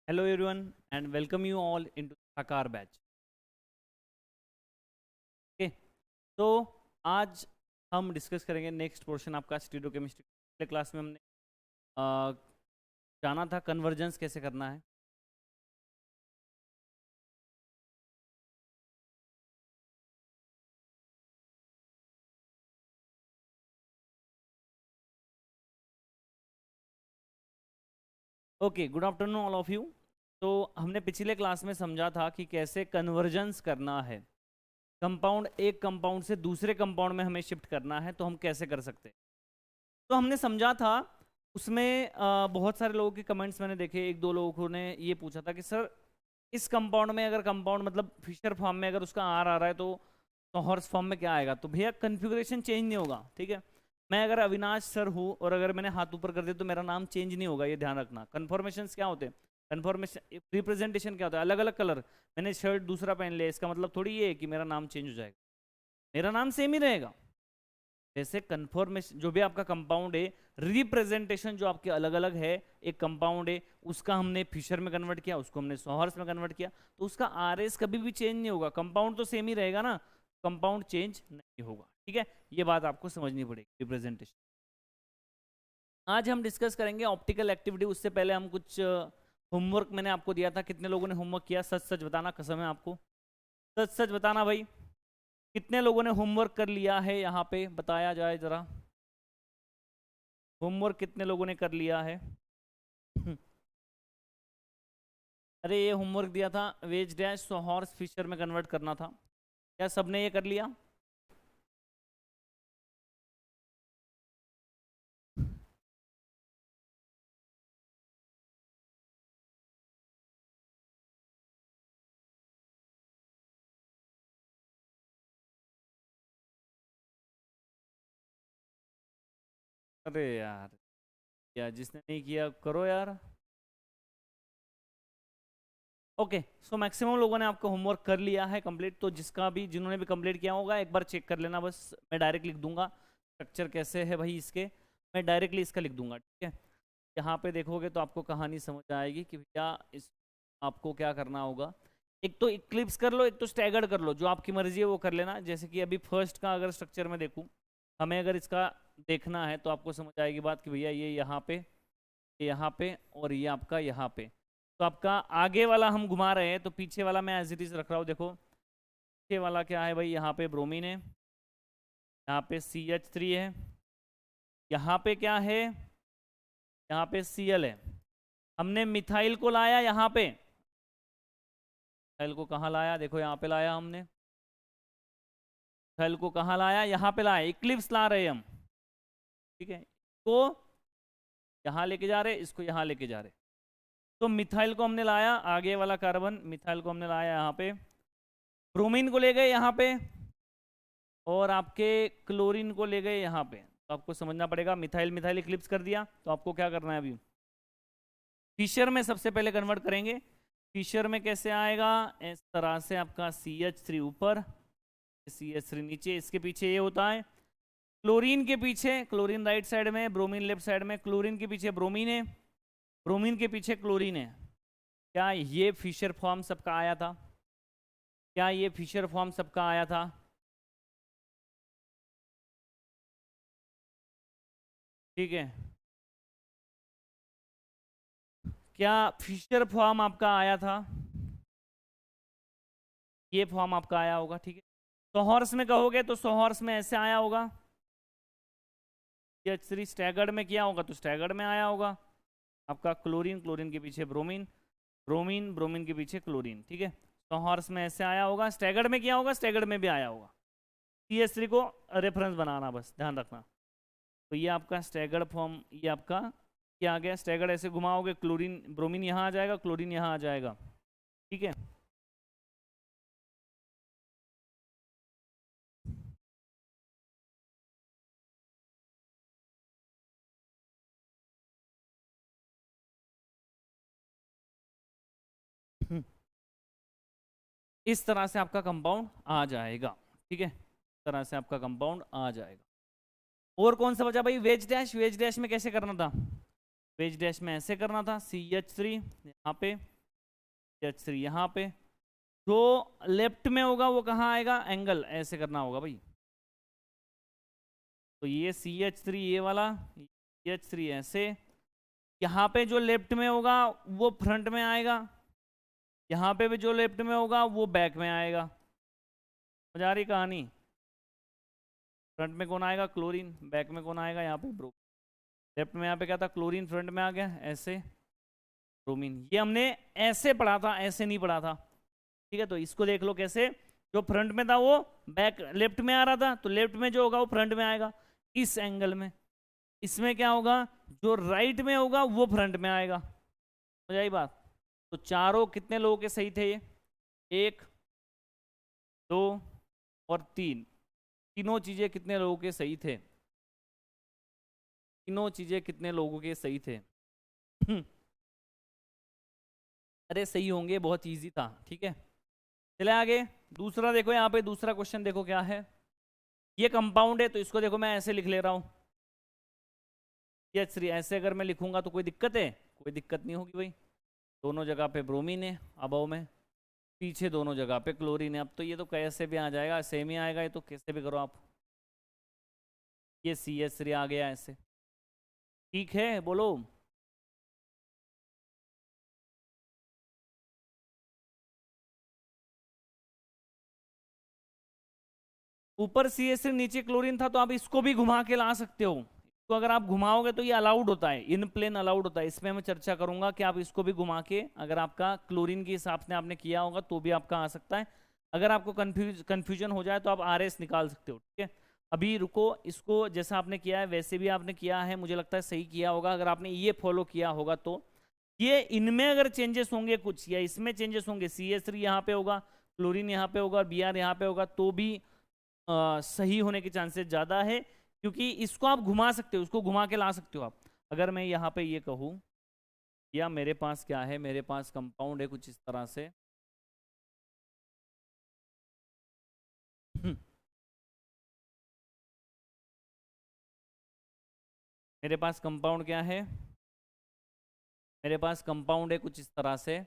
Hello everyone and welcome you all into Sakar batch. Okay, तो आज हम discuss करेंगे नेक्स्ट पोर्शन आपका स्टीरियोकेमिस्ट्री। पिछले क्लास में हमने अ, जाना था कन्वर्जेंस कैसे करना है। Okay, good afternoon all of you. तो हमने पिछले क्लास में समझा था कि कैसे कन्वर्जेंस करना है। कंपाउंड एक कंपाउंड से दूसरे कंपाउंड में हमें शिफ्ट करना है, तो हम कैसे कर सकते हैं। तो हमने समझा था उसमें बहुत सारे लोगों के कमेंट्स मैंने देखे। एक दो लोगों ने ये पूछा था कि सर इस कंपाउंड में अगर कंपाउंड मतलब फिशर फॉर्म में अगर उसका आर आ रहा है तो हॉर्स फॉर्म में क्या आएगा। तो भैया कन्फिग्रेशन चेंज नहीं होगा, ठीक है। मैं अगर अविनाश सर हूँ और अगर मैंने हाथ ऊपर कर दिया तो मेरा नाम चेंज नहीं होगा, ये ध्यान रखना। कन्फॉर्मेशन क्या होते हैं, कन्फॉर्मेशन रिप्रेजेंटेशन क्या होता है, अलग अलग कलर। मैंने शर्ट दूसरा पहन लिया, इसका मतलब थोड़ी ये है कि मेरा नाम चेंज हो जाएगा, मेरा नाम सेम ही रहेगा। जैसे कन्फॉर्मेशन जो भी आपका कंपाउंड है, रिप्रेजेंटेशन जो आपके अलग अलग है, एक कंपाउंड है उसका हमने फिशर में कन्वर्ट किया, उसको हमने सॉहर्स में कन्वर्ट किया, तो उसका आरएस कभी भी चेंज नहीं होगा। कंपाउंड तो सेम ही रहेगा ना, कंपाउंड चेंज नहीं होगा, ठीक है। ये बात आपको समझनी पड़ेगी, रिप्रेजेंटेशन। आज हम डिस्कस करेंगे ऑप्टिकल एक्टिविटी। उससे पहले हम कुछ होमवर्क मैंने आपको दिया था। कितने लोगों ने होमवर्क किया, सच सच बताना, कसम है आपको, सच सच बताना भाई। कितने लोगों ने होमवर्क कर लिया है, यहाँ पे बताया जाए जरा। होमवर्क कितने लोगों ने कर लिया है? अरे ये होमवर्क दिया था, वेज डैश हॉर्स फिशर में कन्वर्ट करना था, क्या सबने ये कर लिया? अरे यार, या जिसने नहीं किया करो यार। ओके, सो मैक्सिमम लोगों ने आपका होमवर्क कर लिया है कंप्लीट। तो जिसका भी जिन्होंने भी कंप्लीट किया होगा एक बार चेक कर लेना बस। मैं डायरेक्ट लिख दूंगा स्ट्रक्चर कैसे है भाई इसके, मैं डायरेक्टली इसका लिख दूंगा, ठीक है। यहाँ पे देखोगे तो आपको कहानी समझ आएगी कि भैया इस आपको क्या करना होगा। एक तो इक्लिप्स कर लो, एक तो स्टैगर्ड कर लो, जो आपकी मर्जी है वो कर लेना। जैसे कि अभी फर्स्ट का अगर स्ट्रक्चर में देखूँ, हमें अगर इसका देखना है तो आपको समझ आएगी बात कि भैया ये यहाँ पे और ये आपका यहाँ पे। तो आपका आगे वाला हम घुमा रहे हैं, तो पीछे वाला मैं एज इट इज रख रहा हूँ। देखो पीछे वाला क्या है भाई, यहाँ पे ब्रोमीन है, यहाँ पे CH3 है, यहाँ पे क्या है, यहाँ पे Cl है। हमने मिथाइल को लाया यहाँ पे, मिथाइल को कहाँ लाया, देखो यहाँ पे लाया हमने। मिथाइल को कहाँ लाया, यहाँ पे लाया, इक्लिप्स ला रहे हैं हम, ठीक है। तो यहाँ लेके जा रहे, इसको यहाँ लेके जा रहे। तो मिथाइल को हमने लाया, आगे वाला कार्बन मिथाइल को हमने लाया यहाँ पे, ब्रोमीन को ले गए यहाँ पे, और आपके क्लोरीन को ले गए यहाँ पे। तो आपको समझना पड़ेगा, मिथाइल मिथाइल इक्लिप्स कर दिया, तो आपको क्या करना है अभी, फिशर में सबसे पहले कन्वर्ट करेंगे। फिशर में कैसे आएगा, इस तरह से आपका CH3 ऊपर, CH3 नीचे, इसके पीछे ये होता है क्लोरीन के पीछे, क्लोरीन राइट साइड में, ब्रोमीन लेफ्ट साइड में, क्लोरीन के पीछे ब्रोमीन है, ब्रोमीन के पीछे क्लोरीन है। क्या ये फिशर फॉर्म सबका आया था, क्या ये फिशर फॉर्म सबका आया था? ठीक है, क्या फिशर फॉर्म आपका आया था? ये फॉर्म आपका आया होगा, ठीक है। सोहॉर्स में कहोगे तो सोहॉर्स में ऐसे आया होगा, CH3 स्टैगर्ड में किया होगा तो स्टैगर्ड में आया होगा। आपका क्लोरीन, क्लोरीन के पीछे ब्रोमीन, ब्रोमीन, ब्रोमीन के पीछे क्लोरीन, ठीक है। सोहॉर्स में ऐसे आया होगा, स्टैगर्ड में किया होगा, स्टैगर्ड में भी आया होगा। CH3 को रेफरेंस बनाना, बस ध्यान रखना। तो ये आपका स्टैगर्ड फॉर्म, ये आपका क्या आ गया, स्टैगर्ड ऐसे घुमाओगे, क्लोरीन ब्रोमीन यहाँ आ जाएगा, क्लोरीन यहाँ आ जाएगा, ठीक है। इस तरह से आपका कंपाउंड आ जाएगा, ठीक है। इस तरह से आपका कंपाउंड आ जाएगा। और कौन सा बचा भाई, वेज डैश। वेज डैश में कैसे करना था, वेज डैश में ऐसे करना था, CH3 यहाँ पे, CH3 यहाँ पे, जो लेफ्ट में होगा वो कहाँ आएगा, एंगल ऐसे करना होगा भाई। तो ये CH3 ये वाला, CH3 ऐसे, यहाँ पे जो लेफ्ट में होगा वो फ्रंट में आएगा, यहाँ पे भी जो लेफ्ट में होगा वो बैक में आएगा। समझ आ रही कहानी? फ्रंट में कौन आएगा, क्लोरीन, बैक में कौन आएगा, यहाँ पे ब्रोमीन। लेफ्ट में यहाँ पे क्या था, क्लोरीन, फ्रंट में आ गया ऐसे ब्रोमीन। ये हमने ऐसे पढ़ा था, ऐसे नहीं पढ़ा था, ठीक है। तो इसको देख लो कैसे, जो फ्रंट में था वो बैक लेफ्ट में आ रहा था, तो लेफ्ट में जो होगा वो फ्रंट में आएगा इस एंगल में। इसमें क्या होगा, जो राइट में होगा वो फ्रंट में आएगा। समझ आई बात? तो चारों कितने लोगों के सही थे ये, 1 2 और 3, तीनों चीजें कितने लोगों के सही थे, तीनों चीजें कितने लोगों के सही थे? अरे सही होंगे, बहुत इजी था, ठीक है। चले आगे, दूसरा देखो यहाँ पे, दूसरा क्वेश्चन देखो क्या है। ये कंपाउंड है तो इसको देखो मैं ऐसे लिख ले रहा हूं, CH3 ऐसे अगर मैं लिखूंगा तो कोई दिक्कत है? कोई दिक्कत नहीं होगी भाई। दोनों जगह पे ब्रोमीन है अबव में, पीछे दोनों जगह पे क्लोरीन है। अब तो ये तो कैसे भी आ जाएगा, सेम ही आएगा ये तो, कैसे भी करो आप। ये CH3 आ गया ऐसे, ठीक है, बोलो। ऊपर CH3 नीचे क्लोरीन था, तो आप इसको भी घुमा के ला सकते हो। तो अगर आप घुमाओगे तो ये अलाउड होता है, इन प्लेन अलाउड होता है। इसमें मैं चर्चा करूंगा कि आप इसको भी घुमा के, अगर आपका क्लोरीन के हिसाब से आपने किया होगा तो भी आपका आ सकता है। अगर आपको कंफ्यूजन हो जाए तो आप RS निकाल सकते हो, ठीक है। अभी रुको, इसको जैसा आपने किया है वैसे भी आपने किया है, मुझे लगता है सही किया होगा। अगर आपने ये फॉलो किया होगा तो ये इनमें अगर चेंजेस होंगे कुछ, या इसमें चेंजेस होंगे, CH3 यहाँ पे होगा, क्लोरीन यहाँ पे होगा और Br यहाँ पे होगा, तो भी सही होने के चांसेस ज़्यादा है, क्योंकि इसको आप घुमा सकते हो, उसको घुमा के ला सकते हो आप। अगर मैं यहाँ पे ये कहूँ, या मेरे पास क्या है, मेरे पास कंपाउंड है कुछ इस तरह से, मेरे पास कंपाउंड क्या है, मेरे पास कंपाउंड है कुछ इस तरह से,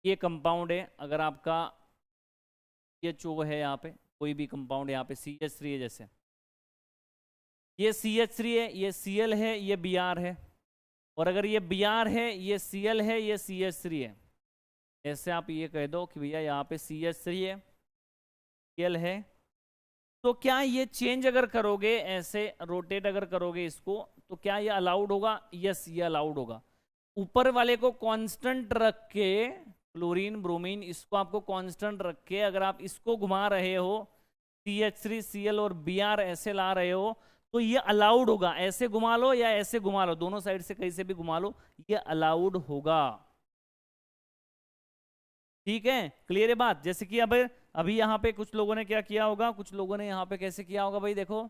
ये कंपाउंड है। अगर आपका ये चो है यहाँ पे, कोई भी कंपाउंड यहाँ पे CH3 है, जैसे ये CH3 है, ये Cl है, ये Br है, और अगर ये Br है, ये Cl है, ये CH3 है, ऐसे आप ये कह दो कि भैया यहाँ पे CH3 है, Cl है। तो क्या ये चेंज अगर करोगे, ऐसे रोटेट अगर करोगे इसको, तो क्या ये अलाउड होगा? यस, ये अलाउड होगा। ऊपर वाले को कांस्टेंट रख के, क्लोरीन ब्रोमीन, इसको आपको कांस्टेंट रख के अगर आप इसको घुमा रहे हो, CH3 Cl और Br ऐसे ला रहे हो, तो ये अलाउड होगा। ऐसे घुमा लो या ऐसे घुमा लो, दोनों साइड से कहीं से भी घुमा लो, ये अलाउड होगा, ठीक है। क्लियर है बात? जैसे कि अब अभी यहाँ पे कुछ लोगों ने क्या किया होगा, कुछ लोगों ने यहाँ पे कैसे किया होगा भाई, देखो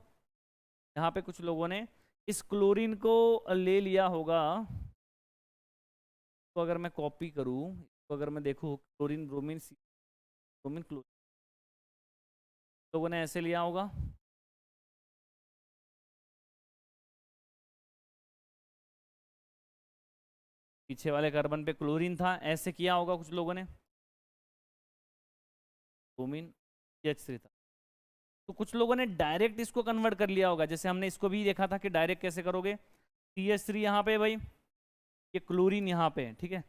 यहाँ पे कुछ लोगों ने इस क्लोरीन को ले लिया होगा। तो अगर मैं कॉपी करूँ, तो अगर मैं देखूँ क्लोरीन ब्रोमीन ब्रोमीन क्लोरीन, लोगों ने ऐसे लिया होगा, पीछे वाले कार्बन पे क्लोरीन था, ऐसे किया होगा कुछ लोगों ने, ब्रोमीन CH3 था। तो कुछ लोगों ने डायरेक्ट इसको कन्वर्ट कर लिया होगा, जैसे हमने इसको भी देखा था कि डायरेक्ट कैसे करोगे, CH3 यहाँ पे भाई, ये क्लोरीन यहाँ पे है, ठीक है।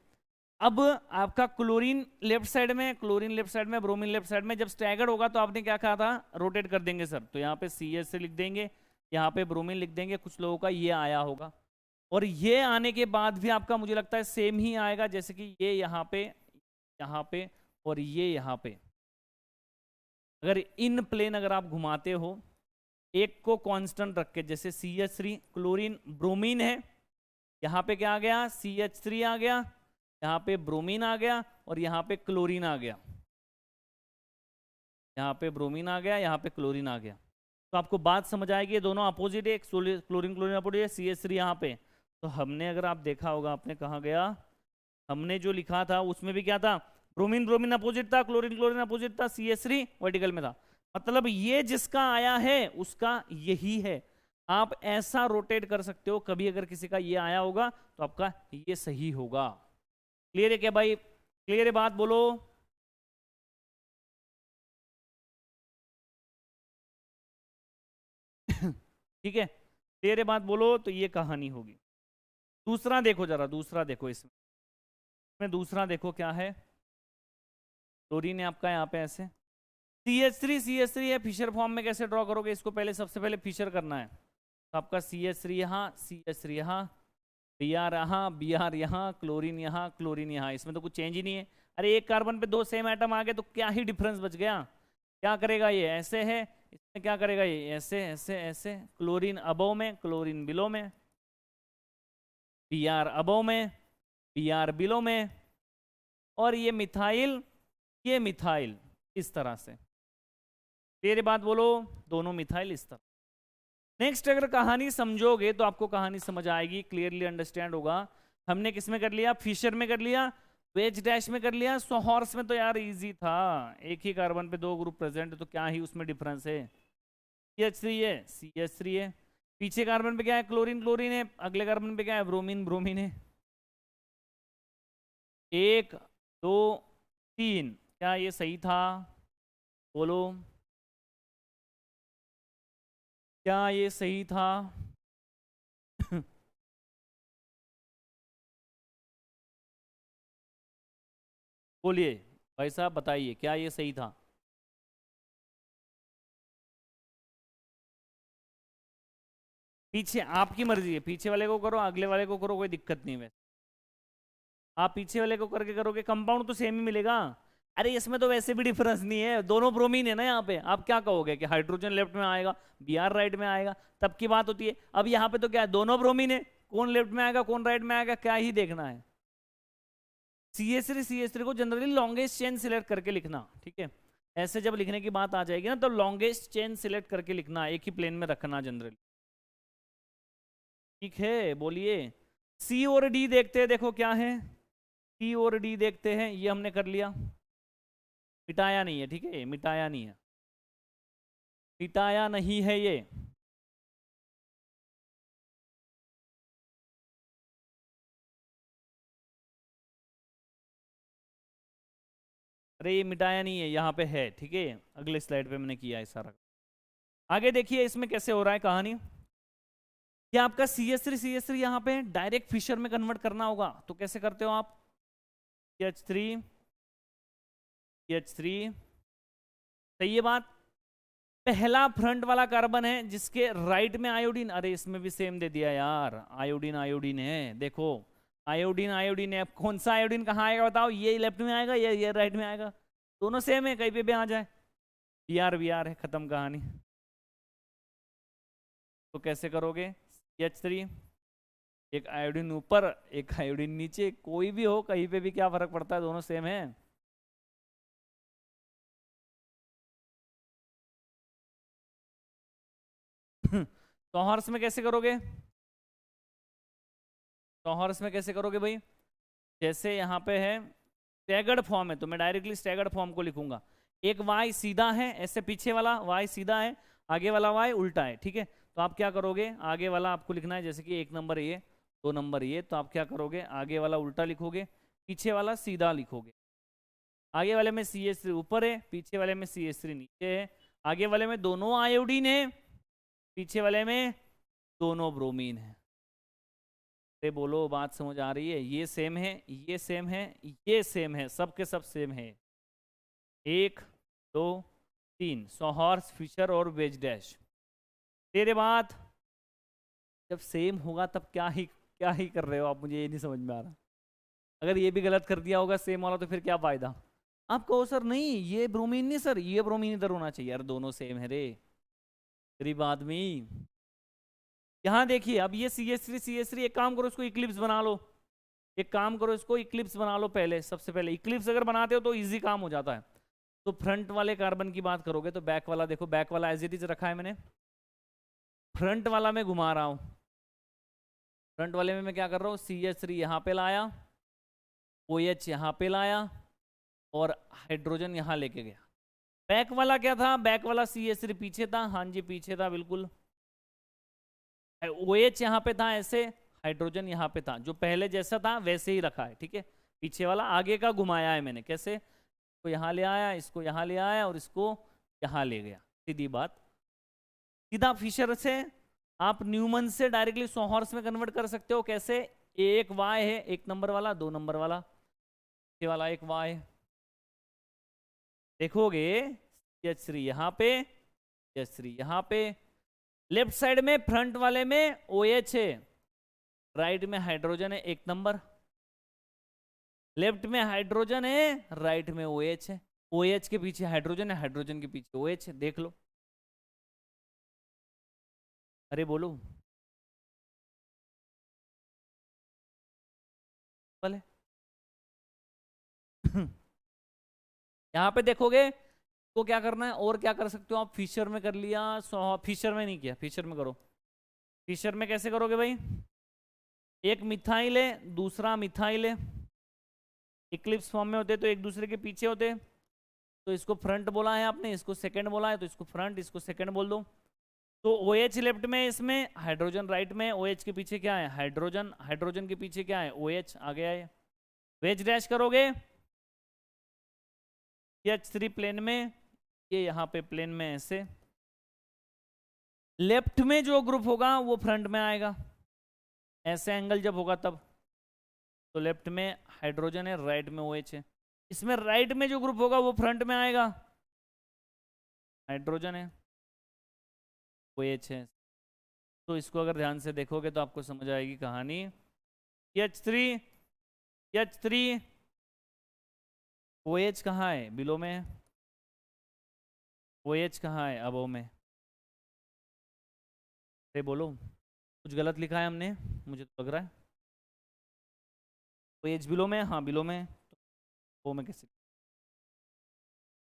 अब आपका क्लोरीन लेफ्ट साइड में, क्लोरीन लेफ्ट साइड में, ब्रोमीन लेफ्ट साइड में, जब स्टैगर्ड होगा तो आपने क्या कहा था, रोटेट कर देंगे सर। तो यहाँ पे CH3 लिख देंगे, यहाँ पे ब्रोमीन लिख देंगे। कुछ लोगों का ये आया होगा, और ये आने के बाद भी आपका मुझे लगता है सेम ही आएगा, जैसे कि ये यहाँ पे और ये यहाँ पे। अगर इन प्लेन अगर आप घुमाते हो, एक को कांस्टेंट रख के, जैसे CH3 क्लोरीन ब्रोमीन है, यहाँ पे क्या आ गया, CH3 आ गया, यहाँ पे ब्रोमीन आ गया, और यहाँ पे क्लोरीन आ गया, यहाँ पे ब्रोमीन आ गया, यहाँ पे क्लोरीन आ गया। तो आपको बात समझ आएगी, दोनों अपोजिट है, क्लोरीन क्लोरीन अपोजिट है, CH3 यहाँ पे। तो हमने, अगर आप देखा होगा, आपने कहा गया, हमने जो लिखा था उसमें भी क्या था, ब्रोमीन ब्रोमीन अपोजिट था, क्लोरीन क्लोरीन अपोजिट था, CH3 वर्टिकल में था। मतलब ये जिसका आया है उसका यही है। आप ऐसा रोटेट कर सकते हो, कभी अगर किसी का ये आया होगा तो आपका ये सही होगा। क्लियर है क्या भाई? क्लियर है बात? बोलो। ठीक है, क्लियर है बात? बोलो। तो ये कहानी होगी। दूसरा देखो जरा, दूसरा देखो इसमें दूसरा देखो क्या है। क्लोरीन है आपका यहाँ पे ऐसे, CH3 है। फिशर फॉर्म में कैसे ड्रॉ करोगे इसको? पहले सबसे पहले फिशर करना है। तो आपका CH3 यहाँ, CH3 यहाँ, Br यहाँ, Br यहाँ, क्लोरीन यहाँ, क्लोरीन यहाँ। इसमें तो कुछ चेंज ही नहीं है। अरे एक कार्बन पे दो सेम एटम आ गए तो क्या ही डिफरेंस बच गया? क्या करेगा ये? ऐसे है, इसमें क्या करेगा ये? ऐसे ऐसे ऐसे। क्लोरीन अबव में, क्लोरीन बिलो में, Br अबव में, Br बिलो में, और ये मिथाइल, ये मिथाइल इस तरह से। तेरे बात बोलो, दोनों मिथाइल इस तरह। नेक्स्ट अगर कहानी समझोगे तो आपको कहानी समझ आएगी, क्लियरली अंडरस्टैंड होगा। हमने किस में कर लिया? फिशर में कर लिया, वेज डैश में कर लिया। सोहॉर्स में तो यार इजी था, एक ही कार्बन पे दो ग्रुप प्रेजेंट है तो क्या ही उसमें डिफरेंस है। CH3 है, CH3 है। पीछे कार्बन पे क्या है? क्लोरीन, क्लोरीन है। अगले कार्बन पे क्या है? ब्रोमीन, ब्रोमीन है। 1 2 3। क्या ये सही था? बोलो, क्या ये सही था? बोलिए भाई साहब, बताइए क्या ये सही था? पीछे आपकी मर्जी है, पीछे वाले को करो, अगले वाले को करो, कोई दिक्कत नहीं है। आप पीछे वाले को करके करोगे, कंपाउंड तो सेम ही मिलेगा। अरे इसमें तो वैसे भी डिफरेंस नहीं है, दोनों ब्रोमीन है ना यहाँ पे। आप क्या कहोगे कि हाइड्रोजन लेफ्ट में आएगा, Br राइट में आएगा, तब की बात होती है। अब यहाँ पे तो क्या है? दोनों ब्रोमीन है, कौन लेफ्ट में आएगा कौन राइट में आएगा क्या ही देखना है। CH3 को जनरली लॉन्गेस्ट चेन सिलेक्ट करके लिखना, ठीक है? ऐसे जब लिखने की बात आ जाएगी ना तो लॉन्गेस्ट चेन सिलेक्ट करके लिखना, एक ही प्लेन में रखना जनरली, ठीक है? बोलिए। C और D देखते हैं, देखो क्या है। C और D देखते हैं, ये हमने कर लिया, मिटाया नहीं है, ठीक है? मिटाया नहीं है, मिटाया नहीं है ये। अरे ये मिटाया नहीं है, यहाँ पे है, ठीक है? अगले स्लाइड पे मैंने किया है सारा। आगे देखिए इसमें कैसे हो रहा है कहानी। ये आपका CH3 यहाँ पे डायरेक्ट फिशर में कन्वर्ट करना होगा, तो कैसे करते हो आप? CH3 सही है बात? पहला फ्रंट वाला कार्बन है जिसके राइट में आयोडीन, अरे इसमें भी सेम दे दिया यार, आयोडीन आयोडीन है, देखो आयोडीन आयोडीन है। कौन सा आयोडीन कहाँ आएगा बताओ? ये लेफ्ट में आएगा, ये राइट में आएगा, दोनों सेम है, कहीं पे भी आ जाए। Br है, खत्म कहानी। तो कैसे करोगे? CH3, एक आयोडीन ऊपर एक आयोडीन नीचे, कोई भी हो कहीं पे भी क्या फर्क पड़ता है, दोनों सेम है। सोहर्स में कैसे करोगे? सोहर्स में कैसे करोगे भाई? जैसे यहाँ पे है स्टैगर्ड फॉर्म है तो मैं डायरेक्टली स्टैगर्ड फॉर्म को लिखूंगा। एक y सीधा है, ऐसे पीछे वाला y सीधा है, आगे वाला y उल्टा है, ठीक है? तो आप क्या करोगे? आगे वाला आपको लिखना है, जैसे कि 1 नंबर ये, 2 नंबर ये, तो आप क्या करोगे? आगे वाला उल्टा लिखोगे, पीछे वाला सीधा लिखोगे। आगे वाले में CH3 ऊपर है, पीछे वाले में CH3 नीचे है। आगे वाले में दोनों आयोडीन है, पीछे वाले में दोनों ब्रोमीन है। अरे बोलो, बात समझ आ रही है? ये सेम है, ये सेम है, ये सेम है, सब के सब सेम है। 1 2 3, सोहॉर्स, फिशर और वेज डैश। तेरे बात जब सेम होगा तब क्या ही कर रहे हो आप? मुझे ये नहीं समझ में आ रहा। अगर ये भी गलत कर दिया होगा सेम वाला तो फिर क्या फायदा? आप कहो सर नहीं ये ब्रोमीन नहीं, सर ये ब्रोमीन इधर होना चाहिए। यार दोनों सेम है रे गरीब आदमी। यहाँ देखिए, अब ये CH3 एक काम करो, इसको इक्लिप्स बना लो। एक काम करो, इसको इक्लिप्स बना लो पहले। सबसे पहले इक्लिप्स अगर बनाते हो तो इजी काम हो जाता है। तो फ्रंट वाले कार्बन की बात करोगे तो बैक वाला देखो, बैक वाला एज इट इज रखा है मैंने, फ्रंट वाला मैं घुमा रहा हूँ। फ्रंट वाले में मैं क्या कर रहा हूँ? CH3 यहाँ पे लाया, OH यहाँ पे लाया और हाइड्रोजन यहाँ लेके गया। बैक वाला क्या था? बैक वाला CH3 पीछे था, हाँ जी पीछे था बिल्कुल। OH यहाँ पे था ऐसे, हाइड्रोजन यहाँ पे था, जो पहले जैसा था वैसे ही रखा है, ठीक है? पीछे वाला आगे का घुमाया है मैंने, कैसे, इसको यहाँ ले आया, इसको यहाँ ले आया और इसको यहाँ ले गया, सीधी बात। सीधा फिशर से आप न्यूमन से डायरेक्टली सोहर्स में कन्वर्ट कर सकते हो, कैसे, एक वाई है, एक नंबर वाला, दो नंबर वाला, ये वाला एक वाई, देखोगे H3 यहाँ पे, H3 यहाँ पे, लेफ्ट साइड में फ्रंट वाले में OH है, राइट में हाइड्रोजन है एक नंबर, लेफ्ट में हाइड्रोजन है, राइट में OH है, OH के पीछे हाइड्रोजन है, हाइड्रोजन के पीछे OH है, देख लो। अरे बोलो भले यहाँ पे देखोगे तो क्या करना है, और क्या कर सकते हो आप, फिशर में कर लिया, फिशर में नहीं किया, फिशर में करो। फिशर में कैसे करोगे भाई, एक मिथाइल है, दूसरा मिथाइल है, इक्लिप्स फॉर्म में होते तो एक दूसरे के पीछे होते, तो इसको फ्रंट बोला है आपने, इसको सेकंड बोला है, तो इसको फ्रंट, इसको सेकंड बोल दो। तो OH लेफ्ट में, इसमें हाइड्रोजन राइट में, OH के पीछे क्या है, हाइड्रोजन, हाइड्रोजन के पीछे क्या है, OH आ गया है। वेज डैश करोगे, H3 प्लेन में, ये यहाँ पे प्लेन में ऐसे, लेफ्ट में जो ग्रुप होगा वो फ्रंट में आएगा, ऐसे एंगल जब होगा तब, तो लेफ्ट में हाइड्रोजन है, राइट में OH है, इसमें राइट में जो ग्रुप होगा वो फ्रंट में आएगा, हाइड्रोजन है, OH है। तो इसको अगर ध्यान से देखोगे तो आपको समझ आएगी कहानी। H3 OH कहाँ है, बिलो में है, OH कहाँ है, अबो में। अरे बोलो, कुछ गलत लिखा है हमने, मुझे तो लग रहा है OH बिलो में, हाँ बिलो में, तो वो में कैसे,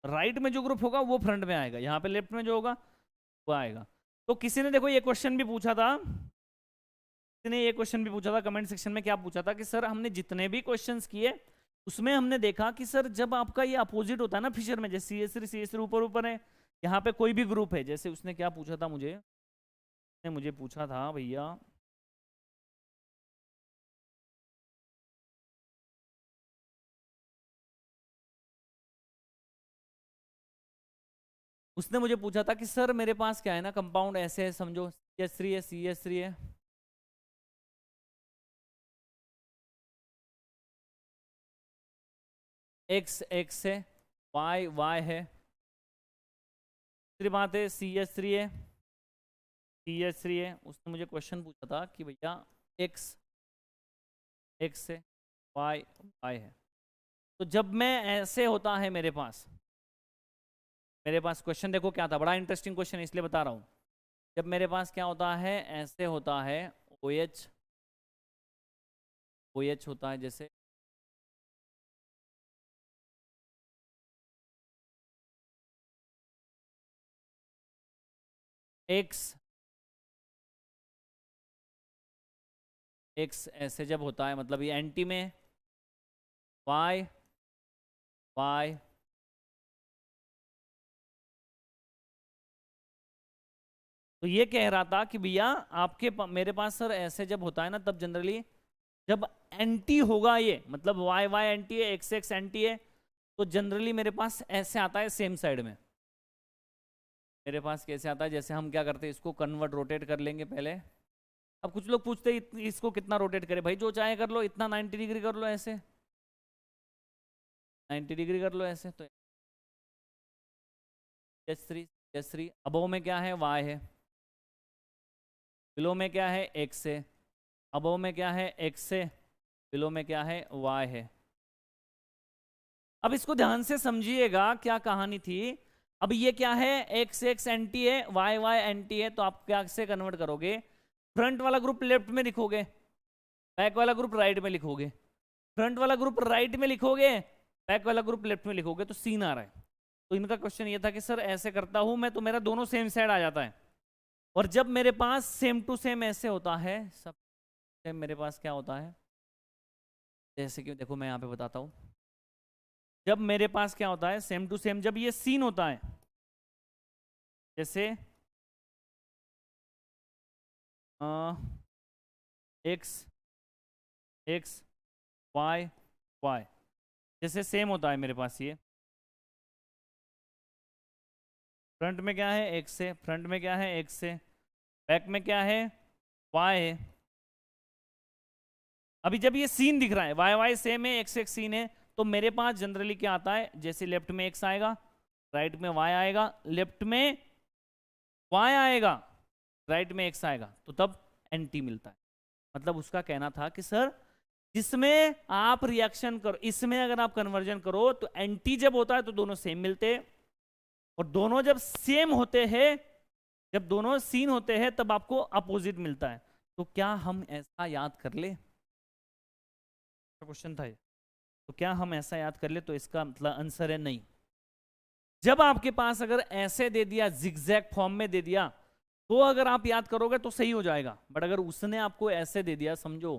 राइट में जो ग्रुप होगा वो फ्रंट में आएगा, यहाँ पे लेफ्ट में जो होगा वो आएगा। तो किसी ने देखो ये क्वेश्चन भी पूछा था, किसी ने ये क्वेश्चन भी पूछा था कमेंट सेक्शन में, क्या पूछा था कि सर हमने जितने भी क्वेश्चंस किए उसमें हमने देखा कि सर जब आपका ये अपोजिट होता है ना फिशर में, जैसे CS3 ऊपर ऊपर है, यहाँ पे कोई भी ग्रुप है, जैसे उसने क्या पूछा था मुझे पूछा था भैया, उसने मुझे पूछा था कि सर मेरे पास क्या है ना, कंपाउंड ऐसे है, समझो CS3 है, X है, Y है, दूसरी बात है CS3 है, उसने मुझे क्वेश्चन पूछा था कि भैया X है, Y है, तो जब मैं ऐसे होता है मेरे पास क्वेश्चन देखो क्या था, बड़ा इंटरेस्टिंग क्वेश्चन इसलिए बता रहा हूँ, जब मेरे पास क्या होता है, ऐसे होता है, OH होता है जैसे, X ऐसे जब होता है, मतलब ये एंटी में, Y तो ये कह रहा था कि भैया मेरे पास सर ऐसे जब होता है ना, तब जनरली जब एंटी होगा ये, मतलब Y एंटी है, X एंटी है, तो जनरली मेरे पास ऐसे आता है सेम साइड में, मेरे पास कैसे आता है, जैसे हम क्या करते हैं, इसको कन्वर्ट रोटेट कर लेंगे पहले। अब कुछ लोग पूछते हैं इसको कितना रोटेट करे, भाई जो चाहे कर लो, इतना 90 डिग्री कर लो, ऐसे 90 डिग्री कर लो ऐसे, तो H3 अबो में क्या है, Y है, बिलो में क्या है, X है, अबो में क्या है, X है, बिलो में क्या है, Y है। अब इसको ध्यान से समझिएगा क्या कहानी थी। अब ये क्या है, X एंटी है, Y एंटी है, तो आप क्या से कन्वर्ट करोगे, फ्रंट वाला ग्रुप लेफ्ट में लिखोगे, बैक वाला ग्रुप राइट में लिखोगे, फ्रंट वाला ग्रुप राइट में लिखोगे, बैक वाला ग्रुप लेफ्ट में लिखोगे, तो सीन आ रहा है। तो इनका क्वेश्चन ये था कि सर ऐसे करता हूं मैं तो मेरा दोनों सेम साइड आ जाता है, और जब मेरे पास सेम टू सेम ऐसे होता है, सब सेम मेरे पास क्या होता है, जैसे कि देखो मैं यहाँ पे बताता हूँ, जब मेरे पास क्या होता है सेम टू सेम, जब ये सीन होता है, जैसे एक्स Y वाई, जैसे सेम होता है मेरे पास ये, फ्रंट में क्या है एक्स है, फ्रंट में क्या है एक्स है, बैक में क्या है वाई है। अभी जब ये सीन दिख रहा है वाई वाई सेम है, एक्स एक्स सीन है, तो मेरे पास जनरली क्या आता है, जैसे लेफ्ट में एक्स आएगा, राइट में वाई आएगा, लेफ्ट में वाई आएगा, राइट में एक्स आएगा, तो तब एंटी मिलता है। मतलब उसका कहना था कि सर जिसमें आप रिएक्शन करो, इसमें अगर आप कन्वर्जन करो तो एंटी जब होता है तो दोनों सेम मिलते हैं, और दोनों जब सेम होते हैं, जब दोनों सीन होते हैं तब आपको अपोजिट मिलता है। तो क्या हम ऐसा याद कर ले, क्वेश्चन था ये, तो क्या हम ऐसा याद कर ले, तो इसका मतलब आंसर है नहीं। जब आपके पास अगर ऐसे दे दिया, जिगजैग फॉर्म में दे दिया, तो अगर आप याद करोगे तो सही हो जाएगा, बट अगर उसने आपको ऐसे दे दिया, समझो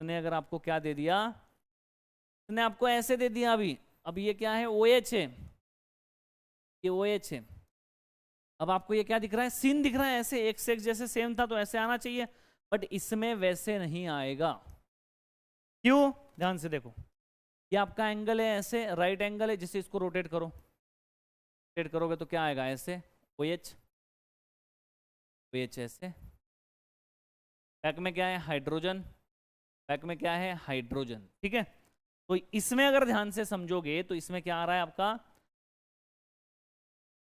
उसने अगर आपको क्या दे दिया, उसने आपको ऐसे दे दिया, अभी ये क्या है OH है, ये OH है, अब आपको ये क्या दिख रहा है, सीन दिख रहा है ऐसे, एक्स एक्स जैसे सेम था तो ऐसे आना चाहिए, बट इसमें वैसे नहीं आएगा। क्यों, ध्यान से देखो, ये आपका एंगल है ऐसे, राइट एंगल है, जिसे इसको रोटेट करो, रोटेट करोगे तो क्या आएगा ऐसे, OH, OH ऐसे, बैक में क्या है हाइड्रोजन, बैक में क्या है हाइड्रोजन, ठीक है। तो इसमें अगर ध्यान से समझोगे तो इसमें क्या आ रहा है आपका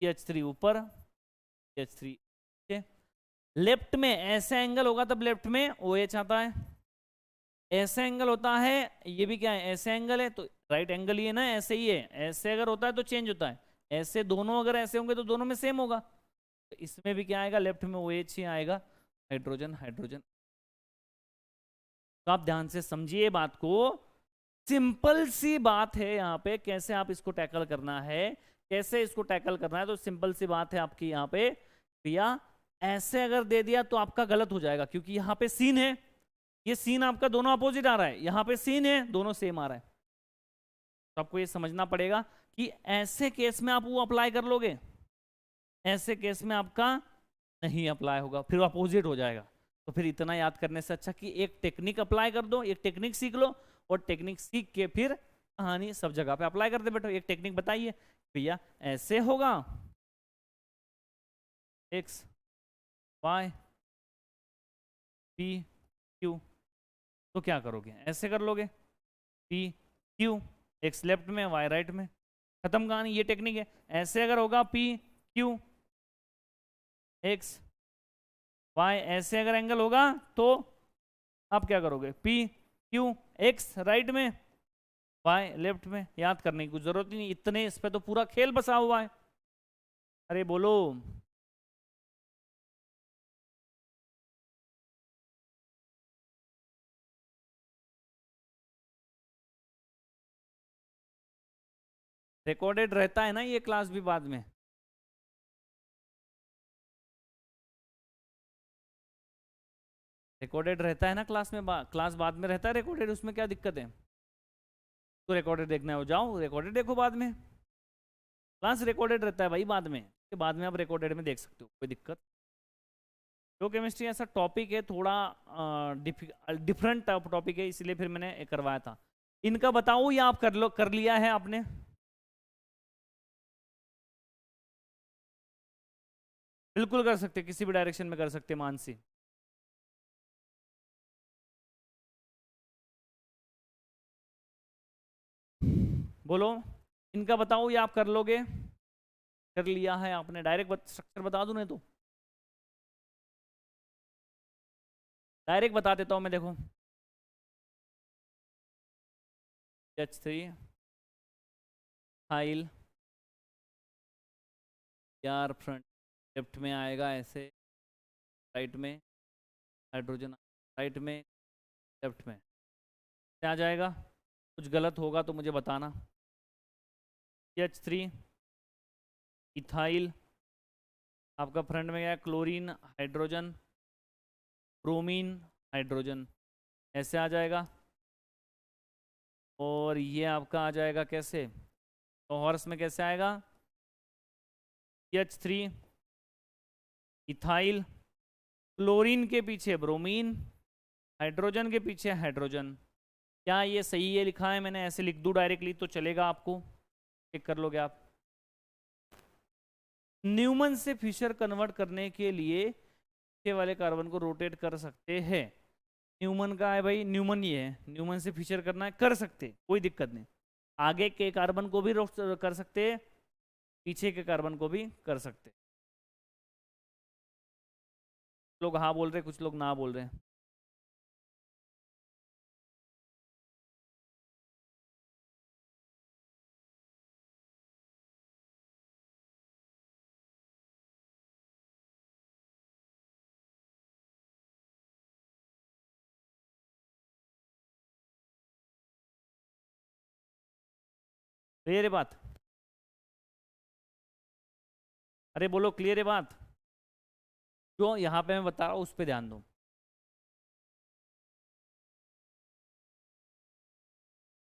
CH3 ऊपर, CH3 नीचे, लेफ्ट में ऐसे एंगल होगा तब लेफ्ट में OH आता है, ऐसे एंगल होता है, ये भी क्या है ऐसे एंगल है, तो राइट एंगल ये ना ऐसे ही है, ऐसे अगर होता है तो चेंज होता है, ऐसे दोनों अगर ऐसे होंगे तो दोनों में सेम होगा, तो इसमें भी क्या आएगा, लेफ्ट में OH ही आएगा, हाइड्रोजन हाइड्रोजन। तो आप ध्यान से समझिए बात को, सिंपल सी बात है यहाँ पे, कैसे आप इसको टैकल करना है, कैसे इसको टैकल करना है, तो सिंपल सी बात है आपकी यहाँ पे, भैया ऐसे अगर दे दिया तो आपका गलत हो जाएगा, क्योंकि यहाँ पे सीन है, ये सीन आपका दोनों अपोजिट आ रहा है, यहाँ पे सीन है दोनों सेम आ रहा है, तो आपको ये समझना पड़ेगा कि ऐसे केस में आप वो अप्लाई कर लोगे, ऐसे केस में आपका नहीं अप्लाई होगा, फिर अपोजिट हो जाएगा। तो फिर इतना याद करने से अच्छा कि एक टेक्निक अप्लाई कर दो, एक टेक्निक सीख लो, और टेक्निक सीख के फिर कहानी सब जगह पे अप्लाई करते बैठो। एक टेक्निक बताइए भैया, ऐसे होगा एक्स वाई पी क्यू, तो क्या करोगे, ऐसे कर लोगे पी क्यू, एक्स लेफ्ट में वाई राइट में, खत्म कहानी, ये टेक्निक है। ऐसे अगर होगा पी क्यू एक्स वाई, ऐसे अगर एंगल होगा तो आप क्या करोगे, पी क्यू एक्स राइट में वाई लेफ्ट में। याद करने की कुछ जरूरत ही नहीं, इतने इस पे तो पूरा खेल बसा हुआ है। अरे बोलो, रिकॉर्डेड रहता है ना ये क्लास भी बाद में, रिकॉर्डेड रहता है ना क्लास में, क्लास बाद में रहता है रिकॉर्डेड, उसमें क्या दिक्कत है। तो रिकॉर्डेड देखना है, जाओ रिकॉर्डेड देखो बाद में, क्लास रिकॉर्डेड रहता है भाई बाद में, के बाद में आप रिकॉर्डेड में देख सकते हो, कोई दिक्कत। जो केमिस्ट्री ऐसा टॉपिक है थोड़ा डिफरेंट टॉपिक है, इसलिए फिर मैंने करवाया था। इनका बताओ या आप कर लो, कर लिया है आपने, बिल्कुल कर सकते, किसी भी डायरेक्शन में कर सकते, मानसी। बोलो, इनका बताओ या आप कर लोगे, कर लिया है आपने, डायरेक्ट स्ट्रक्चर बता दूं नहीं तो डायरेक्ट बता देता हूं मैं, देखो H3 फाइल यार, फ्रंट लेफ्ट में आएगा ऐसे, राइट में हाइड्रोजन, राइट में लेफ्ट में क्या आ जाएगा, कुछ गलत होगा तो मुझे बताना। H3 इथाइल, आपका फ्रंट में क्या है, क्लोरीन हाइड्रोजन, ब्रोमीन हाइड्रोजन, ऐसे आ जाएगा। और ये आपका आ जाएगा कैसे, तो हॉर्स में कैसे आएगा, H3 इथाइल, क्लोरीन के पीछे ब्रोमीन, हाइड्रोजन के पीछे हाइड्रोजन, क्या ये सही है लिखा है मैंने, ऐसे लिख दूं डायरेक्टली तो चलेगा, आपको चेक कर लोगे आप। न्यूमन से फिशर कन्वर्ट करने के लिए पीछे वाले कार्बन को रोटेट कर सकते हैं। न्यूमन का है भाई, न्यूमन ये है, न्यूमन से फिशर करना है, कर सकते, कोई दिक्कत नहीं। आगे के कार्बन को भी कर सकते, पीछे के कार्बन को भी कर सकते। लोग हाँ बोल रहे, कुछ लोग ना बोल रहे हैं। क्लियर है बात? अरे बोलो क्लियर है बात? जो यहाँ पे मैं बता रहा हूँ उस पर ध्यान दो।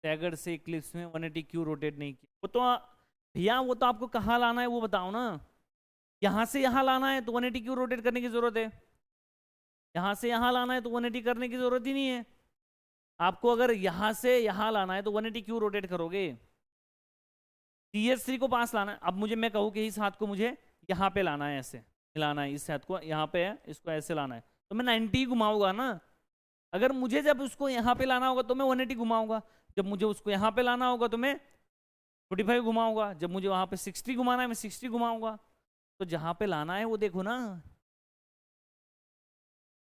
टैगर से इक्लिप्स में 180 क्यों रोटेट नहीं किया? वो तो भैया वो तो आपको कहाँ लाना है वो बताओ ना। यहाँ से यहाँ लाना है तो 180 क्यों रोटेट करने की जरूरत है? यहाँ से यहाँ लाना है तो 180 करने की जरूरत ही नहीं है। आपको अगर यहाँ से यहाँ लाना है तो 180 क्यों रोटेट करोगे? CH3 को पास लाना है। अब मुझे मैं कहूँ कि इस हाथ को मुझे यहाँ पे लाना है, ऐसे मिलाना है, इस हाथ को यहाँ पे है, इसको ऐसे लाना है, तो मैं 90 घुमाऊंगा ना। अगर मुझे जब उसको यहाँ पे लाना होगा तो मैं 180 घुमाऊंगा, जब मुझे उसको यहाँ पे लाना होगा तो मैं 45 घुमाऊंगा, जब मुझे वहां पे 60 घुमाना है मैं 60 घुमाऊंगा। तो जहां पे लाना है वो देखो ना,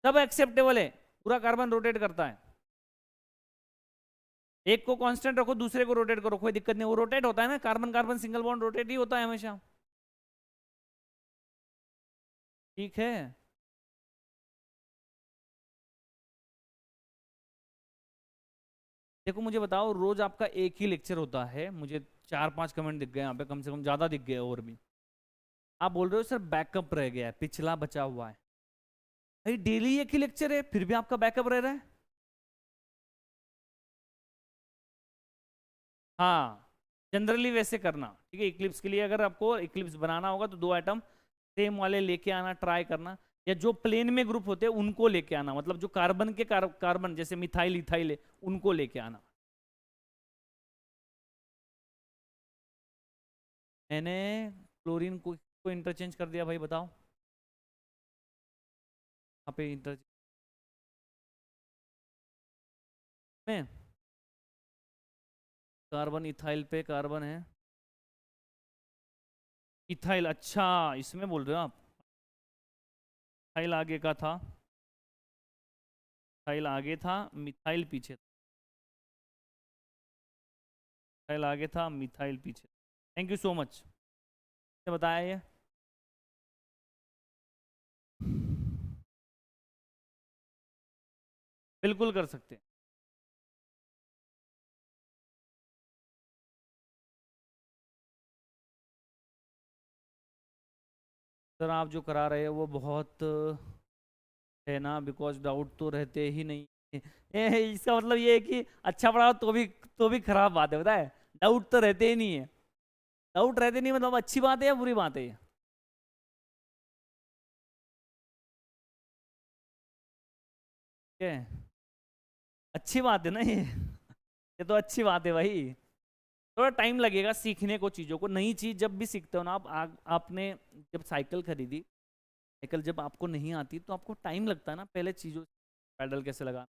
सब एक्सेप्टेबल है, पूरा कार्बन रोटेट करता है। एक को कांस्टेंट रखो, दूसरे को रोटेट करो, कोई दिक्कत नहीं, वो रोटेट होता है ना, carbon carbon single bond rotate ही होता है हमेशा। ठीक है, देखो मुझे बताओ, रोज आपका एक ही लेक्चर होता है, मुझे 4-5 कमेंट दिख गए यहाँ पे, कम से कम ज्यादा दिख गए और भी। आप बोल रहे हो सर बैकअप रह गया है, पिछला बचा हुआ है। भाई डेली एक ही लेक्चर है फिर भी आपका बैकअप रह रहा है। हाँ, जनरली वैसे करना, ठीक है। इक्लिप्स के लिए अगर आपको इक्लिप्स बनाना होगा तो 2 आइटम सेम वाले लेके आना, ट्राई करना, या जो प्लेन में ग्रुप होते हैं उनको लेके आना, मतलब जो कार्बन के कार्बन जैसे मिथाइल इथाइल है उनको लेके आना। मैंने क्लोरीन को इंटरचेंज कर दिया भाई, बताओ यहाँ पे इंटरचेंज में कार्बन इथाइल पे कार्बन है, इथाइल, अच्छा इसमें बोल रहे हो आप। इथाइल आगे का था, इथाइल आगे था, मिथाइल पीछे था, इथाइल आगे था, मिथाइल पीछे। थैंक यू सो मच बताया ये। बिल्कुल कर सकते हैं सर, आप जो करा रहे हैं वो बहुत है ना, बिकॉज डाउट तो रहते ही नहीं है। इसका मतलब ये है कि अच्छा पढ़ाओ तो भी खराब बात है, बताए, डाउट तो रहते ही नहीं है। डाउट रहते नहीं मतलब अच्छी बात है या बुरी बात है? क्या है? अच्छी बात है ना ये तो अच्छी बात है भाई। थोड़ा टाइम लगेगा सीखने को, चीज़ों को, नई चीज़ जब भी सीखते हो ना आप, आपने जब साइकिल खरीदी, साइकिल जब आपको नहीं आती तो आपको टाइम लगता है ना, पहले चीज़ों, पैडल कैसे लगाना,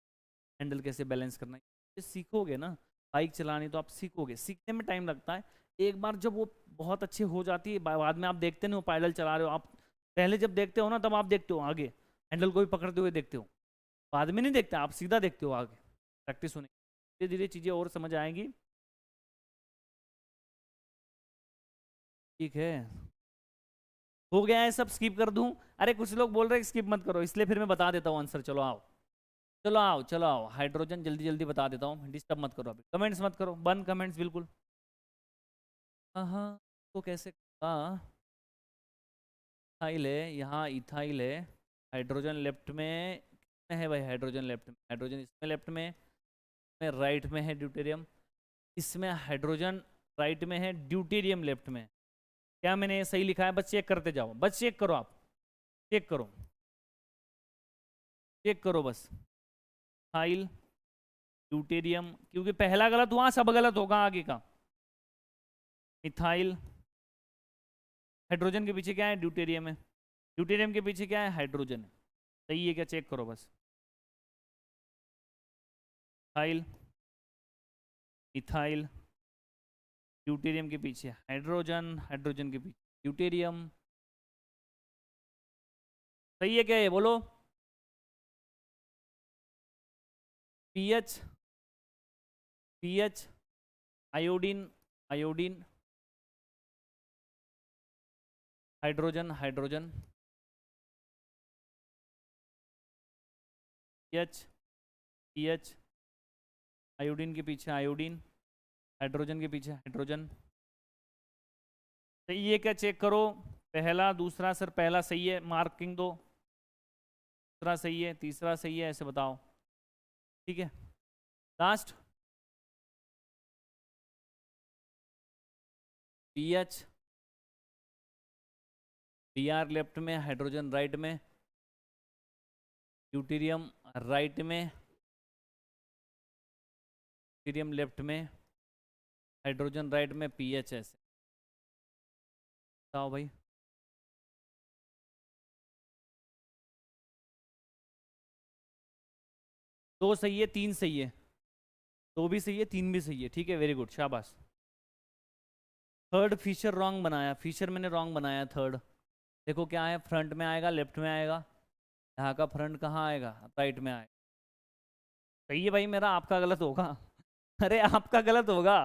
हैंडल कैसे बैलेंस करना, ये सीखोगे ना। बाइक चलानी तो आप सीखोगे, सीखने में टाइम लगता है। एक बार जब वो बहुत अच्छी हो जाती है, बाद में आप देखते नहीं हो पैडल चला रहे हो आप, पहले जब देखते हो ना तब आप देखते हो आगे, हैंडल को भी पकड़ते हुए देखते हो, बाद में नहीं देखते, आप सीधा देखते हो आगे। प्रैक्टिस होने धीरे धीरे चीज़ें और समझ आएंगी। ठीक है, हो गया है सब, स्किप कर दूं? अरे कुछ लोग बोल रहे हैं स्किप मत करो, इसलिए फिर मैं बता देता हूँ आंसर। चलो आओ, चलो आओ, चलो आओ, हाइड्रोजन जल्दी जल्दी बता देता हूँ, डिस्टर्ब मत करो, अभी कमेंट्स मत करो, बंद कमेंट्स बिल्कुल। हाँ, तो कैसे? हाँ, इथाइल है यहाँ, इथाइल है, हाइड्रोजन लेफ्ट में है भाई, हाइड्रोजन लेफ्ट में, हाइड्रोजन इसमें लेफ्ट में राइट में है ड्यूटेरियम, इसमें हाइड्रोजन राइट में है, ड्यूटेरियम लेफ्ट में। क्या मैंने ये सही लिखा है? बस चेक करते जाओ, बस चेक करो आप, चेक करो, चेक करो बस। इथाइल ड्यूटेरियम, क्योंकि पहला गलत हुआ सब गलत होगा आगे का। मिथाइल, हाइड्रोजन के पीछे क्या है? ड्यूटेरियम है। ड्यूटेरियम के पीछे क्या है? हाइड्रोजन है। सही है क्या? चेक करो बस। मिथाइल, मिथाइल, ड्यूटेरियम के पीछे हाइड्रोजन, हाइड्रोजन के पीछे ड्यूटेरियम। सही है क्या ये? बोलो। PH, pH, iodine, iodine, hydrogen, hydrogen, pH, pH, iodine के पीछे आयोडीन, हाइड्रोजन के पीछे हाइड्रोजन। सही है क्या? चेक करो। पहला, दूसरा, सर पहला सही है, मार्किंग दो। दूसरा सही है, तीसरा सही है, ऐसे बताओ। ठीक है, लास्ट। पीएच, Br लेफ्ट में, हाइड्रोजन राइट में, ड्यूटेरियम राइट में, ड्यूटेरियम लेफ्ट में, हाइड्रोजन राइट में, पीएच ऐसे। बताओ भाई। दो सही है, तीन सही है, दो भी सही है, तीन भी सही है। ठीक है, वेरी गुड, शाबाश। थर्ड फिशर रॉन्ग बनाया, फिशर मैंने रॉन्ग बनाया थर्ड। देखो क्या है, फ्रंट में आएगा, लेफ्ट में आएगा। यहाँ का फ्रंट कहाँ आएगा? राइट में आएगा। सही है भाई मेरा, आपका गलत होगा। अरे आपका गलत होगा।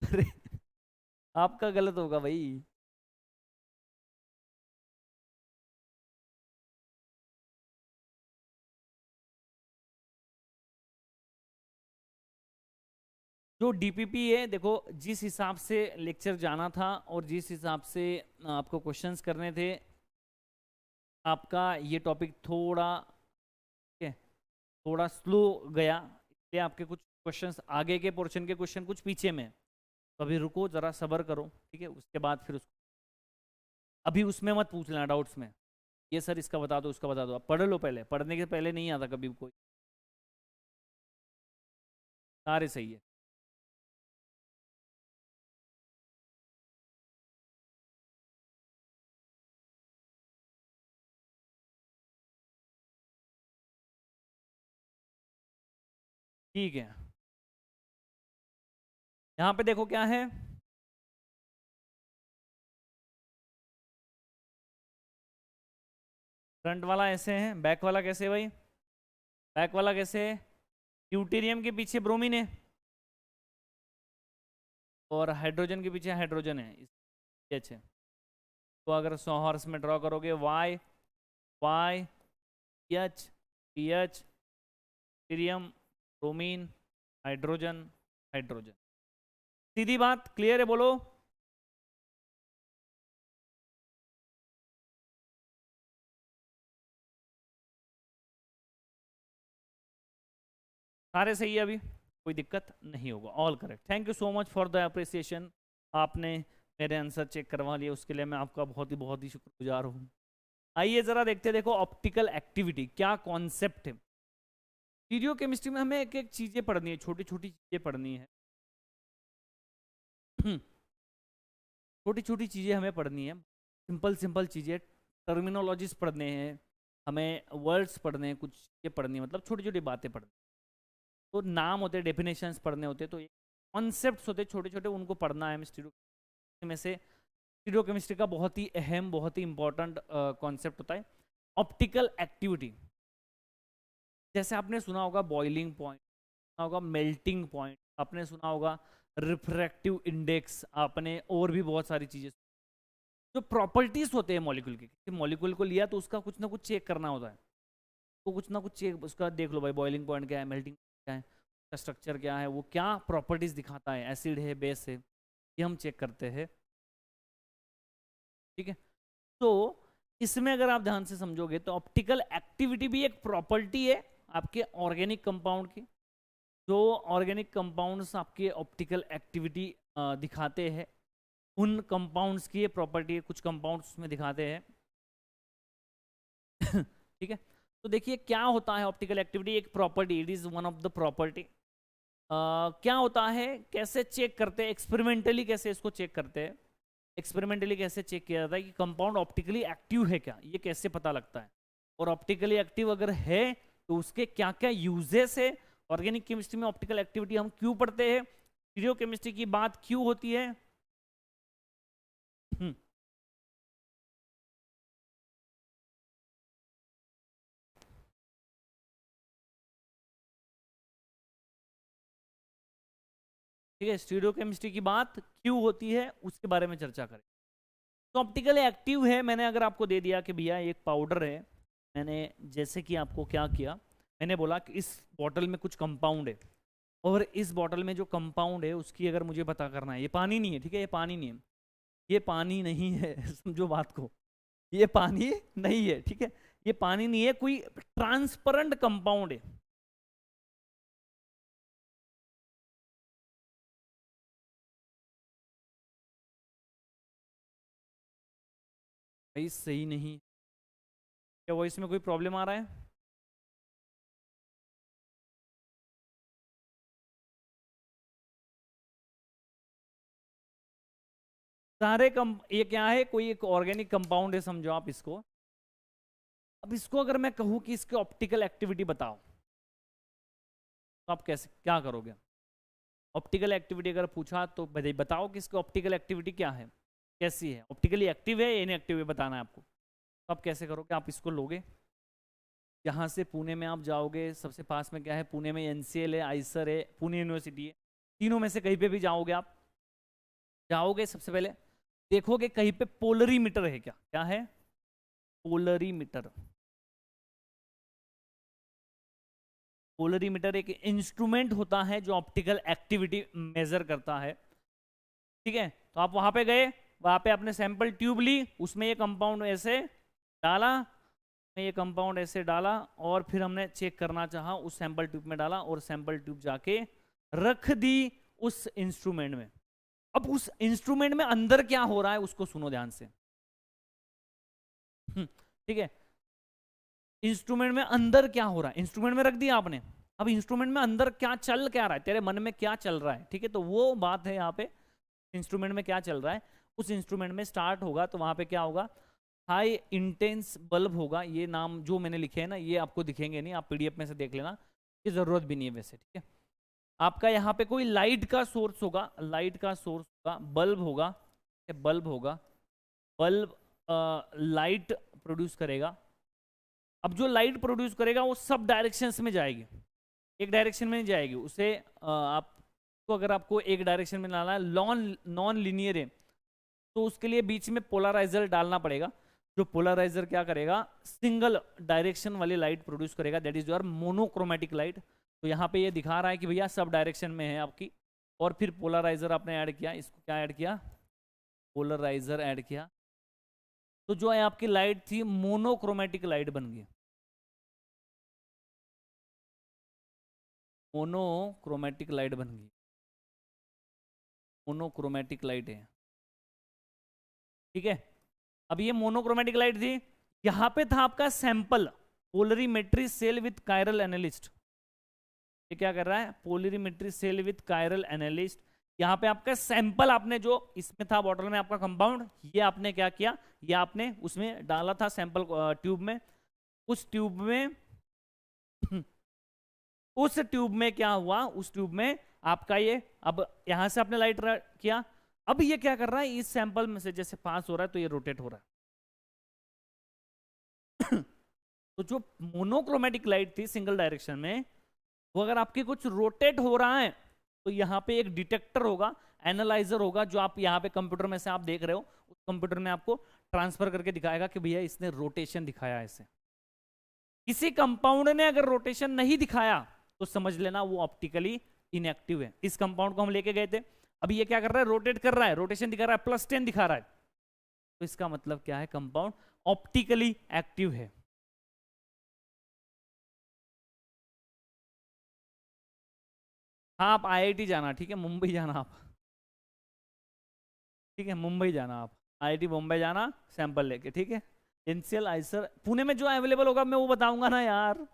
अरे आपका गलत होगा भाई। जो डीपीपी है, देखो जिस हिसाब से लेक्चर जाना था और जिस हिसाब से आपको क्वेश्चंस करने थे, आपका ये टॉपिक थोड़ा, ठीक है, थोड़ा स्लो गया, इसलिए आपके कुछ क्वेश्चंस आगे के पोर्शन के क्वेश्चन कुछ पीछे में। तो अभी रुको, जरा सब्र करो, ठीक है, उसके बाद फिर उसको अभी उसमें मत पूछ लेना डाउट्स में। ये सर इसका बता दो, उसका बता दो, आप पढ़ लो पहले। पढ़ने के पहले नहीं आता कभी कोई। सारे सही है। ठीक है, यहाँ पे देखो क्या है। फ्रंट वाला ऐसे है, बैक वाला कैसे है भाई? बैक वाला कैसे है? ड्यूटेरियम के पीछे ब्रोमीन है और हाइड्रोजन के पीछे हाइड्रोजन है, एच है। तो अगर 100 हॉर्स में ड्रॉ करोगे, Y, Y, H, P H, deuterium, bromine, hydrogen, hydrogen. सीधी बात, क्लियर है? बोलो। सारे सही है, अभी कोई दिक्कत नहीं होगा, all correct. Thank you so much for the appreciation. आपने मेरे आंसर चेक करवा लिए, उसके लिए मैं आपका बहुत ही शुक्रगुजार हूँ। आइए जरा देखते, देखो ऑप्टिकल एक्टिविटी क्या कॉन्सेप्ट है। स्टीरियो केमिस्ट्री में हमें एक एक चीजें पढ़नी है, छोटी छोटी चीजें पढ़नी है। छोटी छोटी चीजें हमें पढ़नी है, सिंपल सिंपल चीजें, टर्मिनोलॉजीज पढ़ने हैं हमें, वर्ड्स पढ़ने हैं, कुछ चीजें पढ़नी है, मतलब छोटी छोटी बातें पढ़नी। तो नाम होते हैं, डेफिनेशंस पढ़ने होते हैं, तो कॉन्सेप्ट्स होते हैं छोटे छोटे, उनको पढ़ना है। स्टीरियो में से स्टीरियो केमिस्ट्री का बहुत ही अहम, बहुत ही इंपॉर्टेंट कॉन्सेप्ट होता है ऑप्टिकल एक्टिविटी। जैसे आपने सुना होगा बॉइलिंग पॉइंट, सुना होगा मेल्टिंग पॉइंट, आपने सुना होगा रिफ्रैक्टिव इंडेक्स, आपने और भी बहुत सारी चीजें। जो प्रॉपर्टीज होते हैं मॉलिक्यूल के, किसी मॉलिक्यूल को लिया तो उसका कुछ ना कुछ चेक करना होता है, तो कुछ ना कुछ चेक उसका देख लो भाई, बॉइलिंग पॉइंट क्या है, मेल्टिंग क्या है, उसका स्ट्रक्चर क्या है, वो क्या प्रॉपर्टीज दिखाता है, एसिड है, बेस है, ये हम चेक करते हैं। ठीक है, तो इसमें अगर आप ध्यान से समझोगे तो ऑप्टिकल एक्टिविटी भी एक प्रॉपर्टी है आपके ऑर्गेनिक कंपाउंड की। जो ऑर्गेनिक कंपाउंड्स आपके ऑप्टिकल एक्टिविटी दिखाते हैं, उन कंपाउंड्स की ये प्रॉपर्टी है, कुछ कंपाउंड्स में दिखाते हैं। ठीक है, तो देखिए क्या होता है ऑप्टिकल एक्टिविटी, एक property, it is one of the property. क्या होता है, कैसे चेक करते हैं एक्सपेरिमेंटली, कैसे इसको चेक करते हैं एक्सपेरिमेंटली, कैसे चेक किया जाता है कि कंपाउंड ऑप्टिकली एक्टिव है क्या, ये कैसे पता लगता है। और ऑप्टिकली एक्टिव अगर है तो उसके क्या क्या यूजेस है। ऑर्गेनिक केमिस्ट्री में ऑप्टिकल एक्टिविटी हम क्यों पढ़ते हैं, स्टीरियो केमिस्ट्री की बात क्यों होती है। ठीक है, स्टीरियो केमिस्ट्री की बात क्यों होती है उसके बारे में चर्चा करें। तो ऑप्टिकली एक्टिव है, मैंने अगर आपको दे दिया कि भैया एक पाउडर है, मैंने जैसे कि आपको क्या किया, मैंने बोला कि इस बॉटल में कुछ कंपाउंड है, और इस बॉटल में जो कंपाउंड है उसकी अगर मुझे पता करना है, ये पानी नहीं है, ठीक है, ये पानी नहीं है, ये पानी नहीं है समझो बात को, ये पानी नहीं है, ठीक है, ये पानी नहीं है, कोई ट्रांसपेरेंट कंपाउंड है। भाई सही नहीं, क्या वॉइस में कोई प्रॉब्लम आ रहा है। सारे ये क्या है, कोई एक ऑर्गेनिक कंपाउंड है समझो आप इसको। अब इसको अगर मैं कहूं कि इसकी ऑप्टिकल एक्टिविटी बताओ, तो आप कैसे क्या करोगे। ऑप्टिकल एक्टिविटी अगर पूछा तो बताओ कि इसकी ऑप्टिकल एक्टिविटी क्या है, कैसी है, ऑप्टिकली एक्टिव है या इनएक्टिव है, बताना है आपको। तो आप कैसे करोगे, आप इसको लोगे, यहाँ से पुणे में आप जाओगे, सबसे पास में क्या है, पुणे में एनसीएल है, आइसर है, पुणे यूनिवर्सिटी है, तीनों में से कहीं पे भी जाओगे आप, जाओगे सबसे पहले देखोगे कहीं पे पोलरीमीटर है क्या, क्या है, पोलरीमीटर। पोलरीमीटर एक इंस्ट्रूमेंट होता है जो ऑप्टिकल एक्टिविटी मेजर करता है, ठीक है। तो आप वहां पे गए, वहां पे आपने सैंपल ट्यूब ली, उसमें ये कंपाउंड ऐसे डाला, ये कंपाउंड ऐसे डाला, और फिर हमने चेक करना चाहा, उस सैंपल ट्यूब में डाला, और सैंपल ट्यूब जाके रख दी उस इंस्ट्रूमेंट में। अब उस इंस्ट्रूमेंट में अंदर क्या हो रहा है उसको सुनो ध्यान से, ठीक है। इंस्ट्रूमेंट में अंदर क्या हो रहा है, इंस्ट्रूमेंट में रख दिया आपने, अब इंस्ट्रूमेंट में अंदर क्या रहा है, तेरे मन में क्या चल रहा है, ठीक है, तो वो बात है यहाँ पे, इंस्ट्रूमेंट में क्या चल रहा है, उस इंस्ट्रूमेंट में स्टार्ट होगा तो वहां पे क्या होगा, हाई इंटेंस बल्ब होगा, ये नाम जो मैंने लिखे हैं ना ये आपको दिखेंगे नहीं, आप पीडीएफ में से देख लेना, ये जरूरत भी नहीं है वैसे, ठीक है। आपका यहाँ पे कोई लाइट का सोर्स होगा, लाइट का सोर्स होगा, बल्ब होगा, बल्ब होगा, बल्ब लाइट प्रोड्यूस करेगा। अब जो लाइट प्रोड्यूस करेगा वो सब डायरेक्शंस में जाएगी, एक डायरेक्शन में नहीं जाएगी, उसे आपको अगर आपको एक डायरेक्शन में लाना है, नॉन लीनियर है, तो उसके लिए बीच में पोलराइजर डालना पड़ेगा, जो पोलराइजर क्या करेगा, सिंगल डायरेक्शन वाली लाइट प्रोड्यूस करेगा, that is your monochromatic light. तो यहाँ पे ये दिखा रहा है कि भैया सब डायरेक्शन में है आपकी, और फिर पोलराइजर आपने ऐड किया, इसको क्या ऐड किया, पोलराइजर ऐड किया, तो जो है आपकी लाइट थी मोनोक्रोमेटिक लाइट बन गई, मोनोक्रोमेटिक लाइट बन गई, मोनोक्रोमेटिक लाइट है, ठीक है। अब ये मोनोक्रोमेटिक लाइट थी, यहां पे था आपका sample polarimetry cell with chiral analyst, ये क्या कर रहा है, polarimetry cell with chiral analyst, यहाँ पे आपका सैंपल, आपने जो इसमें था बॉटल में आपका कंपाउंड, ये आपने क्या किया, ये आपने उसमें डाला था सैंपल ट्यूब में, उस ट्यूब में उस ट्यूब में क्या हुआ, उस ट्यूब में आपका ये, अब यहां से आपने लाइट किया, अब ये क्या कर रहा है, इस सैंपल में से जैसे पास हो रहा है तो ये रोटेट हो रहा है तो जो मोनोक्रोमेटिक लाइट थी सिंगल डायरेक्शन में, वो अगर आपके कुछ रोटेट हो रहा है तो यहाँ पे एक डिटेक्टर होगा, एनालाइजर होगा, जो आप यहाँ पे कंप्यूटर में से आप देख रहे हो, उस कंप्यूटर में आपको ट्रांसफर करके दिखाएगा कि भैया इसने रोटेशन दिखाया है इसे। किसी कंपाउंड ने अगर रोटेशन नहीं दिखाया तो समझ लेना वो ऑप्टिकली इनएक्टिव है। इस कंपाउंड को हम लेके गए थे, अभी ये क्या कर रहा है, रोटेट कर रहा है, रोटेशन दिखा रहा है, +10 दिखा रहा है, तो इसका मतलब क्या है, कंपाउंड ऑप्टिकली एक्टिव है। हाँ आप आईआईटी जाना, ठीक है, मुंबई जाना आप, ठीक है, मुंबई जाना आप, आईआईटी बॉम्बे जाना सैंपल लेके, ठीक है। एनसीएल आइसर पुणे में जो अवेलेबल होगा मैं वो बताऊंगा ना यार।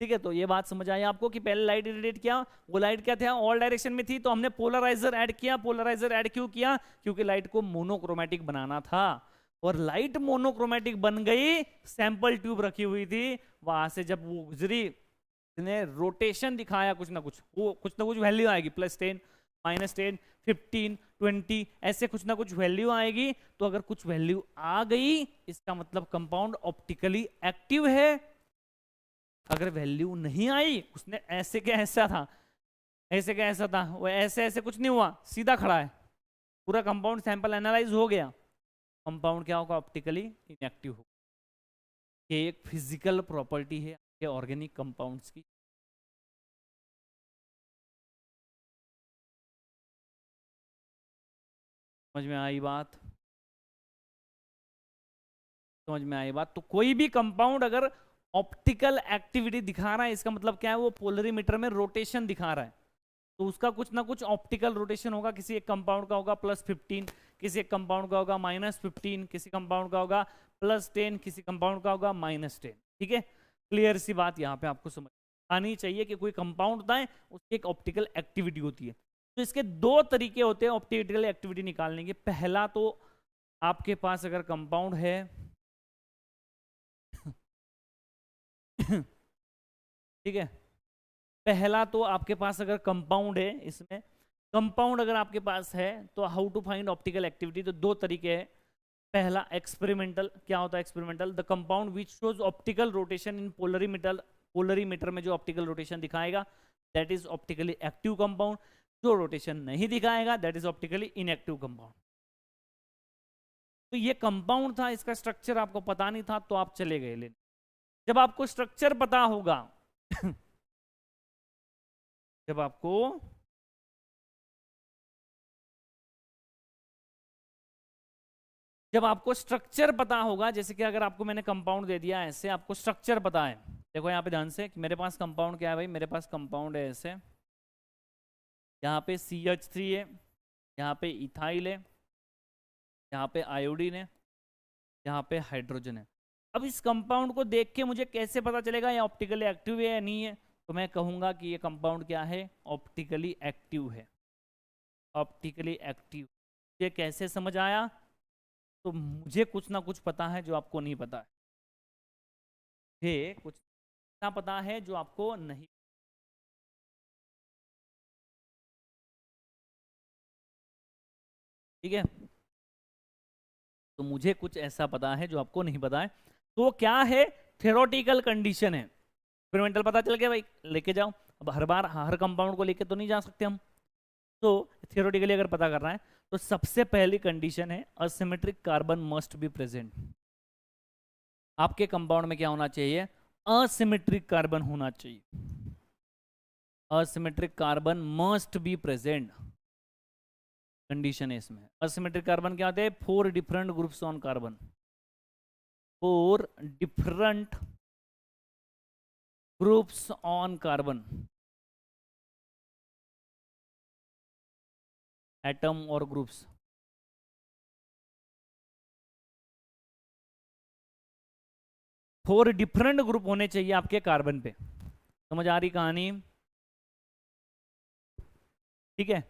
ठीक है, तो ये बात समझ आई आपको कि पहले लाइट इरेडिएट किया, वो लाइट क्या था, ऑल डायरेक्शन में थी, तो हमने पोलराइजर ऐड किया। पोलराइजर ऐड क्यों किया? क्योंकि लाइट को मोनोक्रोमेटिक बनाना था। और लाइट मोनोक्रोमेटिक बन गई, सैंपल ट्यूब रखी हुई थी, वहां से जब वो गुजरी, ने रोटेशन दिखाया कुछ ना कुछ, वो कुछ ना कुछ वैल्यू आएगी, +10, -10, 15, 20, ऐसे कुछ ना कुछ वैल्यू आएगी। तो अगर कुछ वैल्यू आ गई, इसका मतलब कंपाउंड ऑप्टिकली एक्टिव है। अगर वैल्यू नहीं आई, उसने ऐसे क्या ऐसा था, ऐसे क्या ऐसा था, वो ऐसे ऐसे कुछ नहीं हुआ, सीधा खड़ा है, पूरा कंपाउंड सैंपल एनालाइज हो गया, कंपाउंड क्या होगा? ऑप्टिकली इनएक्टिव होगा। ये एक फिजिकल प्रॉपर्टी है आपके ऑर्गेनिक कंपाउंड्स की। समझ में आई बात? समझ में आई बात? तो कोई भी कंपाउंड अगर ऑप्टिकल एक्टिविटी दिखा रहा है, इसका मतलब क्या है? वो पोलरीमीटर में रोटेशन दिखा रहा है, तो उसका कुछ ना कुछ ऑप्टिकल रोटेशन होगा। किसी एक कंपाउंड का होगा +15, किसी एक कंपाउंड का होगा -15, किसी कंपाउंड का होगा +10, किसी कंपाउंड का होगा -10। ठीक है, क्लियर सी बात यहाँ पे आपको समझ आनी चाहिए कि कोई कंपाउंड होता है, उसकी एक ऑप्टिकल एक्टिविटी होती है। तो इसके दो तरीके होते हैं ऑप्टिकल एक्टिविटी निकालने के। पहला तो आपके पास अगर कंपाउंड है ठीक है, पहला तो आपके पास अगर कंपाउंड है, इसमें कंपाउंड अगर आपके पास है, तो how to find optical activity, तो दो तरीके हैं। पहला एक्सपेरिमेंटल। क्या होता है experimental? The compound which shows optical rotation in polarimeter, polarimeter में जो ऑप्टिकल रोटेशन दिखाएगा, that is optically active compound. जो रोटेशन नहीं दिखाएगा, that is optically inactive compound. तो ये कंपाउंड था, इसका स्ट्रक्चर आपको पता नहीं था, तो आप चले गए लेने। जब आपको स्ट्रक्चर पता होगा जब आपको स्ट्रक्चर पता होगा, जैसे कि अगर आपको मैंने कंपाउंड दे दिया ऐसे, आपको स्ट्रक्चर पता है, देखो यहाँ पे ध्यान से कि मेरे पास कंपाउंड क्या है भाई, मेरे पास कंपाउंड है ऐसे, यहाँ पे CH3 है, यहाँ पे इथाइल है, यहाँ पे आयोडीन है, यहाँ पे हाइड्रोजन है। अब इस कंपाउंड को देख के मुझे कैसे पता चलेगा ये ऑप्टिकली एक्टिव है या नहीं है? तो मैं कहूंगा कि ये कंपाउंड क्या है? ऑप्टिकली एक्टिव है। Optically active. ये कैसे समझ आया? तो मुझे कुछ ना कुछ पता है जो आपको नहीं पता है, ये कुछ ना पता है जो आपको नहीं। ठीक है, तो मुझे कुछ ऐसा पता है जो आपको नहीं पता है। तो क्या है? थ्योरेटिकल कंडीशन है। एक्सपेरिमेंटल पता चल गया भाई, लेके जाओ। अब हर बार हर कंपाउंड को लेके तो नहीं जा सकते हम, तो थ्योरेटिकली अगर पता करना है, तो सबसे पहली कंडीशन है asymmetric carbon must be present. आपके कंपाउंड में क्या होना चाहिए? असिमेट्रिक कार्बन होना चाहिए। Asymmetric carbon must be present, condition है इसमें। असिमेट्रिक कार्बन क्या होते हैं? 4 different groups on carbon, 4 different groups on carbon, atom और ग्रुप्स। फोर डिफरेंट ग्रुप होने चाहिए आपके कार्बन पे। समझ आ रही कहानी? ठीक है,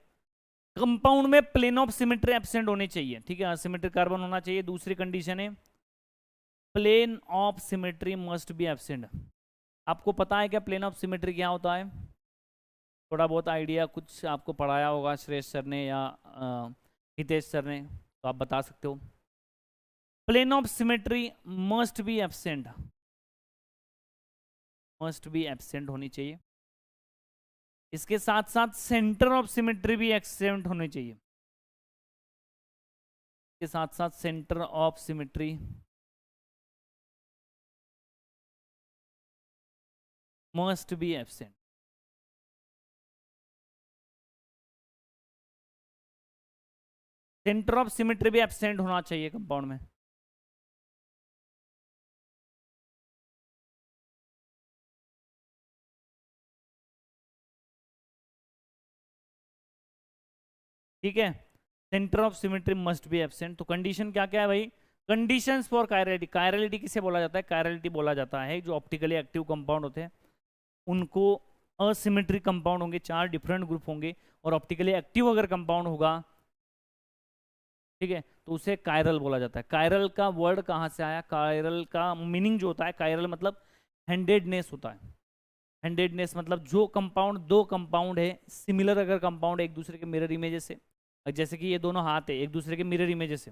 कंपाउंड में प्लेन ऑफ सिमेट्री एब्सेंट होने चाहिए। ठीक है, असिमेट्रिक कार्बन होना चाहिए। दूसरी कंडीशन है plane of symmetry must be absent. आपको पता है क्या प्लेन ऑफ सिमेट्री क्या होता है? थोड़ा बहुत आइडिया कुछ आपको पढ़ाया होगा श्रेष्ठ सर ने या हितेश सर ने, तो आप बता सकते हो। Plane of symmetry must be absent, must be absent होनी चाहिए। इसके साथ साथ सेंटर ऑफ सिमेट्री भी एब्सेंट होनी चाहिए। इसके साथ साथ centre of symmetry must be absent. Centre of symmetry भी एब्सेंट होना चाहिए कंपाउंड में। ठीक है, centre of symmetry must be absent. तो कंडीशन क्या क्या है भाई? कंडीशंस फॉर कायरलिटी, कायरलिटी किसे बोला जाता है? कायरलिटी बोला जाता है जो ऑप्टिकली एक्टिव कंपाउंड होते हैं उनको असिमेट्रिक कंपाउंड होंगे, 4 डिफरेंट ग्रुप होंगे, और ऑप्टिकली एक्टिव अगर कंपाउंड होगा, ठीक है, तो उसे कायरल बोला जाता है। कायरल का वर्ड कहाँ से आया? कायरल का मीनिंग जो होता है, कायरल मतलब हैंडेडनेस होता है। हैंडेडनेस मतलब जो कंपाउंड, दो कंपाउंड है सिमिलर, अगर कंपाउंड एक दूसरे के मिरर इमेजेस से, जैसे कि ये दोनों हाथ है एक दूसरे के मिरर इमेजेस से,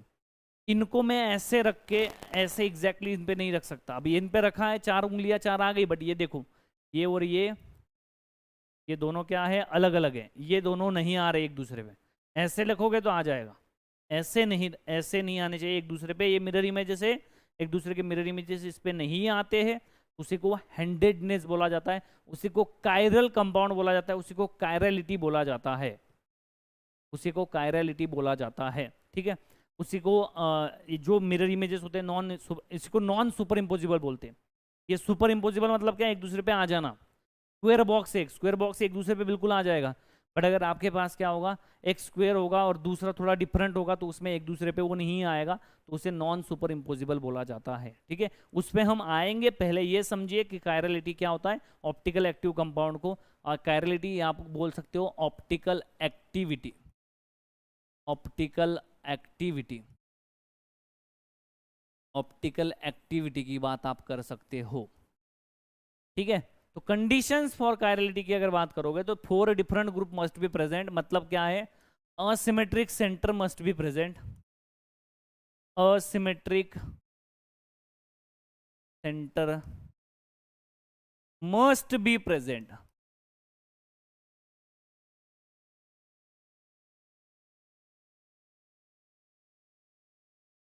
इनको मैं ऐसे रख के ऐसे एग्जैक्टली इन पे नहीं रख सकता। अभी इन पे रखा है, 4 उंगलियां 4 आ गई, बट ये देखो ये और ये दोनों क्या है? अलग अलग है, ये दोनों नहीं आ रहे एक दूसरे पे। ऐसे लिखोगे तो आ जाएगा, ऐसे नहीं, ऐसे नहीं आने चाहिए एक दूसरे पे। ये मिरर इमेजेस है, एक दूसरे के मिरर इमेजेस इस पे नहीं आते हैं, उसी को हैंडेडनेस बोला जाता है, उसी को कायरल कंपाउंड बोला जाता है, उसी को कायरलिटी बोला जाता है, उसी को कायरलिटी बोला जाता है। ठीक है, उसी को ये जो मिरर इमेजेस होते हैं इसको नॉन सुपर इम्पोजिबल बोलते हैं। ये सुपर इम्पोजिबल मतलब क्या? एक दूसरे पे आ जाना। स्क्वायर बॉक्स एक दूसरे पे बिल्कुल आ जाएगा, बट अगर आपके पास क्या होगा, एक स्क्वायर होगा और दूसरा थोड़ा डिफरेंट होगा, तो उसमें एक दूसरे पे वो नहीं आएगा, तो उसे नॉन सुपर इम्पोजिबल बोला जाता है। ठीक है, उस पर हम आएंगे। पहले ये समझिए कि कायरलिटी क्या होता है, ऑप्टिकल एक्टिव कंपाउंड को। और कायरलिटी आप बोल सकते हो optical activity, optical activity, optical activity की बात आप कर सकते हो। ठीक है, तो कंडीशंस फॉर कायरलिटी की अगर बात करोगे तो 4 different group must be present, मतलब क्या है? Asymmetric centre must be present, asymmetric centre must be present.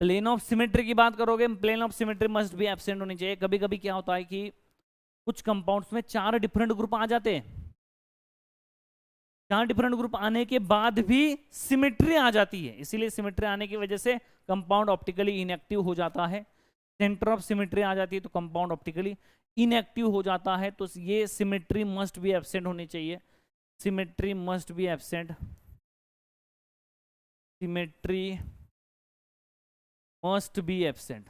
Plane of symmetry की बात करोगे, plane of symmetry must be absent होनी चाहिए। कभी कभी क्या होता है कि कुछ कंपाउंड्स में 4 डिफरेंट ग्रुप आ जाते हैं, 4 डिफरेंट ग्रुप आने के बाद भी सिमेट्री आ जाती है, इसीलिए सिमेट्री आने की वजह से कंपाउंड ऑप्टिकली इनएक्टिव हो जाता है। सेंटर ऑफ सिमेट्री आ जाती है तो कंपाउंड ऑप्टिकली इनएक्टिव हो जाता है। तो ये सिमेट्री मस्ट बी एब्सेंट होनी चाहिए, symmetry must be absent, symmetry must be absent.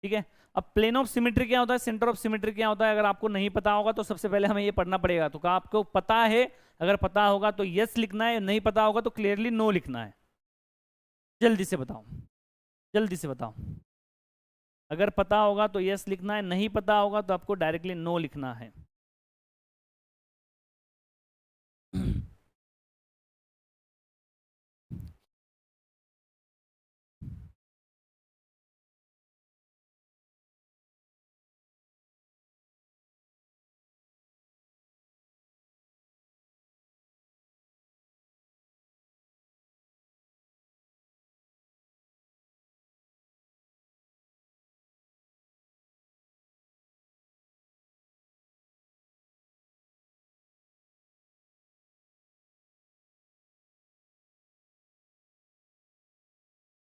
ठीक है, अब प्लेन ऑफ सिमेट्री क्या होता है, सेंटर ऑफ सिमेट्री क्या होता है, अगर आपको नहीं पता होगा तो सबसे पहले हमें ये पढ़ना पड़ेगा। तो क्या आपको पता है? अगर पता होगा तो यस लिखना है, नहीं पता होगा तो क्लियरली नो लिखना है। जल्दी से बताओ, जल्दी से बताओ। अगर पता होगा तो यस लिखना है, नहीं पता होगा तो आपको डायरेक्टली नो लिखना है।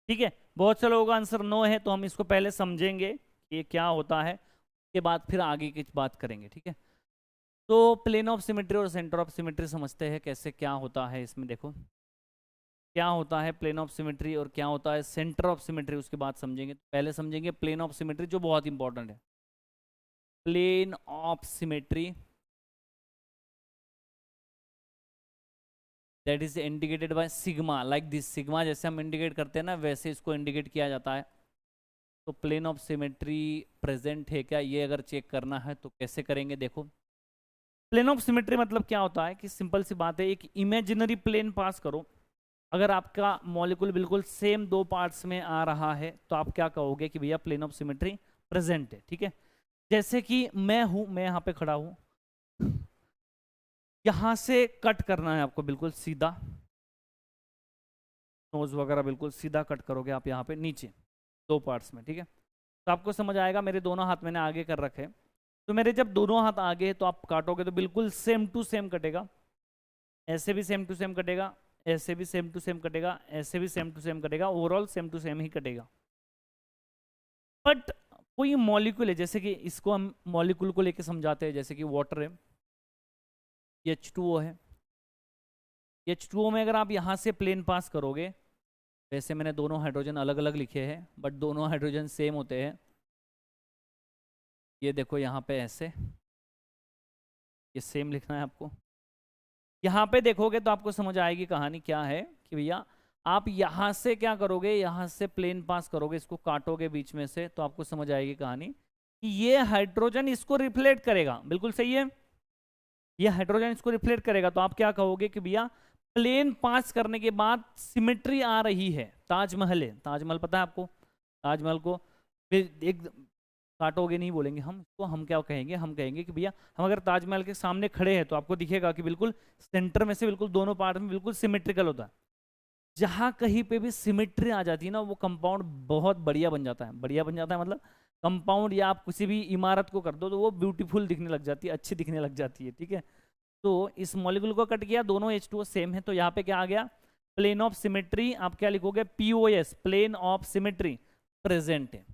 ठीक है, बहुत से लोगों का आंसर नो है, तो हम इसको पहले समझेंगे कि ये क्या होता है, उसके बाद फिर आगे की बात करेंगे। ठीक है, तो प्लेन ऑफ सिमेट्री और सेंटर ऑफ सिमेट्री समझते हैं कैसे क्या होता है। इसमें देखो क्या होता है प्लेन ऑफ सिमेट्री और क्या होता है सेंटर ऑफ सिमेट्री, उसके बाद समझेंगे। पहले समझेंगे प्लेन ऑफ सिमेट्री जो बहुत इंपॉर्टेंट है। Plane of symmetry that is indicated by sigma, like this. Sigma जैसे हम इंडिकेट करते हैं ना, वैसे इसको इंडिकेट किया जाता है। तो प्लेन ऑफ सिमेट्री प्रेजेंट है क्या, ये अगर चेक करना है तो कैसे करेंगे? देखो, प्लेन ऑफ सिमेट्री मतलब क्या होता है कि सिंपल सी बात है, एक इमेजिनरी प्लेन पास करो। अगर आपका मॉलिक्यूल बिल्कुल सेम 2 पार्ट्स में आ रहा है तो आप क्या कहोगे कि भैया प्लेन ऑफ सिमेट्री प्रेजेंट है। ठीक है, जैसे कि मैं हूं, मैं यहां पे खड़ा हूं, यहां से कट करना है आपको बिल्कुल सीधा, नोज वगैरह बिल्कुल सीधा कट करोगे आप यहाँ पे नीचे 2 पार्ट्स में। ठीक है, तो आपको समझ आएगा। मेरे दोनों हाथ मैंने आगे कर रखे हैं, तो मेरे जब दोनों हाथ आगे हैं तो आप काटोगे तो बिल्कुल सेम टू सेम कटेगा। ऐसे भी सेम टू सेम कटेगा, ऐसे भी सेम टू सेम कटेगा, ऐसे भी सेम टू सेम कटेगा, ओवरऑल सेम टू सेम ही कटेगा। बट कोई मॉलिक्यूल है, जैसे कि इसको हम मॉलिक्यूल को लेके समझाते हैं, जैसे कि वाटर है, H2O है, H2O में अगर आप यहाँ से प्लेन पास करोगे, वैसे मैंने दोनों हाइड्रोजन अलग अलग लिखे हैं बट दोनों हाइड्रोजन सेम होते हैं। ये देखो यहाँ पे ऐसे, ये सेम लिखना है आपको। यहाँ पे देखोगे तो आपको समझ आएगी कहानी क्या है कि भैया आप यहाँ से क्या करोगे, यहाँ से प्लेन पास करोगे, इसको काटोगे बीच में से, तो आपको समझ आएगी कहानी कि ये हाइड्रोजन इसको रिफ्लेक्ट करेगा। बिल्कुल सही है, ये हाइड्रोजन इसको रिफ्लेक्ट करेगा। तो आप क्या कहोगे कि भैया प्लेन पास करने के बाद सिमेट्री आ रही है। ताजमहल है, ताजमहल पता है आपको, ताजमहल को फिर एक काटोगे नहीं बोलेंगे हम इसको, हम क्या कहेंगे, हम कहेंगे कि भैया हम अगर ताजमहल के सामने खड़े हैं तो आपको दिखेगा कि बिल्कुल सेंटर में से बिल्कुल दोनों पार्ट में बिल्कुल सिमेट्रिकल होता है। जहां कहीं पे भी सिमेट्री आ जाती है ना, वो कंपाउंड बहुत बढ़िया बन जाता है। बढ़िया बन जाता है मतलब कंपाउंड, या आप किसी भी इमारत को कर दो तो वो ब्यूटीफुल दिखने लग जाती है, अच्छी दिखने लग जाती है। ठीक है, तो इस मॉलिक्यूल को कट किया, दोनों H2O सेम है, तो यहाँ पे क्या आ गया, प्लेन ऑफ सिमेट्री। आप क्या लिखोगे, POS, plane of symmetry present है।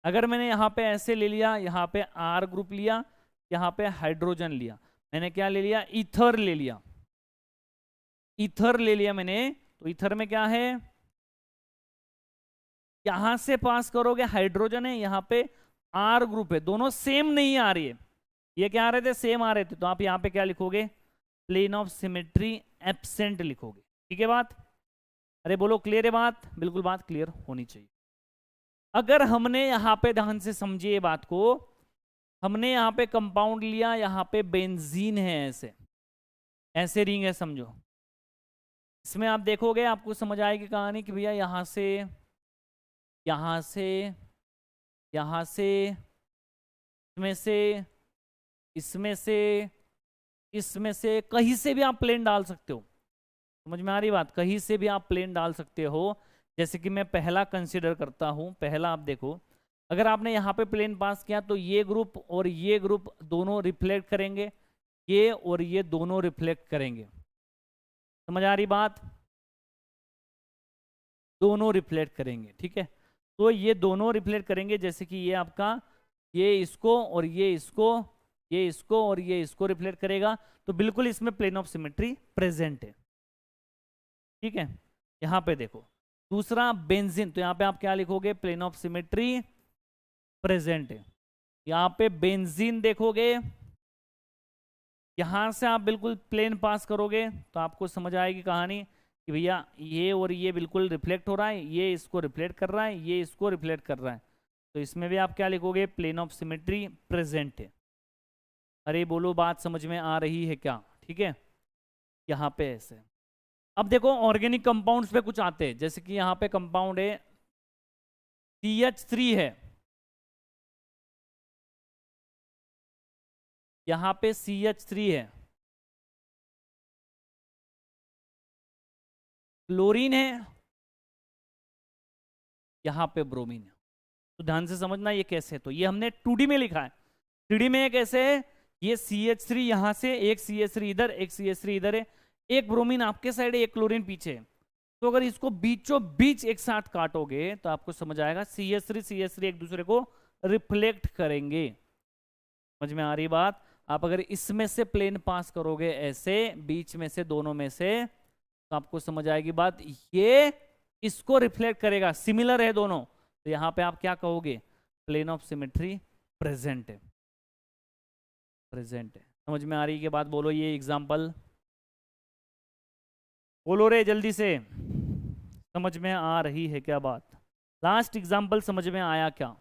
अगर मैंने यहाँ पे ऐसे ले लिया, यहाँ पे R ग्रुप लिया, यहाँ पे हाइड्रोजन लिया, मैंने क्या ले लिया, ईथर ले लिया, ईथर ले लिया मैंने। तो ईथर में क्या है, यहां से पास करोगे हाइड्रोजन है, यहाँ पे R ग्रुप है, दोनों सेम नहीं आ रही है, ये क्या आ रहे थे, सेम आ रहे थे। तो आप यहाँ पे क्या लिखोगे, प्लेन ऑफ सिमेट्री एब्सेंट लिखोगे। ठीक है बात, अरे बोलो क्लियर है बात, बिल्कुल बात क्लियर होनी चाहिए। अगर हमने यहाँ पे ध्यान से समझिए बात को, हमने यहाँ पे कंपाउंड लिया, यहाँ पे बेंजीन है, ऐसे ऐसे रिंग है समझो, इसमें आप देखोगे आपको समझ आएगी कहानी कि भैया यहाँ से, यहाँ से, यहाँ से, इसमें से, इसमें से, इसमें से, कहीं से भी आप प्लेन डाल सकते हो। समझ में आ रही बात, कहीं से भी आप प्लेन डाल सकते हो। जैसे कि मैं पहला कंसीडर करता हूं, पहला आप देखो, अगर आपने यहाँ पे प्लेन पास किया तो ये ग्रुप और ये ग्रुप दोनों रिफ्लेक्ट करेंगे, ये और ये दोनों रिफ्लेक्ट करेंगे। समझ आ रही बात, दोनों रिफ्लेक्ट करेंगे। ठीक है, तो ये दोनों रिफ्लेक्ट करेंगे, जैसे कि ये आपका, ये इसको और ये इसको, ये इसको और ये इसको रिफ्लेक्ट करेगा। तो बिल्कुल इसमें प्लेन ऑफ सिमेट्री प्रेजेंट है। ठीक है, यहां पे देखो दूसरा बेंजीन, तो यहां पे आप क्या लिखोगे, प्लेन ऑफ सिमेट्री प्रेजेंट है। यहां पे बेंजीन देखोगे, यहां से आप बिल्कुल प्लेन पास करोगे तो आपको समझ आएगी कहानी कि भैया ये और ये बिल्कुल रिफ्लेक्ट हो रहा है, ये इसको रिफ्लेक्ट कर रहा है, ये इसको रिफ्लेक्ट कर रहा है। तो इसमें भी आप क्या लिखोगे, प्लेन ऑफ सिमेट्री प्रेजेंट है। अरे बोलो बात समझ में आ रही है क्या। ठीक है, यहाँ पे ऐसे। अब देखो ऑर्गेनिक कंपाउंड्स पे कुछ आते हैं, जैसे कि यहाँ पे कंपाउंड है CH3 है, यहाँ पे CH3 है, क्लोरीन है, यहाँ पे ब्रोमीन है। तो ध्यान से समझना ये कैसे है, तो ये हमने 2D में लिखा है, 3D में ये कैसे है, ये CH3 यहाँ से, एक CH3 इधर, एक CH3 इधर है, एक ब्रोमीन आपके साइड है, एक क्लोरीन पीछे है। तो अगर इसको बीचों बीच एक साथ काटोगे तो आपको समझ आएगा CH3 एक दूसरे को रिफ्लेक्ट करेंगे। समझ में आ रही बात, आप अगर इसमें से प्लेन पास करोगे ऐसे बीच में से, दोनों में से, तो आपको समझ आएगी बात, ये इसको रिफ्लेक्ट करेगा, सिमिलर है दोनों। तो यहां पे आप क्या कहोगे, प्लेन ऑफ सिमेट्री प्रेजेंट है, प्रेजेंट है। समझ में आ रही है बात, बोलो ये एग्जांपल, बोलो रे जल्दी से, समझ में आ रही है क्या बात, लास्ट एग्जांपल समझ में आया क्या।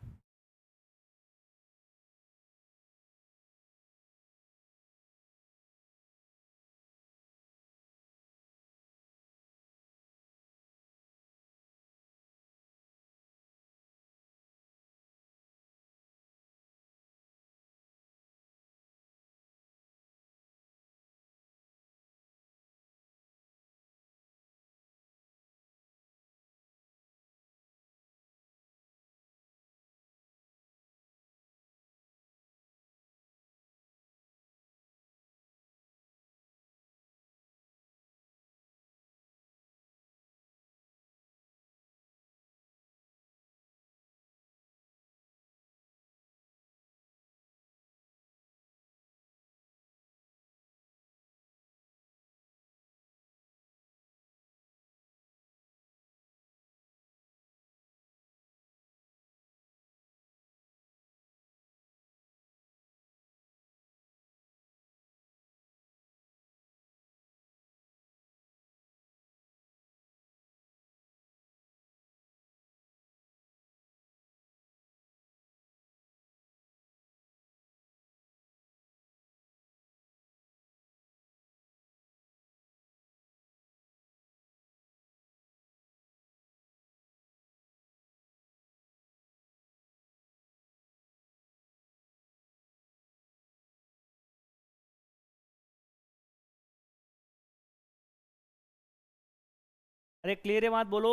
अरे क्लियर है बात, बोलो।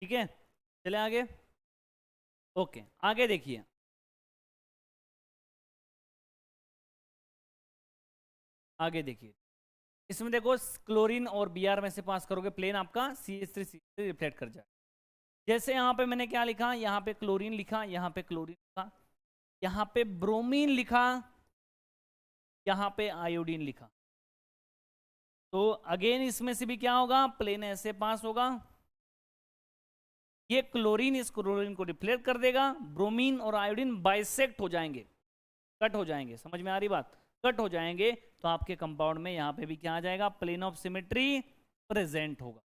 ठीक है, चले आगे। ओके, आगे देखिए। आगे देखिए, इसमें देखो क्लोरीन और Br में से पास करोगे, प्लेन आपका CH3 रिफ्लेक्ट कर जाए। जैसे यहाँ पे मैंने क्या लिखा, यहाँ पे क्लोरीन लिखा, यहाँ पे क्लोरीन लिखा, यहाँ पे ब्रोमीन लिखा, यहाँ पे आयोडीन लिखा। तो अगेन इसमें से भी क्या होगा, प्लेन ऐसे पास होगा। ये क्लोरीन इस क्लोरीन को रिफ्लेक्ट कर देगा, ब्रोमीन और आयोडीन बाइसेक्ट हो जाएंगे, कट हो जाएंगे। समझ में आ रही बात, कट हो जाएंगे। तो आपके कंपाउंड में यहां पे भी क्या आ जाएगा, प्लेन ऑफ सिमेट्री प्रेजेंट होगा,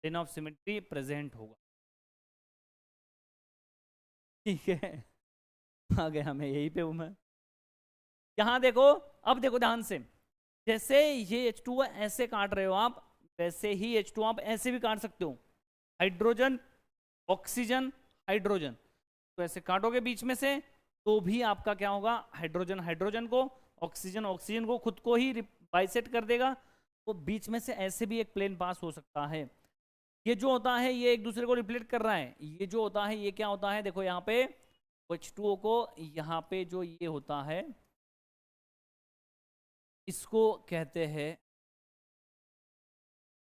प्लेन ऑफ सिमेट्री प्रेजेंट होगा। ठीक है, आ गया, मैं यही पे हूं मैं। यहां देखो, अब देखो ध्यान से, जैसे ये H2 ऐसे काट रहे हो आप, वैसे ही H2 आप ऐसे भी काट सकते हो, हाइड्रोजन ऑक्सीजन हाइड्रोजन। तो ऐसे काटोगे बीच में से, तो भी आपका क्या होगा, हाइड्रोजन हाइड्रोजन को, ऑक्सीजन ऑक्सीजन को, खुद को ही बाइसेक्ट कर देगा। तो बीच में से ऐसे भी एक प्लेन पास हो सकता है। ये जो होता है ये एक दूसरे को रिफ्लेक्ट कर रहा है, ये जो होता है ये क्या होता है, देखो यहाँ पे H2O को, यहाँ पे जो ये होता है इसको कहते हैं,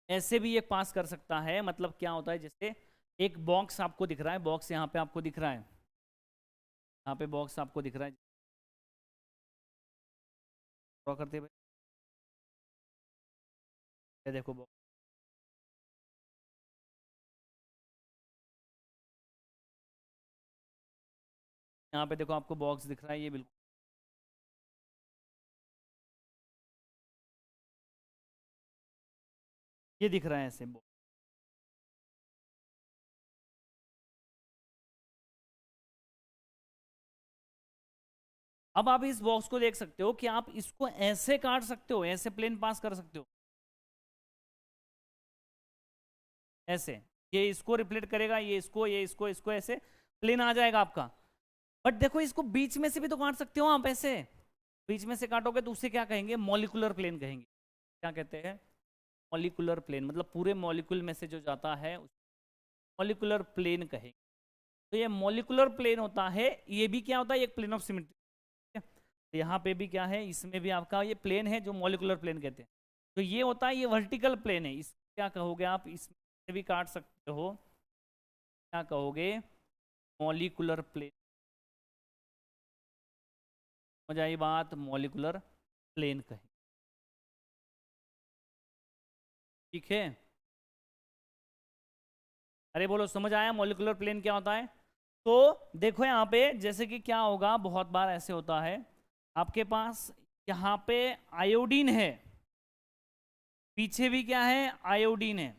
ऐसे भी ये पास कर सकता है। मतलब क्या होता है, जैसे एक बॉक्स आपको दिख रहा है, बॉक्स यहाँ पे आपको दिख रहा है, यहाँ पे बॉक्स आपको दिख रहा है, ड्रॉ करते भाई, ये देखो बॉक्स, यहाँ पे देखो आपको बॉक्स दिख रहा है, ये बिल्कुल ये दिख रहा है ऐसे बॉक्स। अब आप इस बॉक्स को देख सकते हो कि आप इसको ऐसे काट सकते हो, ऐसे प्लेन पास कर सकते हो, ऐसे, ये इसको रिफ्लेक्ट करेगा, ये इसको, ये इसको, इसको, ऐसे प्लेन आ जाएगा आपका। बट देखो इसको बीच में से भी तो काट सकते हो आप, ऐसे बीच में से काटोगे तो उसे क्या कहेंगे, मॉलिकुलर प्लेन कहेंगे। क्या कहते हैं, मॉलिकुलर प्लेन, मतलब पूरे मॉलिक्यूल में से जो जाता है मॉलिकुलर प्लेन कहेंगे। तो ये मॉलिकुलर प्लेन होता है, ये भी क्या होता है, एक प्लेन ऑफ सिमेट्री। तो यहाँ पे भी क्या है, इसमें भी आपका ये प्लेन है जो मॉलिकुलर प्लेन कहते हैं। तो ये होता है, ये वर्टिकल प्लेन है, इस क्या कहोगे आप, इसमें भी काट सकते हो, क्या कहोगे, मॉलिकुलर प्लेन। हो जाए बात, मॉलिकुलर प्लेन कहें। ठीक है, अरे बोलो समझ आया मॉलिकुलर प्लेन क्या होता है। तो देखो यहाँ पे जैसे कि क्या होगा, बहुत बार ऐसे होता है, आपके पास यहाँ पे आयोडीन है, पीछे भी क्या है, आयोडीन है,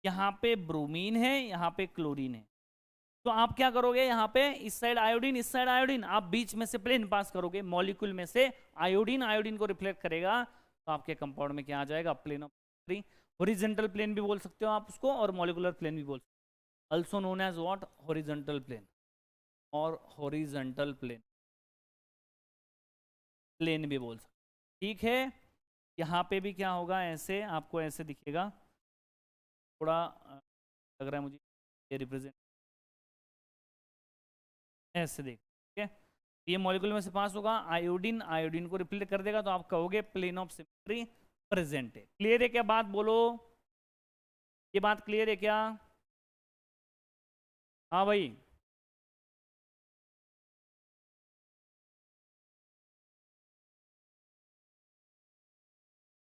यहाँ पे ब्रोमीन है, यहाँ पे क्लोरीन है। तो आप क्या करोगे, यहाँ पे इस साइड आयोडीन, इस साइड आयोडीन, आप बीच में से प्लेन पास करोगे, मॉलिक्यूल में से आयोडीन आयोडीन को रिफ्लेक्ट करेगा, तो आपके कंपाउंड में क्या आ जाएगा, plane of symmetry. Horizontal plane भी बोल सकते हो आप उसको, और मॉलिकुलर प्लेन भी बोल सकते हो, also known as what, horizontal plane, और हॉरिजॉन्टल प्लेन, प्लेन भी बोल सकते हो। ठीक है, यहाँ पे भी क्या होगा, ऐसे आपको ऐसे दिखेगा, थोड़ा लग रहा है मुझे ये रिप्रेजेंट, ऐसे देख, ठीक है। ये मॉलिक्यूल में से पास होगा, आयोडीन आयोडीन को रिप्लेस कर देगा, तो आप कहोगे प्लेन ऑफ सिमेट्री प्रेजेंट है। क्लियर है क्या बात, बोलो, ये बात क्लियर है क्या। हाँ भाई,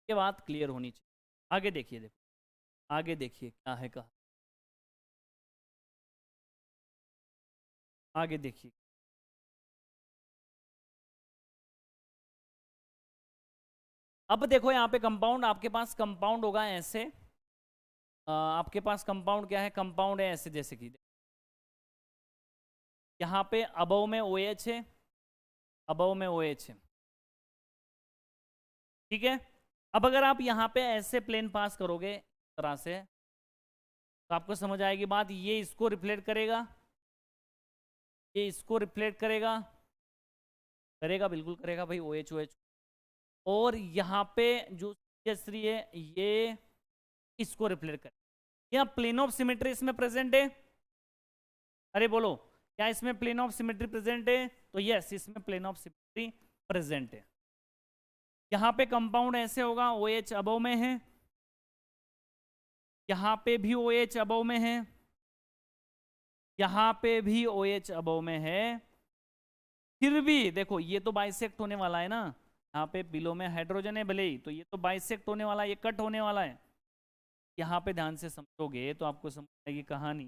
ये बात क्लियर होनी चाहिए। आगे देखिए, देखो आगे देखिए क्या है, कहा आगे देखिए। अब देखो यहाँ पे कंपाउंड, आपके पास कंपाउंड होगा ऐसे, आपके पास कंपाउंड क्या है, कंपाउंड है ऐसे, जैसे कि यहाँ पे अबव में OH है, अबव में OH है, ठीक है। अब अगर आप यहाँ पे ऐसे प्लेन पास करोगे इस तरह से, तो आपको समझ आएगी बात, ये इसको रिफ्लेक्ट करेगा, ये इसको रिफ्लेक्ट करेगा, करेगा बिल्कुल करेगा भाई, OH OH। और यहाँ पे जो 3 है, ये इसको रिफ्लेक्ट कर। क्या प्लेन ऑफ सिमेट्री इसमें प्रेजेंट है? अरे बोलो, क्या इसमें प्लेन ऑफ सिमेट्री प्रेजेंट है? तो यस, इसमें प्लेन ऑफ सिमेट्री प्रेजेंट है। यहाँ पे कंपाउंड ऐसे होगा, OH अबव में है, यहाँ पे भी OH अबव में है, यहाँ पे भी OH अबव में है। फिर भी देखो, ये तो बाइसेक्ट होने वाला है ना, यहाँ पे बिलो में हाइड्रोजन है भले ही, तो ये तो बाइसेक्ट होने वाला है, ये कट होने वाला है। यहाँ पे ध्यान से समझोगे तो आपको समझ आएगी कहानी।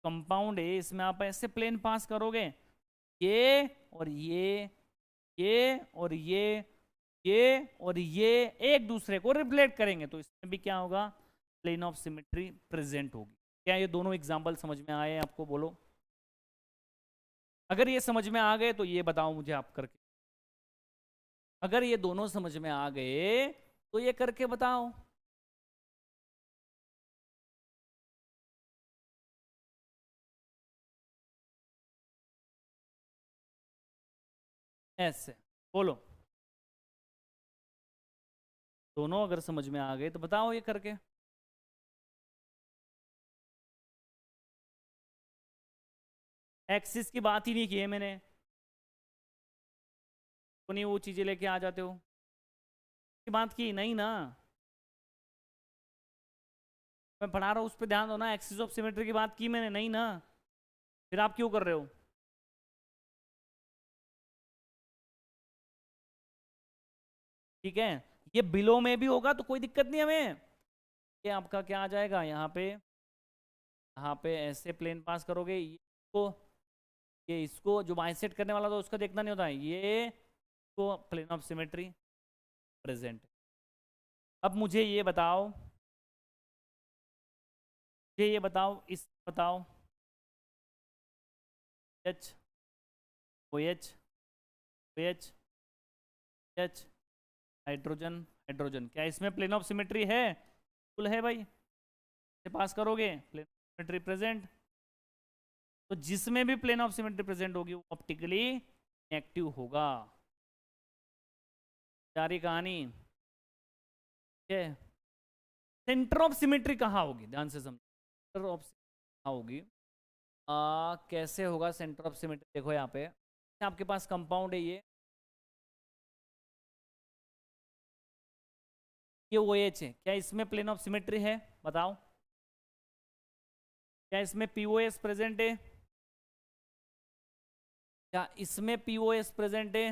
कंपाउंड है, इसमें आप ऐसे प्लेन पास करोगे, ये और ये और ये और ये एक दूसरे को रिफ्लेक्ट करेंगे, तो इसमें भी क्या होगा? प्लेन ऑफ सिमेट्री प्रेजेंट होगी। क्या ये दोनों एग्जाम्पल समझ में आए आपको? बोलो, अगर ये समझ में आ गए तो ये बताओ मुझे आप करके। अगर ये दोनों समझ में आ गए तो ये करके बताओ। ऐसे बोलो, दोनों अगर समझ में आ गए तो बताओ ये करके। एक्सिस की बात ही नहीं की है मैंने, तो नहीं वो चीजें लेके आ जाते हो, की बात की नहीं ना, मैं पढ़ा रहा हूँ उस पर ध्यान दो ना। एक्सिस ऑफ सिमेट्री की बात की मैंने नहीं ना, फिर आप क्यों कर रहे हो? ठीक है, ये बिलो में भी होगा तो कोई दिक्कत नहीं हमें। ये आपका क्या आ जाएगा, यहाँ पे ऐसे प्लेन पास करोगे, ये इसको जो बाइसेक्ट करने वाला तो उसका देखना नहीं होता है, ये तो प्लेन ऑफ सिमेट्री प्रेजेंट। अब मुझे ये बताओ, इस बताओ, H O H OH H hydrogen hydrogen, क्या इसमें प्लेन ऑफ सिमेट्री है? फुल है भाई, से पास करोगे प्लेन ऑफ सिमेट्री प्रेजेंट। तो जिसमें भी प्लेन ऑफ सिमेट्री प्रेजेंट होगी वो ऑप्टिकली एक्टिव होगा। सारी कहानी। ठीक है, सेंटर ऑफ सिमेट्री कहाँ होगी? ध्यान से समझो, सेंटर ऑफ कहाँ होगी? कैसे होगा सेंटर ऑफ सिमेट्री? देखो यहाँ पे आपके पास कंपाउंड है, ये OH है, क्या इसमें प्लेन ऑफ सिमेट्री है? बताओ, क्या इसमें POS प्रेजेंट है? क्या इसमें POS प्रेजेंट है?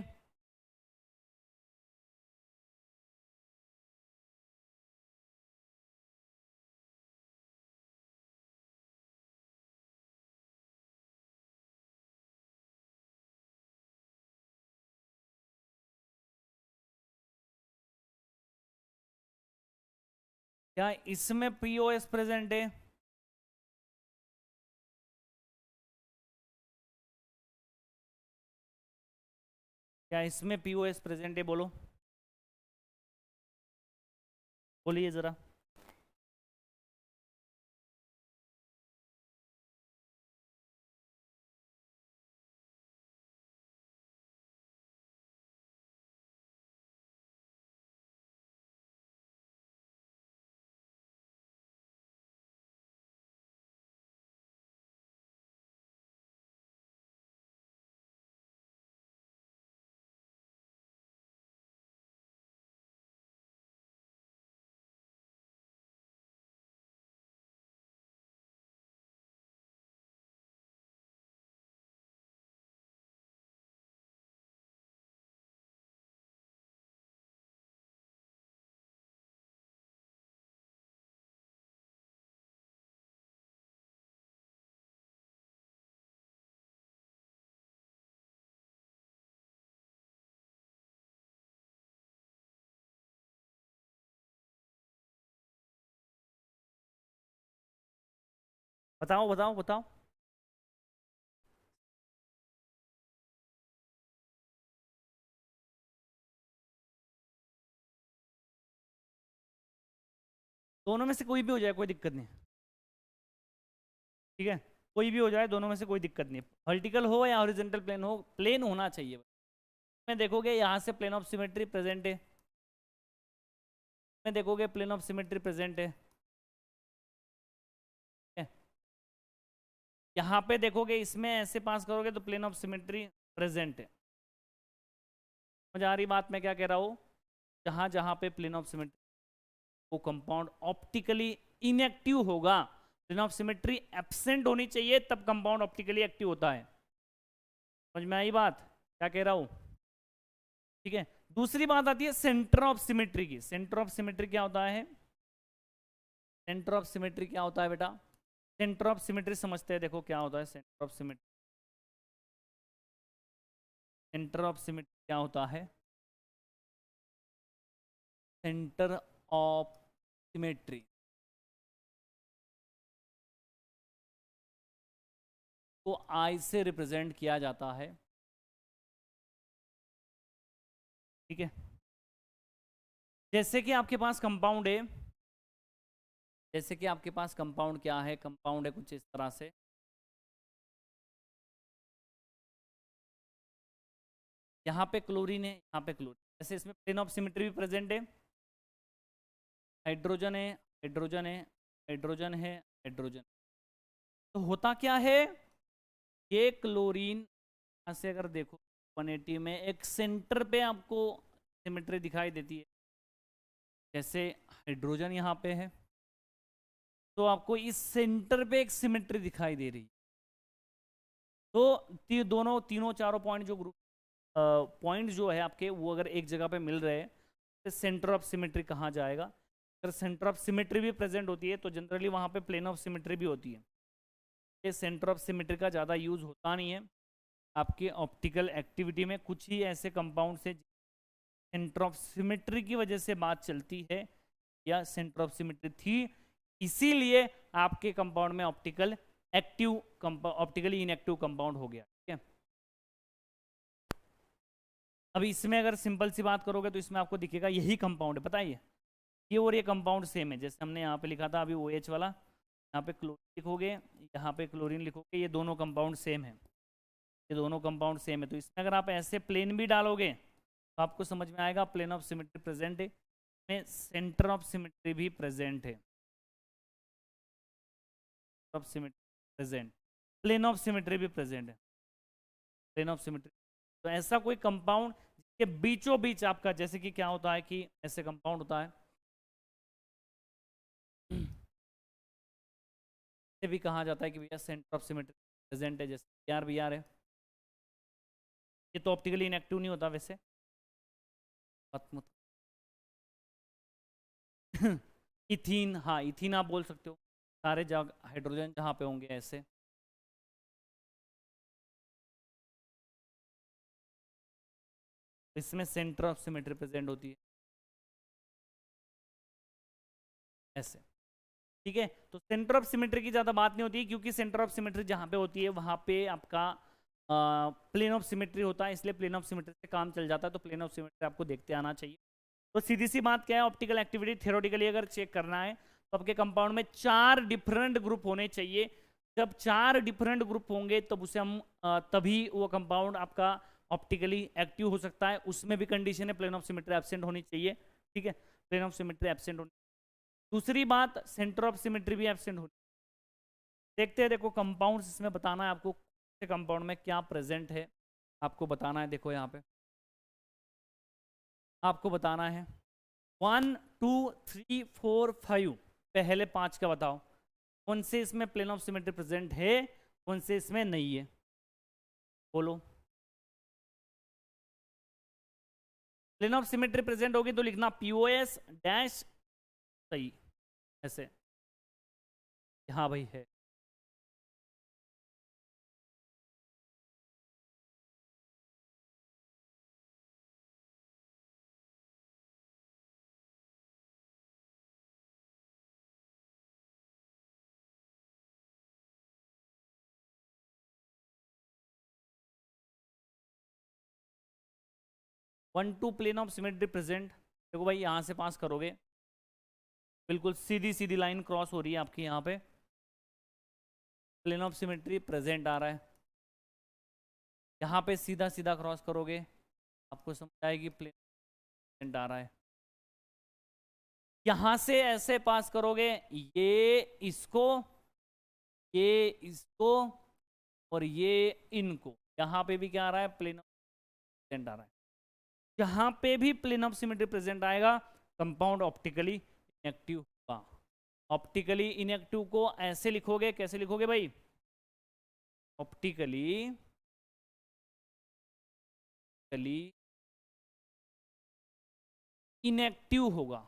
क्या इसमें POS प्रेजेंट है? क्या इसमें POS प्रेजेंट है? बोलो, बोलिए जरा। बताओ बताओ बताओ। दोनों में से कोई भी हो जाए कोई दिक्कत नहीं, ठीक है, कोई भी हो जाए, दोनों में से कोई दिक्कत नहीं। वर्टिकल हो या हॉरिजॉन्टल प्लेन हो, प्लेन होना चाहिए। में देखोगे यहाँ से प्लेन ऑफ सिमेट्री प्रेजेंट है, में देखोगे प्लेन ऑफ सिमेट्री प्रेजेंट है। यहाँ पे देखोगे इसमें ऐसे पास करोगे तो प्लेन ऑफ सिमेट्री प्रेजेंट है। समझ आ रही बात मैं क्या कह रहा हूँ? जहां जहां पे प्लेन ऑफ सिमेट्री वो कंपाउंड ऑप्टिकली इनएक्टिव होगा, प्लेन ऑफ सिमेट्री एब्सेंट होनी चाहिए, तब कंपाउंड ऑप्टिकली एक्टिव होता है। समझ में आई बात क्या कह रहा हूं? ठीक है। दूसरी बात आती है सेंटर ऑफ सिमेट्री की। सेंटर ऑफ सिमेट्री क्या होता है? सेंटर ऑफ सिमेट्री क्या होता है बेटा? सेंटर ऑफ सिमेट्री समझते हैं, देखो क्या होता है centre of symmetry. Centre of symmetry क्या होता है? सेंटर ऑफ सिमेट्री को आई से रिप्रेजेंट किया जाता है। ठीक है। जैसे कि आपके पास कंपाउंड है, जैसे कि आपके पास कंपाउंड क्या है, कंपाउंड है कुछ इस तरह से। यहाँ पे क्लोरीन है, यहाँ पे क्लोरीन, जैसे इसमें प्लेन ऑफ सिमेट्री भी प्रेजेंट है। हाइड्रोजन है, हाइड्रोजन है, हाइड्रोजन है, हाइड्रोजन। तो होता क्या है, ये क्लोरीन से अगर देखो 180 में एक सेंटर पे आपको सिमेट्री दिखाई देती है। जैसे हाइड्रोजन यहाँ पे है तो आपको इस सेंटर पे एक सिमेट्री दिखाई दे रही है। तो दोनों तीनों चारों पॉइंट जो ग्रुप पॉइंट जो है आपके वो अगर एक जगह पे मिल रहे हैं तो सेंटर ऑफ सिमेट्री कहाँ जाएगा? अगर सेंटर ऑफ सिमेट्री भी प्रेजेंट होती है तो जनरली वहाँ पे प्लेन ऑफ सिमेट्री भी होती है। ये सेंटर ऑफ सिमेट्री का ज़्यादा यूज होता नहीं है आपके ऑप्टिकल एक्टिविटी में। कुछ ही ऐसे कंपाउंड से सेंटर ऑफ सिमेट्री की वजह से बात चलती है या सेंटर ऑफ सिमेट्री थी, इसीलिए आपके कंपाउंड में optical active optically inactive compound हो गया। ठीक है। अभी इसमें अगर सिंपल सी बात करोगे तो इसमें आपको दिखेगा यही कंपाउंड है, पता है ये और ये कंपाउंड सेम है। जैसे हमने यहाँ पे लिखा था अभी OH वाला, यहाँ पे क्लोरीन लिखोगे, यहाँ पे क्लोरीन लिखोगे, ये दोनों कंपाउंड सेम है, ये दोनों कंपाउंड सेम है। तो इसमें अगर आप ऐसे प्लेन भी डालोगे तो आपको समझ में आएगा प्लेन ऑफ सिमेट्री प्रेजेंट है, में सेंटर ऑफ सिमेट्री भी प्रेजेंट है। Of symmetry present, plane of symmetry भी प्रेजेंट है, प्लेन ऑफ सिमेट्री। तो ऐसा कोई कंपाउंड जिसके बीचों बीच आपका, जैसे कि क्या होता है कि ऐसे कंपाउंड होता है भी कहा जाता है कि भैया सेंटर ऑफ सिमेट्री प्रेजेंट है, जैसे BR है। ये तो ऑप्टिकली इनएक्टिव नहीं होता वैसे, इथीन, हाँ इथीन आप बोल सकते हो, सारे जगह हाइड्रोजन जहाँ पे होंगे ऐसे। इसमें सेंटर ऑफ सिमेट्री प्रेजेंट होती है ऐसे। ठीक है। तो सेंटर ऑफ सिमेट्री की ज़्यादा बात नहीं होती क्योंकि सेंटर ऑफ सिमेट्री जहाँ पे होती है वहाँ पे आपका प्लेन ऑफ सिमेट्री होता है, इसलिए प्लेन ऑफ सिमेट्री से काम चल जाता है। तो प्लेन ऑफ सिमेट्री आपको देखते आना चाहिए। तो सीधी सी बात क्या है, ऑप्टिकल एक्टिविटी थियोरेटिकली अगर चेक करना है तो आपके कंपाउंड में 4 डिफरेंट ग्रुप होने चाहिए। जब 4 डिफरेंट ग्रुप होंगे तब उसे हम तभी वो कंपाउंड आपका ऑप्टिकली एक्टिव हो सकता है। उसमें भी कंडीशन है प्लेन ऑफ सिमेट्री एब्सेंट होनी चाहिए। ठीक है, प्लेन ऑफ सिमेट्री एब्सेंट होनी। दूसरी बात, सेंटर ऑफ सिमेट्री भी एब्सेंट होनी। देखते हैं, देखो कंपाउंड्स इसमें बताना है आपको, कंपाउंड में क्या प्रेजेंट है आपको बताना है। देखो यहाँ पे आपको बताना है 1 2 3 4 5, पहले 5 का बताओ कौन से इसमें प्लेन ऑफ सिमेट्री प्रेजेंट है, कौन से इसमें नहीं है, बोलो। प्लेन ऑफ सिमेट्री प्रेजेंट होगी तो लिखना POS डैश सही ऐसे, हाँ भाई है। One two plane of symmetry present. देखो भाई यहाँ से पास करोगे, बिल्कुल सीधी सीधी लाइन क्रॉस हो रही है आपकी, यहाँ पे प्लेन ऑफ सिमेट्री प्रेजेंट आ रहा है। यहाँ पे सीधा सीधा क्रॉस करोगे आपको समझ आएगी प्लेन आ रहा है। यहां से ऐसे पास करोगे, ये इसको और ये इनको। यहां पे भी क्या आ रहा है, प्लेन ऑफ प्रेजेंट आ रहा है। जहां पे भी प्लेन ऑफ सिमेट्री प्रेजेंट आएगा, कंपाउंड ऑप्टिकली इनएक्टिव होगा। ऑप्टिकली इनएक्टिव को ऐसे लिखोगे, कैसे लिखोगे भाई, ऑप्टिकली इनएक्टिव होगा।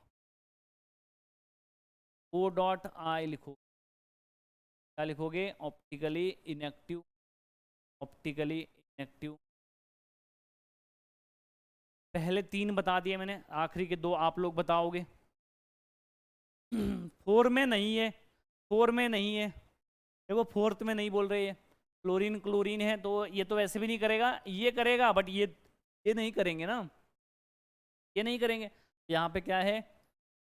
O डॉट आई लिखो, क्या लिखोगे, ऑप्टिकली इनएक्टिव, ऑप्टिकली इनएक्टिव। पहले 3 बता दिए मैंने, आखिरी के 2 आप लोग बताओगे। 4 में नहीं है, 4 में नहीं है, देखो 4th में नहीं बोल रहे हैं। क्लोरीन क्लोरीन है तो ये तो वैसे भी नहीं करेगा, ये करेगा, बट ये नहीं करेंगे ना, ये नहीं करेंगे। यहाँ पे क्या है,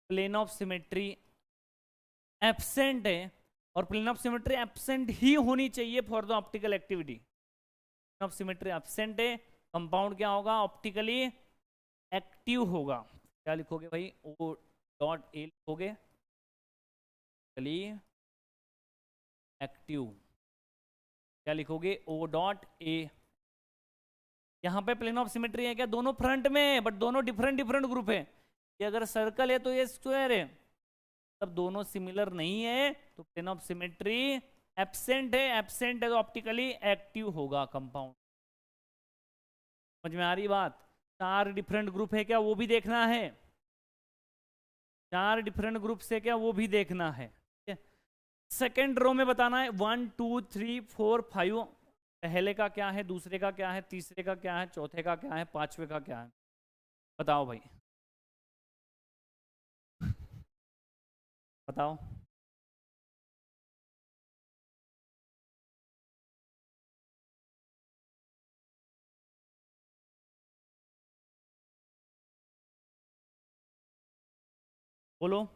प्लेन ऑफ सिमेट्री एब्सेंट है, और प्लेन ऑफ सिमेट्री एब्सेंट ही होनी चाहिए for the optical activity. Plane of symmetry absent है, कंपाउंड क्या होगा, ऑप्टिकली एक्टिव होगा। क्या लिखोगे भाई, O डॉट ए लिखोगे, एक्टिव। क्या लिखोगे, O डॉट ए। यहां पे प्लेन ऑफ सिमेट्री है क्या, दोनों फ्रंट में है, बट दोनों डिफरेंट डिफरेंट ग्रुप है। ये अगर सर्कल है तो ये स्क्वायर है, तब दोनों सिमिलर नहीं है, तो प्लेन ऑफ सिमेट्री एब्सेंट है। एब्सेंट है तो ऑप्टिकली एक्टिव होगा कंपाउंड। समझ में आ रही बात। 4 डिफरेंट ग्रुप है क्या, वो भी देखना है। 4 डिफरेंट ग्रुप से क्या, वो भी देखना है। सेकेंड रो में बताना है 1 2 3 4 5। पहले का क्या है, दूसरे का क्या है, तीसरे का क्या है, चौथे का क्या है, पांचवे का क्या है, बताओ भाई, बताओ। बोलो।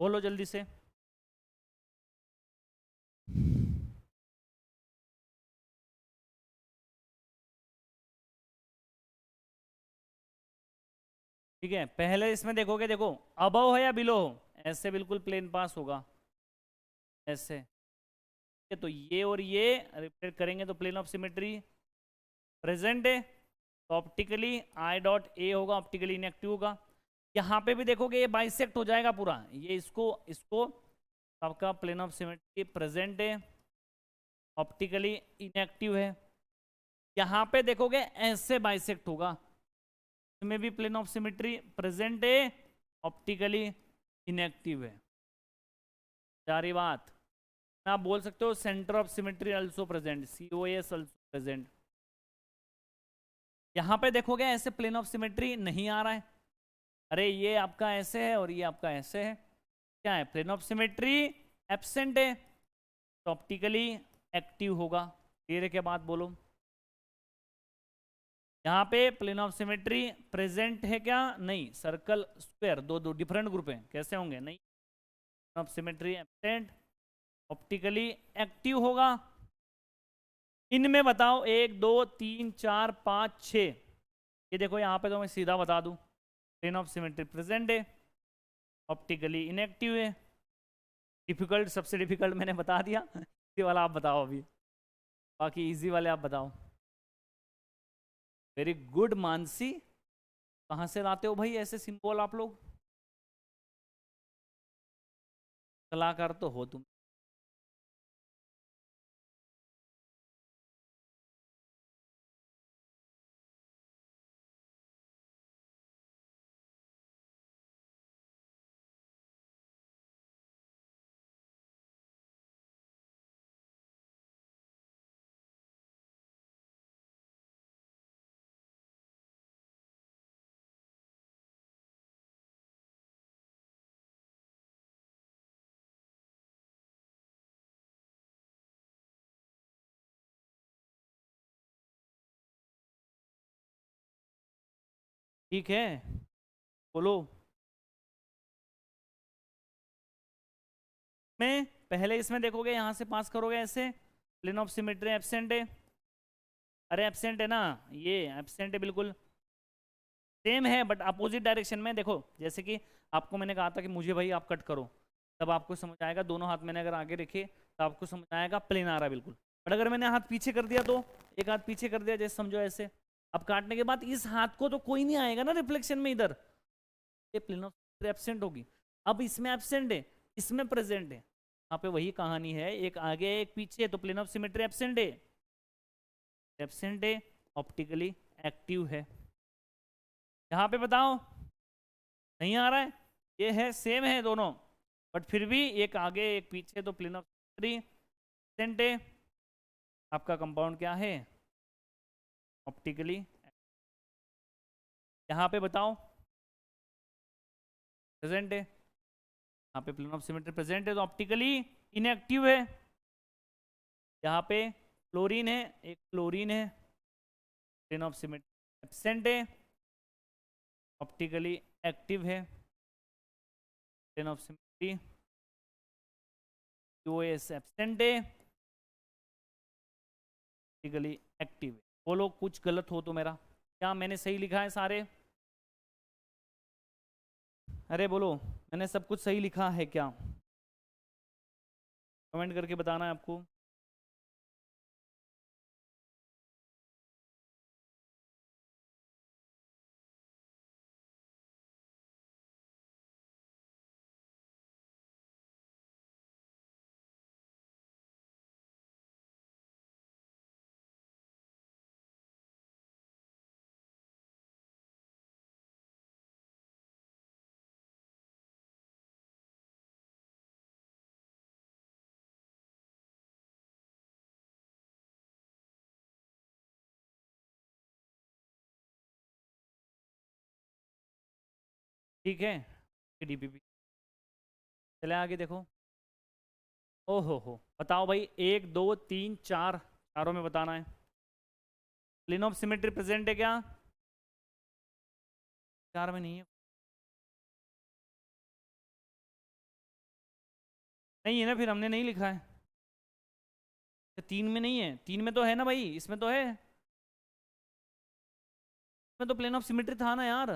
बोलो जल्दी से। ठीक है, पहले इसमें देखोगे, देखो अबव है या बिलो हो, ऐसे बिल्कुल प्लेन पास होगा, ऐसे। तो ये और ये रिफ्लेक्ट करेंगे तो प्लेन ऑफ सिमेट्री प्रेजेंट है, तो ऑप्टिकली आई डॉट ए होगा, ऑप्टिकली इनएक्टिव होगा। यहाँ पे भी देखोगे ये बाइसेक्ट हो जाएगा पूरा, ये इसको इसको, आपका प्लेन ऑफ सिमेट्री प्रेजेंट है, ऑप्टिकली इनएक्टिव है। यहाँ पे देखोगे ऐसे बाइसेक्ट होगा, इसमें भी प्लेन ऑफ सिमेट्री प्रेजेंट है, ऑप्टिकली इनएक्टिव है। सारी बात। आप बोल सकते हो centre of symmetry also present, COS also present. यहां पे देखोगे ऐसे प्लेन ऑफ सिमेट्री नहीं आ रहा है, अरे ये आपका ऐसे है और ये आपका ऐसे है, क्या है, प्लेन ऑफ सिमेट्री एब्सेंट है, तो ऑप्टिकली एक्टिव होगा। क्लियर है क्या बात, बोलो। यहाँ पे प्लेन ऑफ सिमेट्री प्रेजेंट है क्या, नहीं, सर्कल स्क्वायर दो दो डिफरेंट ग्रुप हैं, कैसे होंगे, नहीं, plane of symmetry absent, optically active होगा। इनमें बताओ 1 2 3 4 5 6, ये देखो यहाँ पे तो मैं सीधा बता दूं, प्लेन ऑफ सिमेट्री प्रेजेंट है, ऑप्टिकली इनएक्टिव है। डिफिकल्ट, सबसे डिफिकल्ट मैंने बता दिया। इजी वाला आप बताओ अभी, बाकी इजी वाले आप बताओ। वेरी गुड मानसी, कहाँ से लाते हो भाई ऐसे सिंबल आप लोग, कलाकार तो हो तुम। ठीक है, बोलो। में पहले इसमें देखोगे, यहाँ से पास करोगे ऐसे, प्लेन ऑफ सिमेट्री एब्सेंट है। अरे एब्सेंट है ना, ये एब्सेंट है बिल्कुल, सेम है बट अपोजिट डायरेक्शन में। देखो जैसे कि आपको मैंने कहा था कि मुझे भाई आप कट करो, तब आपको समझ आएगा, दोनों हाथ मैंने अगर आगे रखे तो आपको समझ आएगा प्लेन आ रहा है बिल्कुल। बट अगर मैंने हाथ पीछे कर दिया, तो एक हाथ पीछे कर दिया जैसे समझो ऐसे, अब काटने के बाद इस हाथ को तो कोई नहीं आएगा ना रिफ्लेक्शन में इधर, ये प्लेन ऑफ एब्सेंट होगी। अब इसमें एब्सेंट है, इसमें प्रेजेंट है, यहाँ पे वही कहानी है, एक आगे एक पीछे, तो प्लेन ऑफ सिमेट्री एब्सेंट है, एब्सेंट है, ऑप्टिकली एक्टिव है। यहाँ पे बताओ, नहीं आ रहा है, ये है सेम है दोनों, बट फिर भी एक आगे एक पीछे, तो प्लेन ऑफ सिमेट्री एब्सेंट है। आपका कंपाउंड क्या है, ऑप्टिकली। यहाँ पे बताओ प्रेजेंट है, यहाँ पे प्लेन ऑफ सिमेट्री प्रेजेंट है तो ऑप्टिकली इनएक्टिव है। यहाँ पे फ्लोरीन है, एक फ्लोरीन है, प्लेन ऑफ सिमेट्री एब्सेंट है, ऑप्टिकली एक्टिव है, plane of symmetry QoS absent है, ऑप्टिकली एक्टिव है। बोलो कुछ गलत हो तो मेरा, क्या मैंने सही लिखा है सारे? अरे बोलो, मैंने सब कुछ सही लिखा है क्या? कमेंट करके बताना है आपको। ठीक है, DPP। चले आगे देखो। ओहो बताओ भाई, एक दो तीन चार, चारों में बताना है। प्लेन ऑफ सिमेट्री प्रेजेंट है क्या? चार में नहीं है, नहीं है ना, फिर हमने नहीं लिखा है। तीन में नहीं है, तीन में तो है ना भाई, इसमें तो है, इसमें तो प्लेन ऑफ सिमेट्री था ना यार।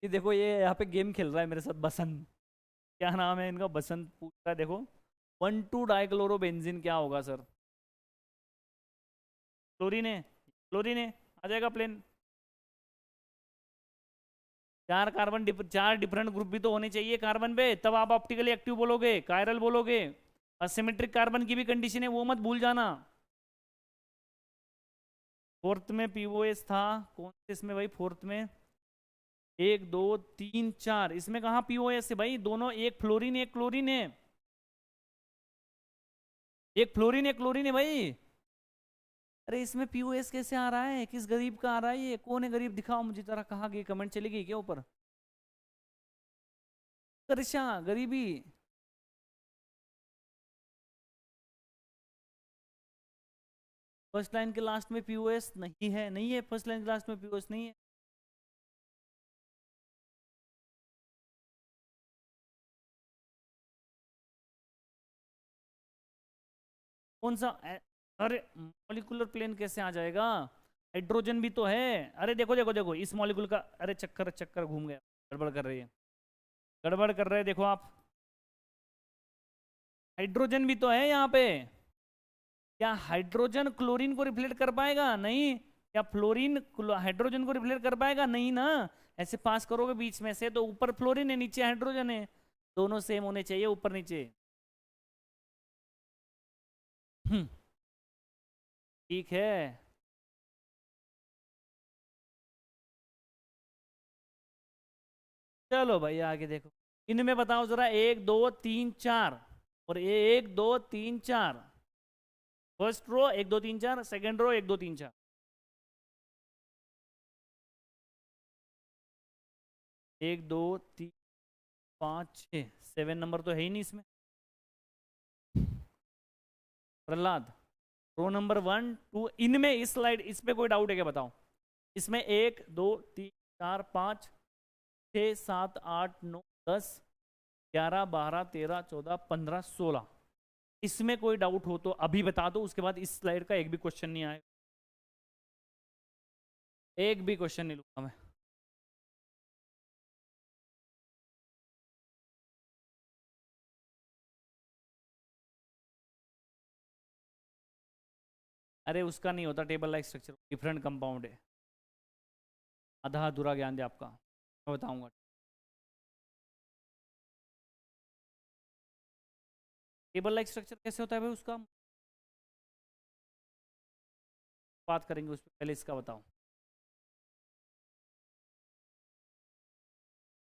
ये देखो, ये यहाँ पे गेम खेल रहा है मेरे साथ बसंत, क्या नाम है इनका, बसंत पूछ रहा है। देखो 1,2 डाइक्लोरोबेंजीन क्या होगा सर? क्लोरीन है, क्लोरीन है, आ जाएगा प्लेन। चार कार्बन चार डिफरेंट ग्रुप भी तो होने चाहिए कार्बन पे, तब आप ऑप्टिकली एक्टिव बोलोगे, कायरल बोलोगे। असिमेट्रिक कार्बन की भी कंडीशन है, वो मत भूल जाना। फोर्थ में पीओएस था, कौन से इसमें भाई फोर्थ में? एक दो तीन चार, इसमें कहा पीओएस है भाई, दोनों, एक फ्लोरीन एक क्लोरीन है, एक फ्लोरीन एक क्लोरीन है भाई। अरे इसमें पीओएस कैसे आ रहा है, किस गरीब का आ रहा है ये, कौन है गरीब, दिखाओ मुझे जरा, कहाँ गई, कमेंट चली गई क्या ऊपर? कृषा गरीबी, फर्स्ट लाइन के लास्ट में पीओएस नहीं है, नहीं है, फर्स्ट लाइन के लास्ट में पीओएस नहीं है। कौन सा अरे मॉलिक्यूलर प्लेन कैसे आ जाएगा, हाइड्रोजन भी तो है। अरे देखो देखो देखो, इस मॉलिक्यूल का, अरे चक्कर चक्कर घूम गया, गड़बड़ कर रही है। गड़बड़ कर रहे हैं, देखो आप, हाइड्रोजन भी तो है यहाँ पे। क्या हाइड्रोजन क्लोरीन को रिफ्लेक्ट कर पाएगा? नहीं। क्या फ्लोरीन हाइड्रोजन को रिफ्लेक्ट कर पाएगा? नहीं ना। ऐसे पास करोगे बीच में से तो ऊपर फ्लोरीन है, नीचे हाइड्रोजन है, दोनों सेम होने चाहिए ऊपर नीचे। ठीक है। चलो भाई आगे देखो, इनमें बताओ जरा, एक दो तीन चार, और ये एक दो तीन चार, फर्स्ट रो एक दो तीन चार, सेकंड रो एक दो तीन चार, एक दो तीन पाँच छः, 7 नंबर तो है ही नहीं इसमें। प्रहलाद, रो नंबर 1 2, इनमें इस स्लाइड इस पे कोई डाउट है क्या बताओ? इसमें एक दो तीन चार पाँच छः सात आठ नौ 10 11 12 13 14 15 16, इसमें कोई डाउट हो तो अभी बता दो, उसके बाद इस स्लाइड का एक भी क्वेश्चन नहीं आएगा, एक भी क्वेश्चन नहीं लूंगा मैं। अरे उसका नहीं होता table like structure, different compound है। आधा अधूरा ज्ञान दे आपका, मैं बताऊंगा। टेबल लाइक स्ट्रक्चर कैसे होता है भाई उसका, बात करेंगे उस पर, पहले इसका बताओ।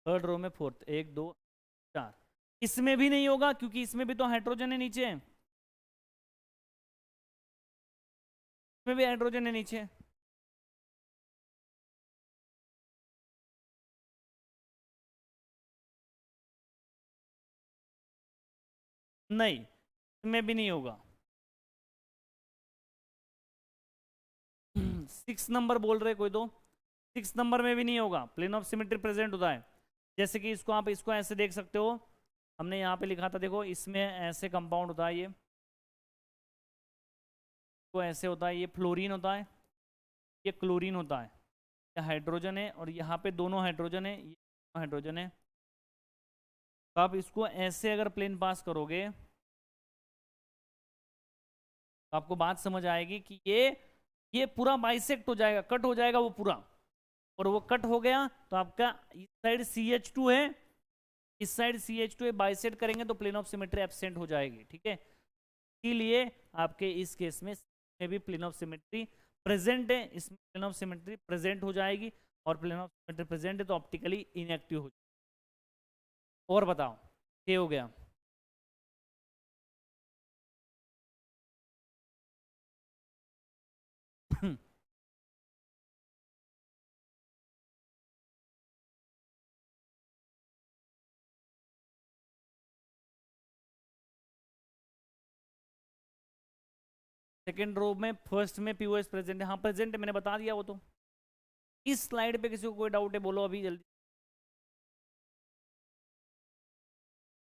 थर्ड रो में फोर्थ, एक दो चार, इसमें भी नहीं होगा क्योंकि इसमें भी तो हाइड्रोजन है नीचे, इसमें भी हाइड्रोजन है नीचे। नहीं, इसमें भी नहीं होगा। 6 नंबर बोल रहे कोई तो, 6 नंबर में भी नहीं होगा, प्लेन ऑफ सिमेट्री प्रेजेंट होता है। जैसे कि इसको आप इसको ऐसे देख सकते हो, हमने यहाँ पे लिखा था, देखो इसमें ऐसे कंपाउंड होता है, ये तो ऐसे होता है, ये फ्लोरीन होता है, ये क्लोरीन होता है, ये हाइड्रोजन है, और यहाँ पे दोनों हाइड्रोजन है, ये हाइड्रोजन है। तो आप इसको ऐसे अगर प्लेन पास करोगे तो आपको बात समझ आएगी कि ये पूरा बाइसेक्ट हो जाएगा, कट हो जाएगा वो पूरा, और वो कट हो गया तो आपका इस साइड CH2 है, इस साइड CH2 है, बाइसेक्ट करेंगे तो प्लेन ऑफ सिमेट्री एब्सेंट हो जाएगी, ठीक है। इसीलिए आपके इस केस में भी प्लेन ऑफ सिमेट्री प्रेजेंट है, इसमें प्लेन ऑफ सिमेट्री प्रेजेंट हो जाएगी, और प्लेन ऑफ सिमेट्री प्रेजेंट है तो ऑप्टिकली इनएक्टिव हो जाएगी। और बताओ, ये हो गया। सेकेंड रो में फर्स्ट में पीओएस प्रेजेंट है, हाँ प्रेजेंट है, मैंने बता दिया वो तो। इस स्लाइड पे किसी को कोई डाउट है बोलो अभी जल्दी।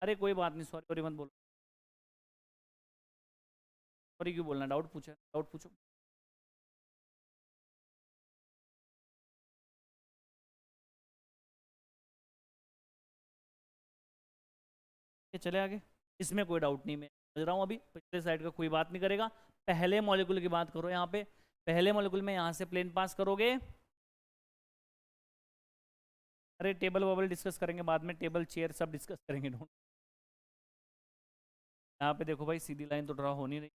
अरे कोई बात नहीं, सॉरी सॉरी मत बोलो, सॉरी क्यों बोलना, डाउट पूछा, डाउट पूछो। ये चले आगे, इसमें कोई डाउट नहीं, मैं समझ रहा हूँ अभी, पिछले साइड का कोई बात नहीं करेगा। पहले मॉलिक्यूल की बात करो यहाँ पे, पहले मॉलिक्यूल में यहाँ से प्लेन पास करोगे। अरे टेबल वबल डिस्कस करेंगे बाद में, टेबल चेयर सब डिस्कस करेंगे, डोंट। यहाँ पे देखो भाई, सीधी लाइन तो ड्रा हो नहीं रही,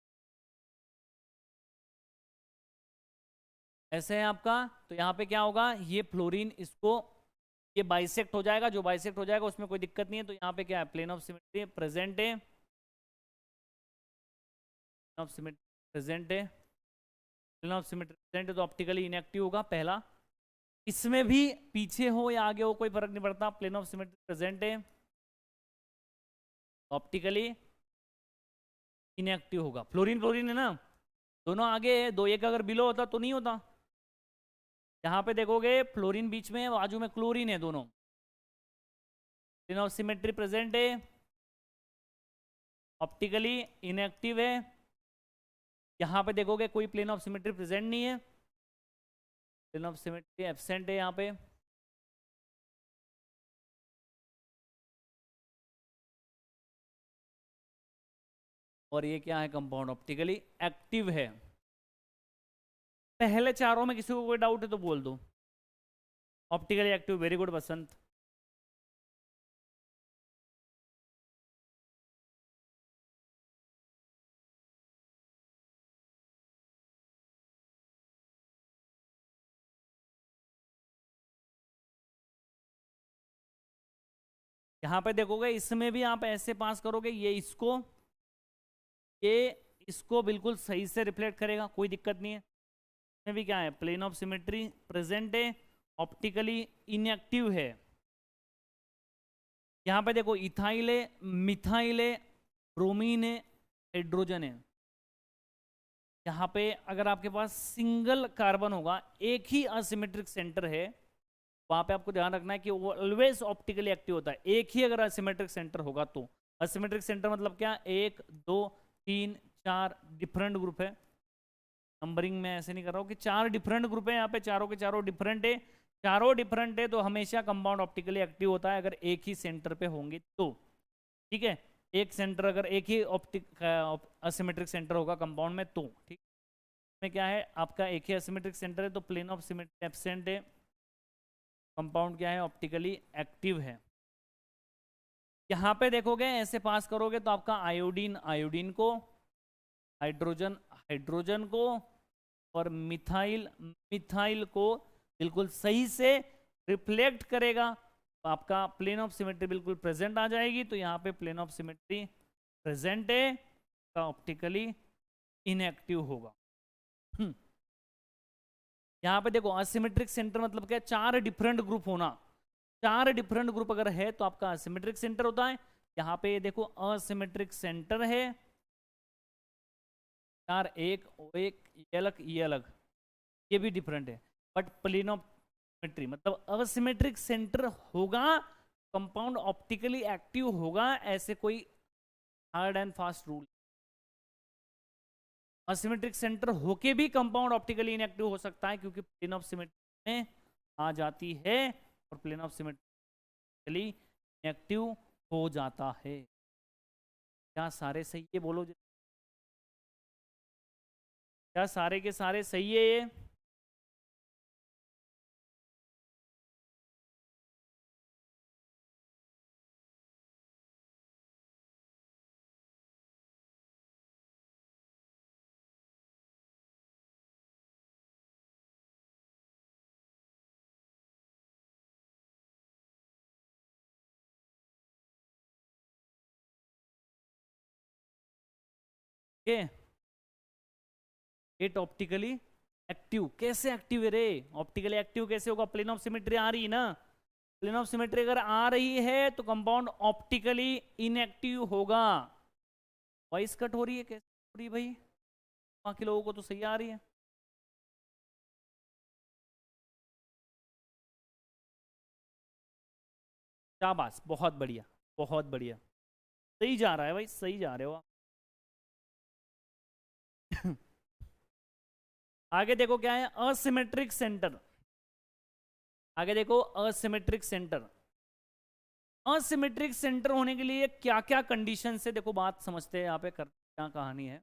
ऐसे है आपका। तो यहाँ पे क्या होगा, ये फ्लोरीन इसको, ये बाइसेक्ट हो जाएगा, जो बाइसेक्ट हो जाएगा उसमें कोई दिक्कत नहीं है। तो यहाँ पे क्या है, प्लेन ऑफ सिमेट्री प्रेजेंट है, ऑफ सिमेट्री प्रेजेंट है, प्लेन ऑफ सिमेट्री प्रेजेंट है तो ऑप्टिकली इनएक्टिव होगा पहला। इसमें भी पीछे हो या आगे हो कोई फर्क नहीं पड़ता, प्लेन ऑफ सिमेट्री प्रेजेंट है, ऑप्टिकली इनएक्टिव होगा। फ्लोरीन फ्लोरीन है ना, दोनों आगे है, दो एक अगर बिलो होता तो नहीं होता। यहाँ पे देखोगे फ्लोरीन बीच में, बाजू में क्लोरीन है, दोनों प्लेन ऑफ सिमेट्री प्रेजेंट है, ऑप्टिकली इनएक्टिव है। यहाँ पे देखोगे कोई प्लेन ऑफ सिमेट्री प्रेजेंट नहीं है, प्लेन ऑफ सिमेट्री एब्सेंट है यहाँ पे। और ये क्या है, कंपाउंड ऑप्टिकली एक्टिव है। पहले चारों में किसी को कोई डाउट है तो बोल दो। ऑप्टिकली एक्टिव, वेरी गुड बसंत। यहां पे देखोगे इसमें भी आप ऐसे पास करोगे, ये इसको बिल्कुल सही से रिफ्लेक्ट करेगा, कोई दिक्कत नहीं है। इसमें भी क्या है, प्लेन ऑफ सिमेट्री प्रेजेंट है, ऑप्टिकली इनएक्टिव है। यहां पे देखो इथाइल है, मिथाइल है, ब्रोमीन है, हाइड्रोजन है। यहाँ पे अगर आपके पास सिंगल कार्बन होगा, एक ही असिमेट्रिक सेंटर है, वहां पे आपको ध्यान रखना है कि वो ऑलवेज ऑप्टिकली एक्टिव होता है। एक ही अगर असिमेट्रिक सेंटर होगा तो, असिमेट्रिक सेंटर मतलब क्या, 1 2 3 4 डिफरेंट ग्रुप है। नंबरिंग में ऐसे नहीं कर रहा हूँ कि 4 डिफरेंट ग्रुप है, यहाँ पे चारों के चारों डिफरेंट है। चारों डिफरेंट है तो हमेशा कंपाउंड ऑप्टिकली एक्टिव होता है, अगर एक ही सेंटर पे होंगे तो। ठीक है, एक सेंटर, अगर एक ही ऑप्टिक असिमेट्रिक सेंटर होगा कंपाउंड में तो। ठीक में क्या है, आपका एक ही असिमेट्रिक सेंटर है तो प्लेन ऑफ सिमेट्री एब्सेंट है, कंपाउंड क्या है, ऑप्टिकली एक्टिव है। यहां पे देखोगे ऐसे पास करोगे तो आपका आयोडीन आयोडीन को, हाइड्रोजन हाइड्रोजन को, और मिथाइल मिथाइल को बिल्कुल सही से रिफ्लेक्ट करेगा, तो आपका प्लेन ऑफ सिमेट्री बिल्कुल प्रेजेंट आ जाएगी। तो यहाँ पे प्लेन ऑफ सिमेट्री प्रेजेंट है, का ऑप्टिकली इनएक्टिव होगा। यहाँ पे देखो असिमेट्रिक सेंटर मतलब क्या, 4 डिफरेंट ग्रुप होना। 4 डिफरेंट ग्रुप अगर है तो आपका असिमेट्रिक सेंटर होता है। यहाँ पे देखो असिमेट्रिक सेंटर है, 4 1 1, ये अलग ये अलग, ये भी डिफरेंट है। बट प्लेन ऑफ सिमेट्री मतलब असिमेट्रिक सेंटर होगा, कंपाउंड ऑप्टिकली एक्टिव होगा, ऐसे कोई hard and fast rule. Asymmetric centre होके भी कंपाउंड ऑप्टिकली इनएक्टिव हो सकता है, क्योंकि प्लेन ऑफ सिमेट्री में आ जाती है और प्लेन ऑफ सिमेट्री इनएक्टिव हो जाता है। क्या सारे सही है, बोलो। क्या सारे के सारे सही है ये? इट ऑप्टिकली एक्टिव, कैसे एक्टिव है रे? ऑप्टिकली एक्टिव कैसे होगा? प्लेन ऑफ सिमेट्री आ रही है ना। प्लेन ऑफ सिमेट्री अगर आ रही है तो कंपाउंड ऑप्टिकली इनएक्टिव होगा। वॉइस कट हो रही है, कैसे हो रही है भाई? बाकी लोगों को तो सही आ रही है। शाबाश, बहुत बढ़िया बहुत बढ़िया, सही जा रहा है भाई, सही जा रहे हो आप। आगे देखो क्या है, असिमेट्रिक सेंटर। आगे देखो असिमेट्रिक सेंटर। असिमेट्रिक सेंटर होने के लिए क्या क्या कंडीशन है, देखो बात समझते हैं यहाँ पे, कर क्या कहानी है।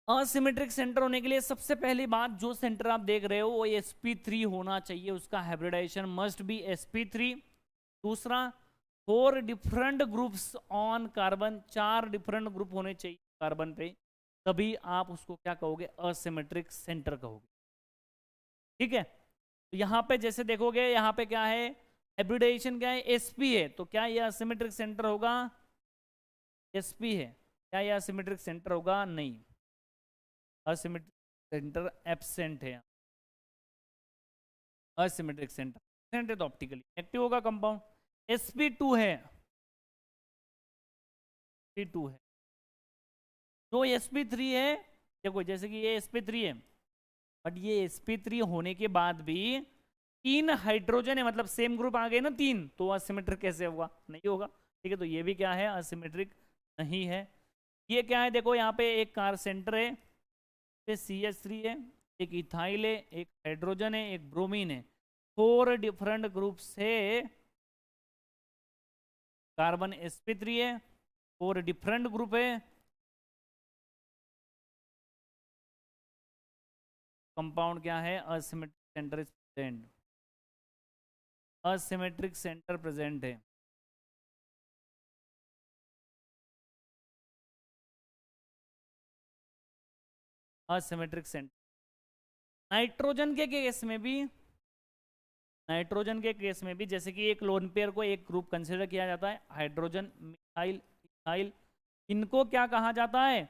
असिमेट्रिक सेंटर होने के लिए सबसे पहली बात, जो सेंटर आप देख रहे हो वो sp3 होना चाहिए, उसका हाइब्रिडाइजेशन मस्ट बी sp3। दूसरा, 4 different groups on carbon, 4 different group होने चाहिए कार्बन पे, तभी आप उसको क्या कहोगे, असिमेट्रिक सेंटर कहोगे। ठीक है, तो यहां पे जैसे देखोगे, यहां पे क्या है, हाइब्रिडाइजेशन क्या है, sp है, तो क्या यह असिमेट्रिक सेंटर होगा? sp है, क्या यह असिमेट्रिक सेंटर होगा? नहीं, असिमेट्रिक सेंटर एब्सेंट है। असिमेट्रिक सेंटर एब्सेंट है तो ऑप्टिकली एक्टिव होगा कंपाउंड। sp2 है, sp2 है। तो sp3 है, देखो जैसे कि ये sp3 है, बट ये sp3 होने के बाद भी 3 हाइड्रोजन है, मतलब सेम ग्रुप आ गए ना 3, तो असिमेट्रिक कैसे होगा? नहीं होगा। ठीक है, तो ये भी क्या है, असिमेट्रिक नहीं है। ये क्या है, देखो यहाँ पे एक कार सेंटर है, CH3 है, एक इथाइल है, एक हाइड्रोजन है, एक ब्रोमीन है, 4 डिफरेंट ग्रुप से कार्बन sp3 है, 4 डिफरेंट ग्रुप है, कंपाउंड क्या है, asymmetric centre is present, asymmetric centre present है। असिमेट्रिक सेंटर नाइट्रोजन के केस में भी, नाइट्रोजन के केस में भी जैसे कि एक लोन पेयर को एक ग्रुप कंसिडर किया जाता है, हाइड्रोजन, मिथाइल, इथाइल, इनको क्या कहा जाता है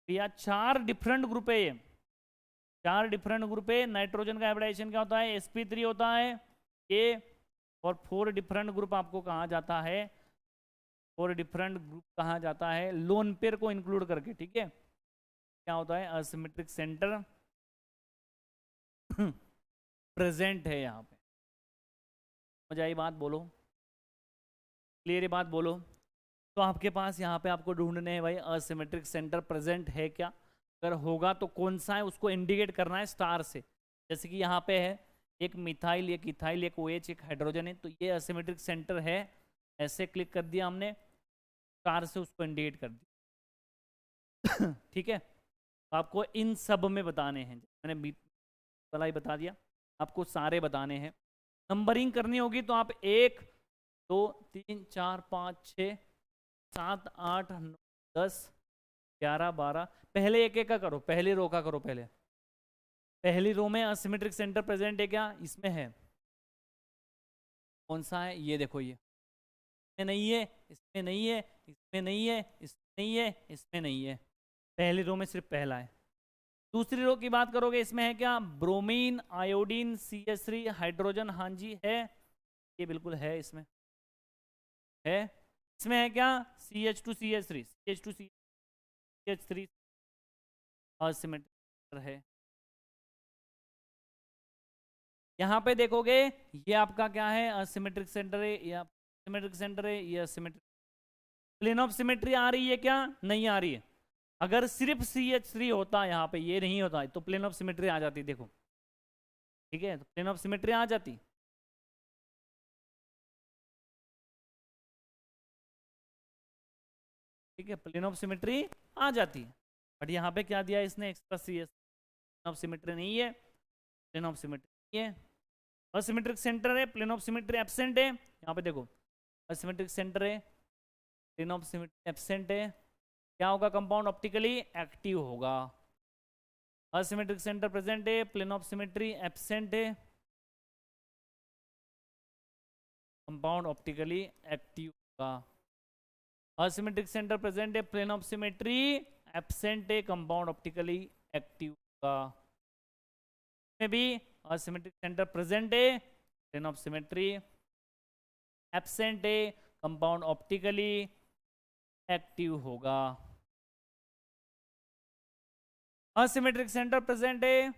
भैया, 4 डिफरेंट ग्रुप है ये, 4 डिफरेंट ग्रुप है। नाइट्रोजन का हाइब्रिडाइजेशन क्या होता है, sp3 होता है ये, और 4 डिफरेंट ग्रुप आपको कहा जाता है, 4 डिफरेंट ग्रुप कहा जाता है लोन पेयर को इंक्लूड करके, ठीक है। क्या होता है, असिमेट्रिक सेंटर प्रेजेंट है यहाँ पे। समझ आई बात, बोलो क्लियर बात बोलो। तो आपके पास यहाँ पे आपको ढूंढने हैं भाई असिमेट्रिक सेंटर प्रेजेंट है क्या, अगर होगा तो कौन सा है उसको इंडिकेट करना है स्टार से। जैसे कि यहाँ पे है एक मिथाइल, एक इथाइल, एक OH, एक हाइड्रोजन है, तो ये असिमेट्रिक सेंटर है, ऐसे क्लिक कर दिया हमने, स्टार से उसको इंडिकेट कर दिया ठीक है। तो आपको इन सब में बताने हैं, मैंने वाला ही बता दिया, आपको सारे बताने हैं। नंबरिंग करनी होगी तो आप 1 2 3 4 5 6 7 8 9 10 11 12, पहले एक एक का करो, पहली रो का करो पहले। पहली रो में असिमेट्रिक सेंटर प्रेजेंट है क्या, इसमें है, कौन सा है, ये देखो, ये इसमें नहीं है, इसमें नहीं है, इसमें नहीं है, इसमें नहीं है, इसमें नहीं है, पहली रो में सिर्फ पहला है। दूसरी रो की बात करोगे, इसमें है क्या, ब्रोमीन, आयोडीन, CH3, हाइड्रोजन, हाँ जी है, ये बिल्कुल है, इसमें है। इसमें है क्या, CH2 CH3, CH2 CH3 asymmetric है। यहाँ पे देखोगे ये आपका क्या है, असिमेट्रिक सेंटर है, या सिमेट्रिक सेंटर है, ये असिमेट्रिक। प्लेन ऑफ सिमेट्री आ रही है क्या, नहीं आ रही है। अगर सिर्फ CH3 होता यहाँ पे, ये नहीं होता, तो प्लेन ऑफ सिमेट्री आ जाती, देखो ठीक है, तो प्लेन ऑफ सिमेट्री आ जाती। ठीक है, प्लेन ऑफ सिमेट्री आ जाती है, बट यहाँ पे क्या दिया इसने, extra CS, plane of symmetry नहीं है, प्लेन ऑफ सिमेट्री नहीं है, असिमेट्रिक सेंटर है, प्लेन ऑफ सिमेट्री एब्सेंट है। यहाँ पे देखो असिमेट्रिक सेंटर है, प्लेन ऑफ सिमेट्री एब्सेंट है, क्या होगा, कंपाउंड ऑप्टिकली एक्टिव होगा। असिमेट्रिक सेंटर प्रेजेंट है, प्लेन ऑफ सिमेट्री एब्सेंट है, कंपाउंड ऑप्टिकली एक्टिव होगा। असिमेट्रिक सेंटर प्रेजेंट है, प्लेन ऑफ सिमेट्री एब्सेंट है, कंपाउंड ऑप्टिकली एक्टिव होगा। में भी असिमेट्रिक सेंटर प्रेजेंट है, प्लेन ऑफ सिमेट्री एब्सेंट है, कंपाउंड ऑप्टिकली एक्टिव होगा। असिमेट्रिक सेंटर प्रेजेंट है,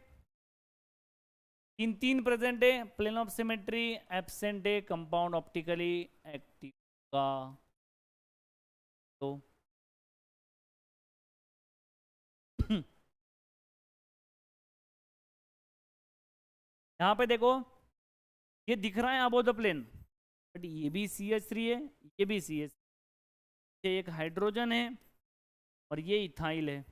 3 प्रेजेंट है, प्लेन ऑफ सिमेट्री एब्सेंट है, कंपाउंड ऑप्टिकली एक्टिव होगा। तो यहां पे देखो ये दिख रहा है अबो द प्लेन, बट ये भी CH3 है, ये भी CH, ये एक हाइड्रोजन है और ये इथाइल है।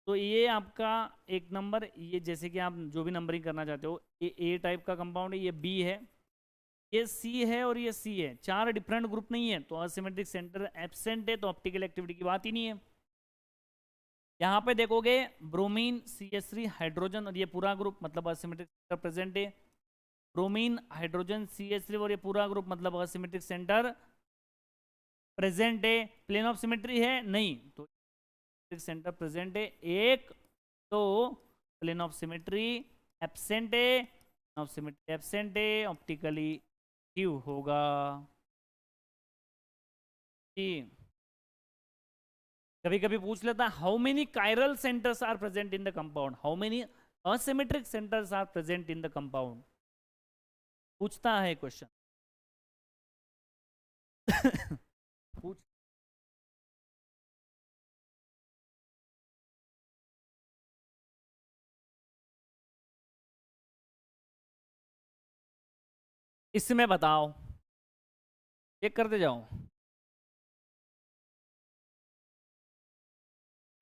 तो ये आपका एक नंबर, ये जैसे कि आप जो भी नंबरिंग करना चाहते हो, ये A टाइप का कंपाउंड है, ये B है, ये C है और ये C है, 4 डिफरेंट ग्रुप नहीं है, तो असिमेट्रिक सेंटर एब्सेंट है, तो ऑप्टिकल एक्टिविटी की बात ही नहीं है। यहाँ पे देखोगे ब्रोमीन, CH3, हाइड्रोजन और ये पूरा ग्रुप, मतलब असिमेट्रिक सेंटर प्रेजेंट है। ब्रोमीन, हाइड्रोजन, CH3 और ये पूरा ग्रुप, मतलब असिमेट्रिक सेंटर प्रेजेंट है। प्लेन ऑफ सिमेट्री है नहीं, तो सेंटर प्रेजेंट है एक, तो प्लेन ऑफ सिमेट्री एब्सेंट है, ऑफ सिमेट्री एब्सेंट है, ऑप्टिकली एक्टिव होगा। कभी कभी पूछ लेता है how many chiral centres are present in the compound, how many asymmetric centres are present in the compound, पूछता है क्वेश्चन पूछ इसमें बताओ, चेक करते जाओ।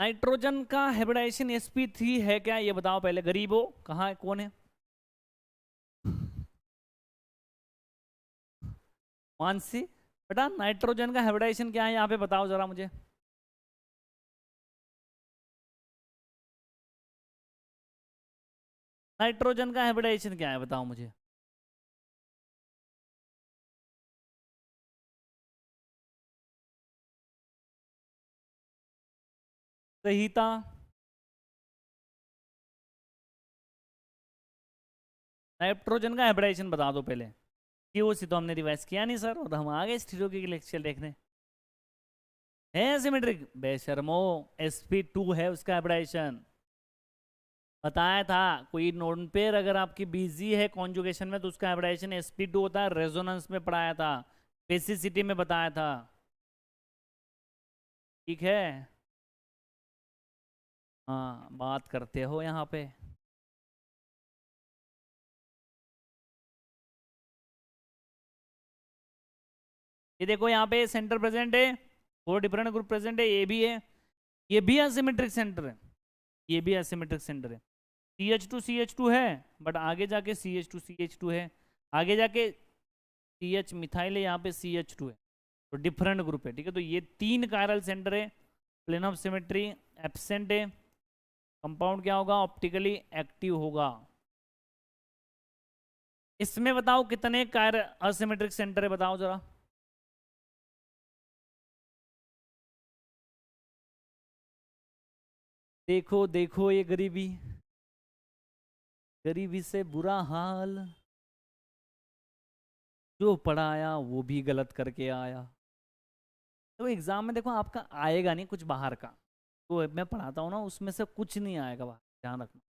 नाइट्रोजन का हाइब्रिडाइजेशन sp3 है क्या, ये बताओ पहले, गरीब हो, कहाँ है, कौन है? मानसी, बेटा नाइट्रोजन का हाइब्रिडाइजेशन क्या है यहाँ पे बताओ जरा मुझे। नाइट्रोजन का हाइब्रिडाइजेशन क्या है बताओ मुझे। सहीता, नाइट्रोजन का हाइब्रिडाइजेशन बता दो पहले। सीओसी तो हमने रिवाइज किया नहीं सर, और हम आ गए स्टीरियो के लेक्चर देखने। है सिमेट्रिक बेशर्मो, sp2 है उसका हाइब्रिडाइजेशन, बताया था। कोई नोन पेयर अगर आपकी बिजी है कॉन्जुगेशन में तो उसका हाइब्रिडाइजेशन sp2 होता है, रेजोनेंस में पढ़ाया था, बेसिसिटी में बताया था। ठीक है, हाँ बात करते हो यहाँ पे। ये देखो यहाँ पे सेंटर प्रेजेंट है, 4 डिफरेंट ग्रुप प्रेजेंट है, ये भी है, ये भी असिमेट्रिक सेंटर है, ये भी असिमेट्रिक सेंटर है। CH2 है, बट आगे जाके CH2 है, आगे जाके CH मिथाइल है, यहाँ पे CH2 है, तो डिफरेंट ग्रुप है। ठीक है, तो ये 3 कायरल सेंटर है, प्लेन ऑफ सिमेट्री एब्सेंट है, कंपाउंड क्या होगा, ऑप्टिकली एक्टिव होगा। इसमें बताओ कितने कायर असिमेट्रिक सेंटर है, बताओ जरा। देखो देखो ये गरीबी, गरीबी से बुरा हाल, जो पढ़ाया वो भी गलत करके आया। तो एग्जाम में देखो आपका आएगा नहीं कुछ बाहर का, तो मैं पढ़ाता हूँ ना उसमें से कुछ नहीं आएगा बाहर, ध्यान रखना।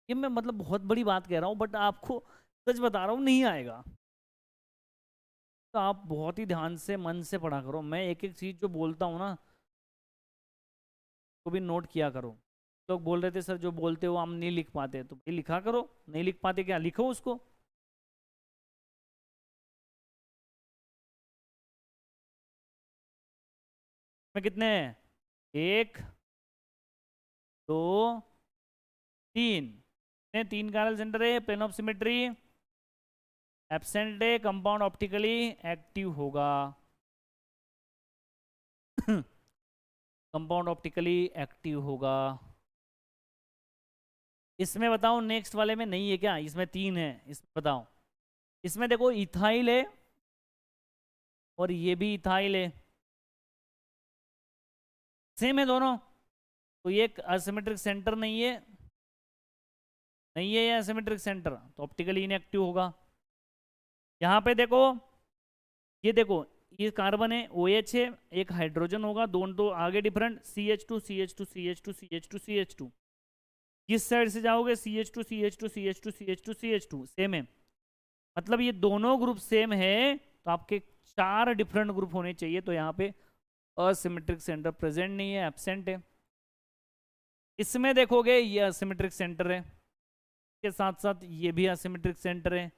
ये मैं मतलब बहुत बड़ी बात कह रहा हूँ, बट आपको सच बता रहा हूँ नहीं आएगा, तो आप बहुत ही ध्यान से मन से पढ़ा करो। मैं एक एक चीज जो बोलता हूँ ना तो भी नोट किया करो। लोग बोल रहे थे सर जो बोलते हो हम नहीं लिख पाते, तो भाई लिखा करो, नहीं लिख पाते क्या, लिखो उसको। में कितने हैं, 1 2 3, 3 कैरल सेंटर है, प्लेन ऑफ सिमेट्री एब्सेंट है, कंपाउंड ऑप्टिकली एक्टिव होगा। कंपाउंड ऑप्टिकली एक्टिव होगा। इसमें बताओ नेक्स्ट वाले में नहीं है क्या, इसमें 3 है, इसमें बताओ। इसमें देखो इथाइल है और ये भी इथाइल है, सेम है दोनों, तो ये असिमेट्रिक सेंटर नहीं है, नहीं है ये असिमेट्रिक सेंटर, तो ऑप्टिकली इनएक्टिव होगा। यहाँ पे देखो, ये देखो ये कार्बन है, OH है, एक हाइड्रोजन होगा, दोनों तो आगे different, CH2 CH2 CH2 CH2 CH2। किस साइड से जाओगे, CH2 CH2 CH2 CH2 CH2 same है, मतलब ये दोनों ग्रुप सेम है, तो आपके 4 डिफरेंट ग्रुप होने चाहिए, तो यहाँ पे असिमेट्रिक सेंटर प्रेजेंट नहीं है, एब्सेंट है। इसमें देखोगे ये असिमेट्रिक सेंटर है, इसके साथ साथ ये भी असिमेट्रिक सेंटर है,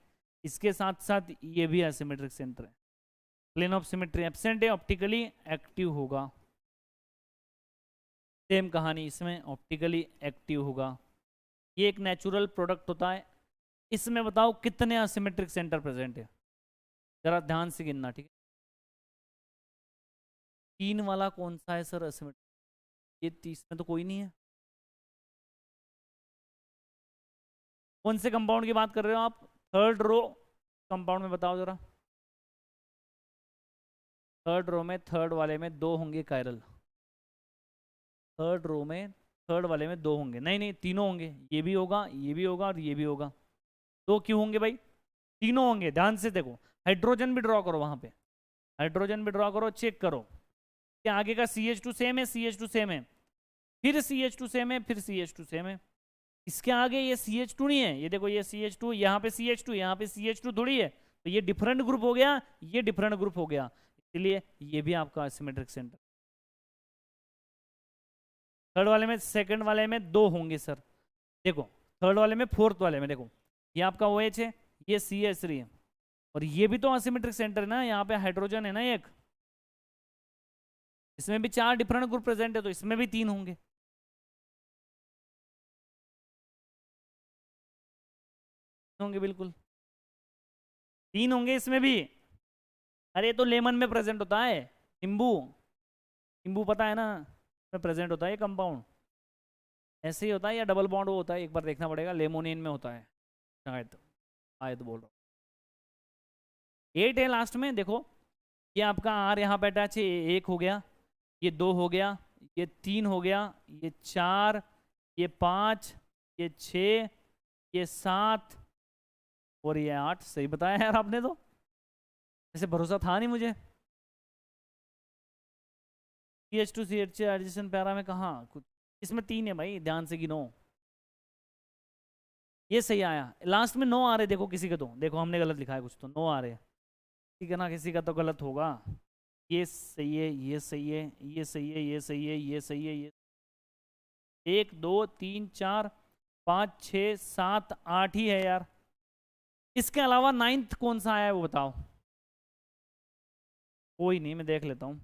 इसके साथ साथ ये भी असिमेट्रिक सेंटर है, प्लेन ऑफ सिमेट्री एब्सेंट है, ऑप्टिकली एक्टिव होगा। सेम कहानी इसमें ऑप्टिकली एक्टिव होगा, ये एक नेचुरल प्रोडक्ट होता है। इसमें बताओ कितने असिमेट्रिक सेंटर प्रेजेंट है, जरा ध्यान से गिनना, ठीक है। 3 वाला कौन सा है सर असिमेट्रिक, ये 30 में तो कोई नहीं है। कौन से कंपाउंड की बात कर रहे हो आप, 3rd रो कंपाउंड में बताओ जरा। 3rd रो में 3rd वाले में 2 होंगे कायरल, 3rd रो में 3rd वाले में 2 होंगे, नहीं नहीं तीनों होंगे, ये भी होगा, ये भी होगा और ये भी होगा। 2 क्यों होंगे भाई, तीनों होंगे, ध्यान से देखो। हाइड्रोजन भी ड्रॉ करो वहां पे, हाइड्रोजन भी ड्रॉ करो, चेक करो कि आगे का CH2 सेम है, CH2 सेम है, फिर CH2 सेम है, फिर CH2 सेम है। इसके आगे ये CH2 नहीं है, ये देखो ये CH2, यहाँ पे CH2, यहाँ पे CH2 थोड़ी है, तो ये डिफरेंट ग्रुप हो गया, ये डिफरेंट ग्रुप हो गया, इसलिए ये भी आपका सिमेट्रिक सेंटर। 3rd वाले में 2nd वाले में 2 होंगे सर, देखो 3rd वाले में 4th वाले में देखो, ये आपका OH है, ये CH3 है, और ये भी तो असिमेट्रिक सेंटर है ना, यहाँ पे हाइड्रोजन है ना एक, इसमें भी 4 डिफरेंट ग्रुप प्रेजेंट है, तो इसमें भी 3 होंगे। होंगे बिल्कुल 3 होंगे इसमें भी। अरे तो लेमन में प्रेजेंट होता है, नींबू, नींबू पता है ना, में प्रेजेंट होता है ये कंपाउंड। ऐसे ही होता है या डबल बॉन्ड वो होता है, एक बार देखना पड़ेगा। लेमोनियन में होता है शायद, आए तो बोल रहा हूँ। 8 है लास्ट में, देखो ये आपका आर यहाँ पे अटैच है, 1 हो गया, ये 2 हो गया, ये 3 हो गया, ये 4, ये 5, ये 6, ये 7 और ये 8। सही बताया यार आपने तो, ऐसे भरोसा था नहीं मुझे। CH2CH एडिशन पैरा में कहाँ कुछ, इसमें 3 है भाई, ध्यान से गिनो। ये सही आया, लास्ट में 9 आ रहे, देखो किसी का, तो देखो हमने गलत लिखा है कुछ, तो 9 आ रहे, ठीक है ना, किसी का तो गलत होगा। ये सही है, ये सही है, ये सही है, ये सही है, ये सही है, ये 1 2 3 4 5 6 7 8 ही है यार। इसके अलावा 9th कौन सा आया है वो बताओ। कोई नहीं, मैं देख लेता हूँ।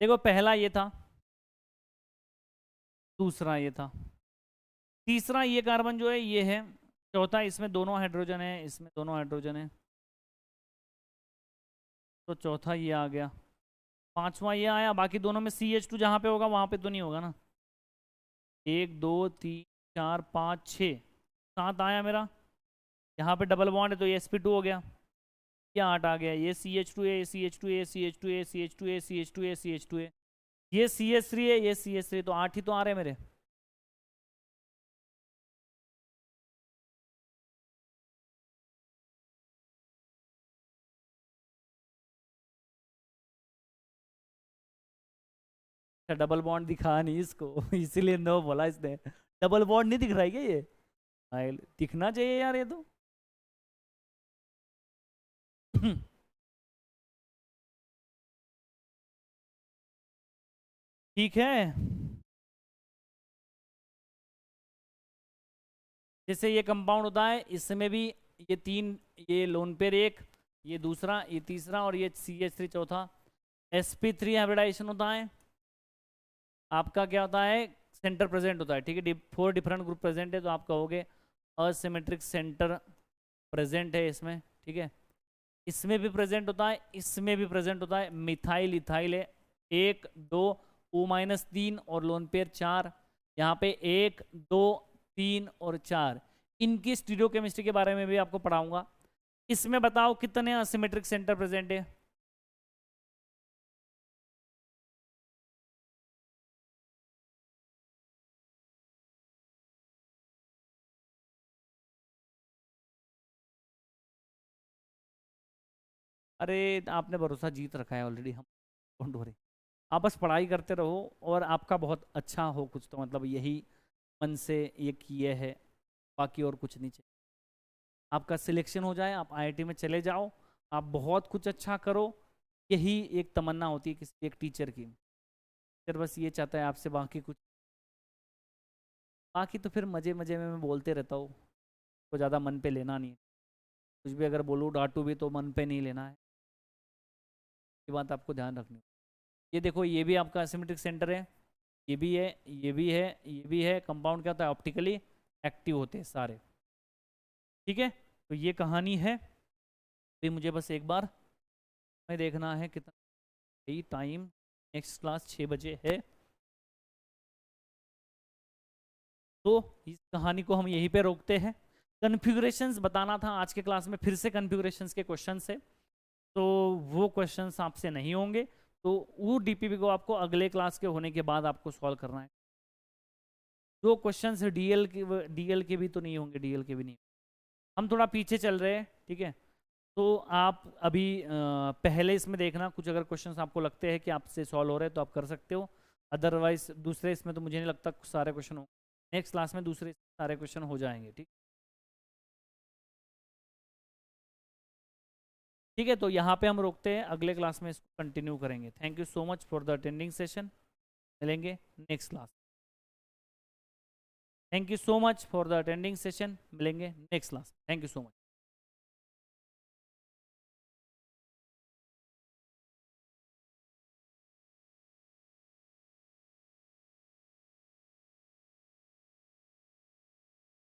देखो पहला ये था, दूसरा ये था, तीसरा ये कार्बन जो है ये है, चौथा इसमें दोनों हाइड्रोजन है, इसमें दोनों हाइड्रोजन है, तो चौथा ये आ गया, पांचवा ये आया, बाकी दोनों में CH2 जहाँ पे होगा वहाँ पे तो नहीं होगा ना। 1 2 3 4 5 6 7 आया मेरा, यहाँ पे डबल बॉन्ड है तो ये sp2 हो गया, ये 8 आ गया, ये CH2 है, CH2 है, CH2 है, CH2 है, CH2 है, CH2 है, ये CH3 है, ये CH3, तो 8 ही तो आ रहे हैं मेरे। डबल बॉन्ड दिखा नहीं इसको इसीलिए नो बोला इसने। डबल बॉन्ड नहीं दिख रहा है क्या ये, दिखना चाहिए यार ये तो ठीक है। जैसे ये कंपाउंड होता है, इसमें भी ये 3, ये लोन पेयर 1, ये दूसरा, ये तीसरा और ये CH3 चौथा। sp3 हाइब्रिडाइजेशन होता है, आपका क्या होता है, सेंटर प्रेजेंट होता है, ठीक है। 4 डिफरेंट ग्रुप प्रेजेंट है, तो आप कहोगे असिमेट्रिक सेंटर प्रेजेंट है इसमें, ठीक है। इसमें भी प्रेजेंट होता है, इसमें भी प्रेजेंट होता है, मिथाइल इथाइल है 1 2 O-3 और लोन पेयर 4, यहाँ पे 1 2 3 और 4। इनकी स्टीरियोकेमिस्ट्री के बारे में भी आपको पढ़ाऊंगा। इसमें बताओ कितने असिमेट्रिक सेंटर प्रेजेंट है। अरे आपने भरोसा जीत रखा है ऑलरेडी, हम डोंट वरी, आप बस पढ़ाई करते रहो और आपका बहुत अच्छा हो कुछ, तो मतलब यही मन से ये किए है, बाकी और कुछ नहीं चाहिए। आपका सिलेक्शन हो जाए, आप IIT में चले जाओ, आप बहुत कुछ अच्छा करो, यही एक तमन्ना होती है किसी एक टीचर की। टीचर बस ये चाहता है आपसे, बाकी कुछ, बाकी तो फिर मज़े मज़े में मैं बोलते रहता हूँ, तो ज़्यादा मन पे लेना नहीं है। कुछ भी अगर बोलूँ डांटू भी तो मन पे नहीं लेना है, ये बात आपको ध्यान रखनी है। ये देखो ये भी आपका एसिमेट्रिक सेंटर है, ये भी है, ये भी है, ये भी है। कंपाउंड क्या होता है, ऑप्टिकली एक्टिव होते हैं सारे, ठीक है। तो ये कहानी है। अभी मुझे बस एक बार मैं देखना है कितना ही टाइम, नेक्स्ट क्लास 6 बजे है, तो इस कहानी को हम यहीं पे रोकते हैं। कन्फिगरेशंस बताना था आज के क्लास में, फिर से कन्फिगरेशंस के क्वेश्चंस है, तो वो क्वेश्चंस आपसे नहीं होंगे, तो वो DPP को आपको अगले क्लास के होने के बाद आपको सॉल्व करना है। जो क्वेश्चंस है DL के भी तो नहीं होंगे, DL के भी नहीं, हम थोड़ा पीछे चल रहे हैं, ठीक है। तो आप अभी पहले इसमें देखना, कुछ अगर क्वेश्चंस आपको लगते हैं कि आपसे सॉल्व हो रहे हैं तो आप कर सकते हो, अदरवाइज दूसरे इसमें तो मुझे नहीं लगता सारे क्वेश्चन हो, नेक्स्ट क्लास में दूसरे सारे क्वेश्चन हो जाएंगे, ठीक। ठीक है, तो यहाँ पे हम रोकते हैं, अगले क्लास में इसको कंटिन्यू करेंगे। Thank you so much for the attending session, मिलेंगे next class. Thank you so much for the attending session, मिलेंगे next class. Thank you so much.